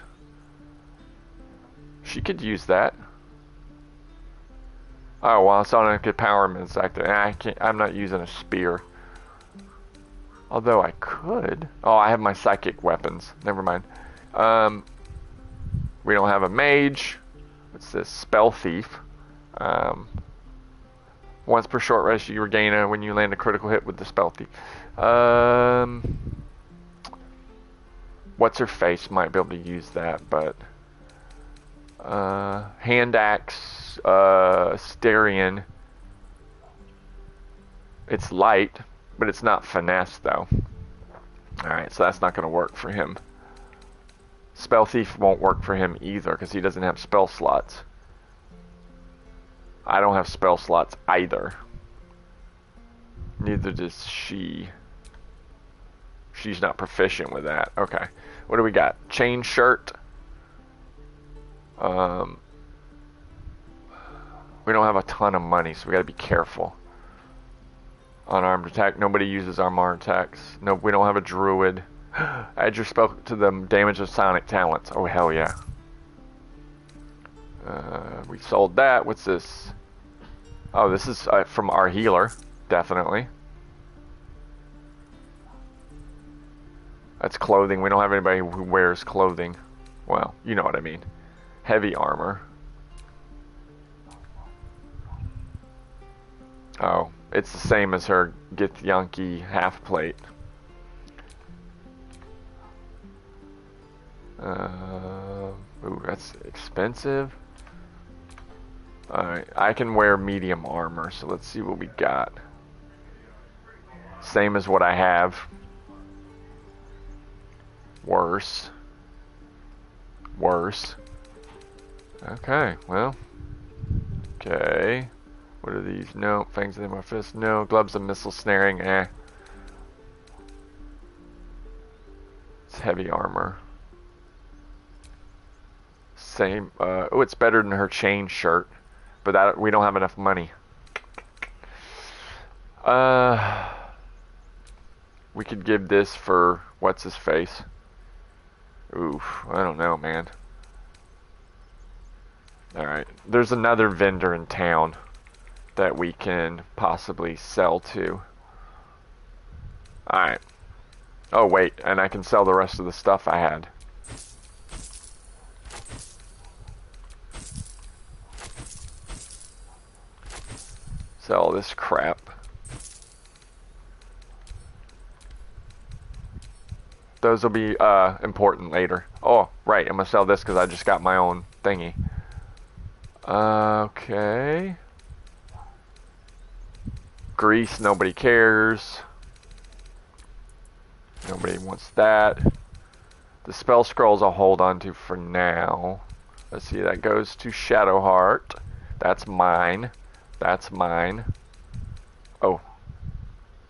She could use that. Oh, well, Sonic could power him as active. I can't. I'm not using a spear. Although I could. Oh, I have my psychic weapons. Never mind. We don't have a mage. What's this? Spell thief. Once per short rest, you regain a when you land a critical hit with the spell thief. What's her face might be able to use that, but hand axe, Styrian. It's light, but it's not finesse though. Alright, so that's not going to work for him. Spell thief won't work for him either because he doesn't have spell slots. I don't have spell slots either. Neither does she. She's not proficient with that. Okay. What do we got? Chain shirt. We don't have a ton of money, so we gotta be careful. Unarmed attack. Nobody uses unarmed attacks. No, we don't have a druid. Add your spell to the damage of sonic talents. Oh, hell yeah. We sold that. What's this? Oh, this is from our healer. Definitely. That's clothing. We don't have anybody who wears clothing. Well, you know what I mean. Heavy armor. Oh, it's the same as her Githyanki half plate. Ooh, that's expensive. Alright, I can wear medium armor, so let's see what we got. Same as what I have. Worse. Worse. Okay, well. Okay. What are these? No. Fangs in my fist? No. Gloves of missile snaring? Eh. It's heavy armor. Same. Oh, it's better than her chain shirt. But that we don't have enough money. We could give this for what's his face. Oof, I don't know, man. Alright, there's another vendor in town that we can possibly sell to. Alright. Oh, wait, and I can sell the rest of the stuff I had. Sell this crap. Those will be important later. Oh, right, I'm gonna sell this because I just got my own thingy. Okay. Grease, nobody cares. Nobody wants that. The spell scrolls I'll hold on to for now. Let's see, that goes to Shadowheart. That's mine. That's mine. Oh.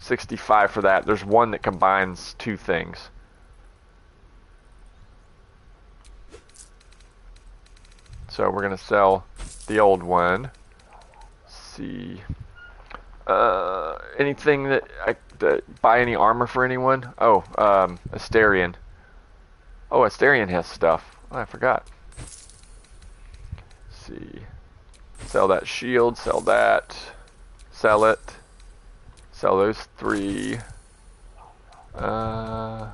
65 for that. There's one that combines two things. So we're gonna sell the old one. Let's see. Anything that buy any armor for anyone? Oh, Asterion. Oh, Asterion has stuff. Oh, I forgot. Let's see. Sell that shield, sell that. Sell it. Sell those three. Sell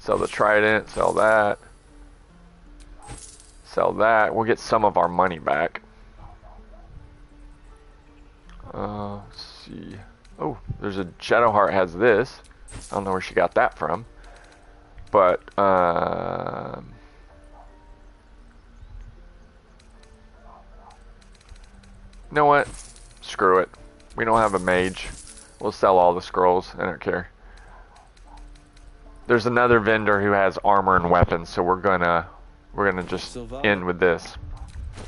the trident, sell that. Sell that. We'll get some of our money back. Let's see. Oh, there's a Shadowheart has this. I don't know where she got that from. But, you know what? Screw it. We don't have a mage. We'll sell all the scrolls. I don't care. There's another vendor who has armor and weapons, so we're gonna just end with this.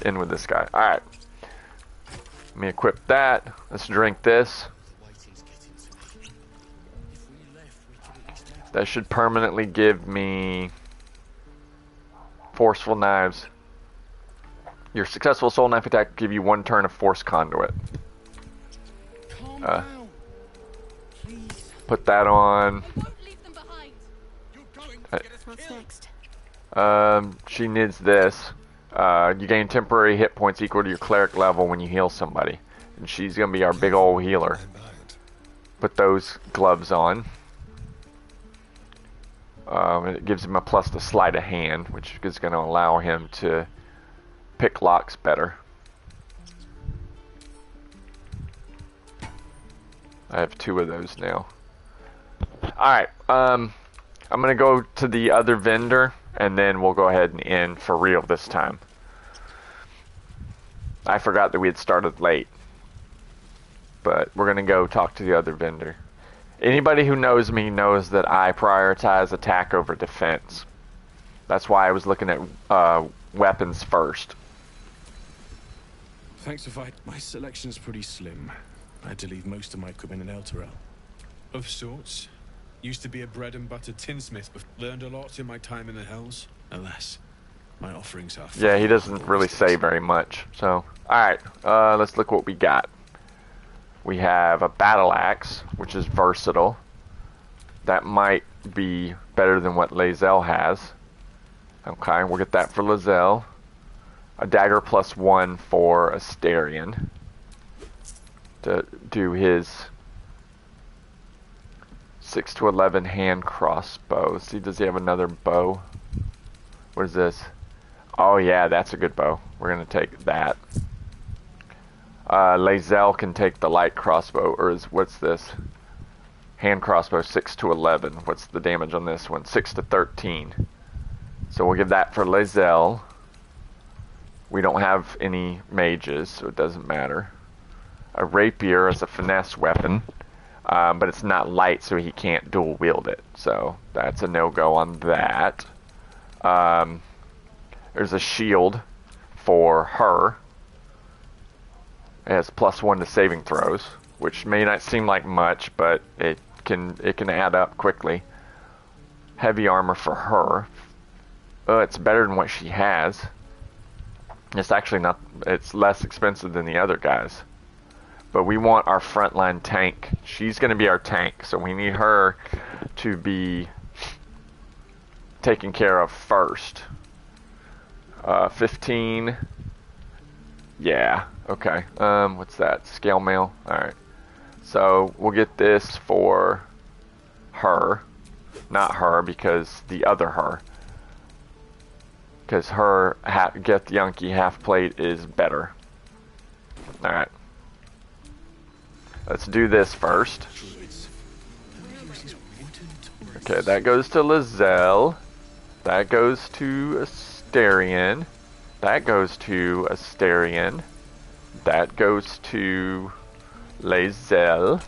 End with this guy. Alright. Let me equip that. Let's drink this. That should permanently give me forceful knives. Your successful soul knife attack will give you 1 turn of force conduit. Put that on. What's next? She needs this. You gain temporary hit points equal to your cleric level when you heal somebody. And she's gonna be our big old healer. Put those gloves on. It gives him a plus to sleight of hand, which is going to allow him to pick locks better. I have 2 of those now. Alright, I'm going to go to the other vendor, and then we'll go ahead and end for real this time. I forgot that we had started late. But we're going to go talk to the other vendor. Anybody who knows me knows that I prioritize attack over defense. That's why I was looking at weapons first. Thanks for fight. My selection's pretty slim. I had to leave most of my equipment in Elturel. Of sorts. Used to be a bread and butter tinsmith, but learned a lot in my time in the Hells. Alas, my offerings are... Yeah, he doesn't really say very much. So, alright, let's look what we got. We have a battle axe, which is versatile. That might be better than what Lae'zel has. Okay, we'll get that for Lae'zel. A dagger +1 for Astarion to do his 6 to 11 hand crossbow. See, does he have another bow? What is this? Oh yeah, that's a good bow. We're gonna take that. Lae'zel can take the light crossbow, or what's this? Hand crossbow 6 to 11. What's the damage on this one? 6 to 13. So we'll give that for Lae'zel. We don't have any mages, so it doesn't matter. A rapier is a finesse weapon, but it's not light, so he can't dual wield it. So that's a no-go on that. There's a shield for her. It has +1 to saving throws, which may not seem like much, but it can add up quickly. Heavy armor for her. It's better than what she has. It's actually not. It's less expensive than the other guys. But we want our frontline tank. She's going to be our tank, so we need her to be taken care of first. 15. Yeah. Okay. What's that? Scale mail. Alright. So we'll get this for her. Not her, because the other her. Because her Get Yankee half plate is better. Alright. Let's do this first. Okay, that goes to Lae'zel. That goes to Astarion. That goes to Astarion. That goes to Lae'zel.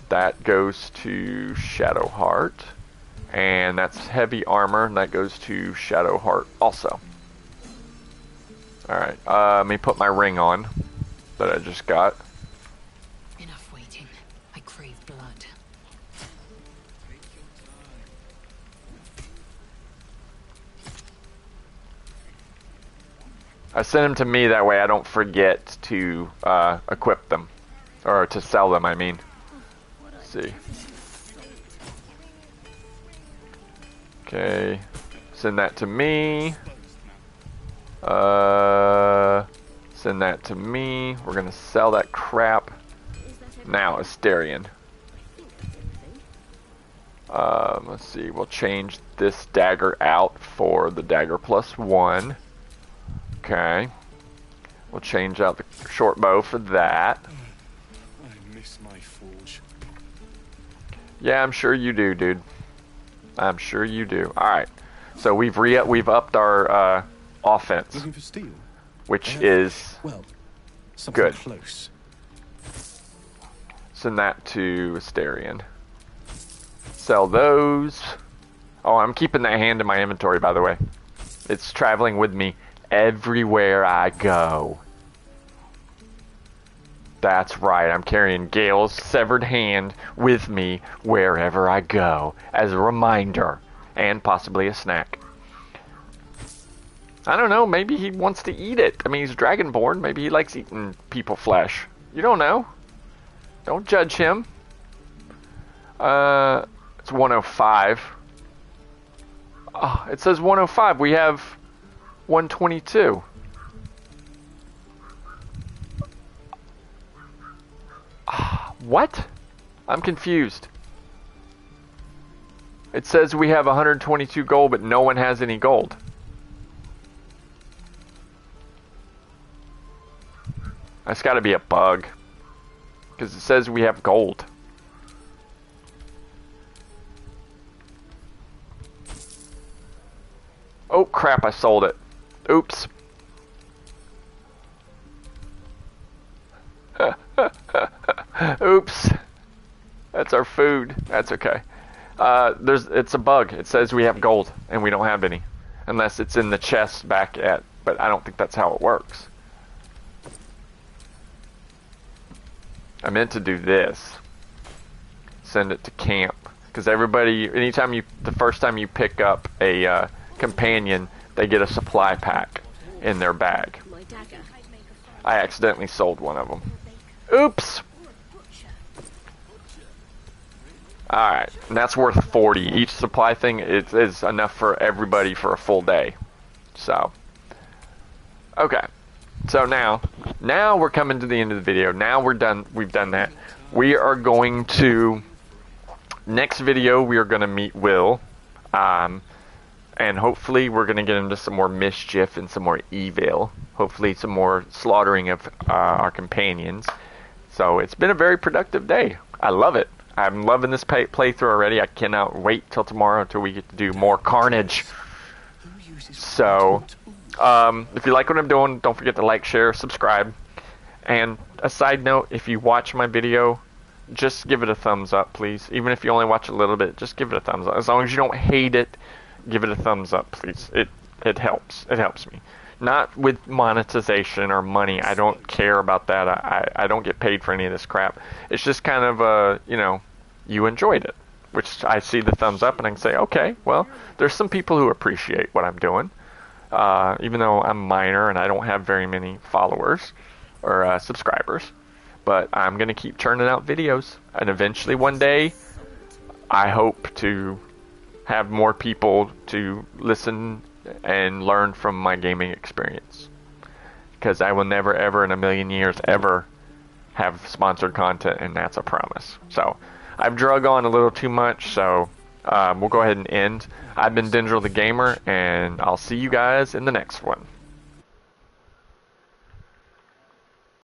That goes to Shadowheart. And that's heavy armor, and that goes to Shadowheart also. Alright, let me put my ring on that I just got. Enough waiting. I crave blood. I send them to me, that way I don't forget to equip them. Or to sell them, I mean. Let's see. Okay. Send that to me. Send that to me. We're gonna sell that crap. Now, Astarion. Let's see. We'll change this dagger out for the dagger +1. Okay. We'll change out the short bow for that. I miss my forge. Yeah, I'm sure you do, dude. I'm sure you do. Alright. So we've upped our offense. Looking for steel? Which is something good. Close. Send that to Astarion. Sell those. Oh, I'm keeping that hand in my inventory, by the way. It's traveling with me everywhere I go. That's right, I'm carrying Gale's severed hand with me wherever I go, as a reminder, and possibly a snack. I don't know, maybe he wants to eat it. I mean, he's dragonborn, maybe he likes eating people flesh. You don't know. Don't judge him. It's 105. Oh, it says 105, we have 122. What? I'm confused. It says we have 122 gold, but no one has any gold. That's got to be a bug. Because it says we have gold. Oh crap, I sold it. Oops. Oops. That's our food. That's okay. It's a bug. It says we have gold, and we don't have any. Unless it's in the chest back at... But I don't think that's how it works. I meant to do this. Send it to camp. Because everybody... Anytime you... The first time you pick up a companion, they get a supply pack in their bag. I accidentally sold one of them. Oops! Alright, and that's worth 40. Each supply thing is enough for everybody for a full day. So, okay. So now we're coming to the end of the video. Now we're done. We've done that. We are going to... Next video, we are going to meet Will. And hopefully we're going to get into some more mischief and some more evil. Hopefully some more slaughtering of our companions. So it's been a very productive day. I love it. I'm loving this playthrough already. I cannot wait till tomorrow until we get to do more carnage. So, if you like what I'm doing, don't forget to like, share, subscribe. And a side note, if you watch my video, just give it a thumbs up, please. Even if you only watch a little bit, just give it a thumbs up. As long as you don't hate it, give it a thumbs up, please. It helps. It helps me. Not with monetization or money. I don't care about that. I don't get paid for any of this crap. It's just kind of, you know, you enjoyed it. Which I see the thumbs up and I can say, okay, well, there's some people who appreciate what I'm doing. Even though I'm minor and I don't have very many followers or subscribers. But I'm going to keep churning out videos. And eventually one day, I hope to have more people to listen and learn from my gaming experience. Because I will never, ever in a million years, ever have sponsored content, and that's a promise. So, I've drug on a little too much, so we'll go ahead and end. I've been Dendril the Gamer, and I'll see you guys in the next one.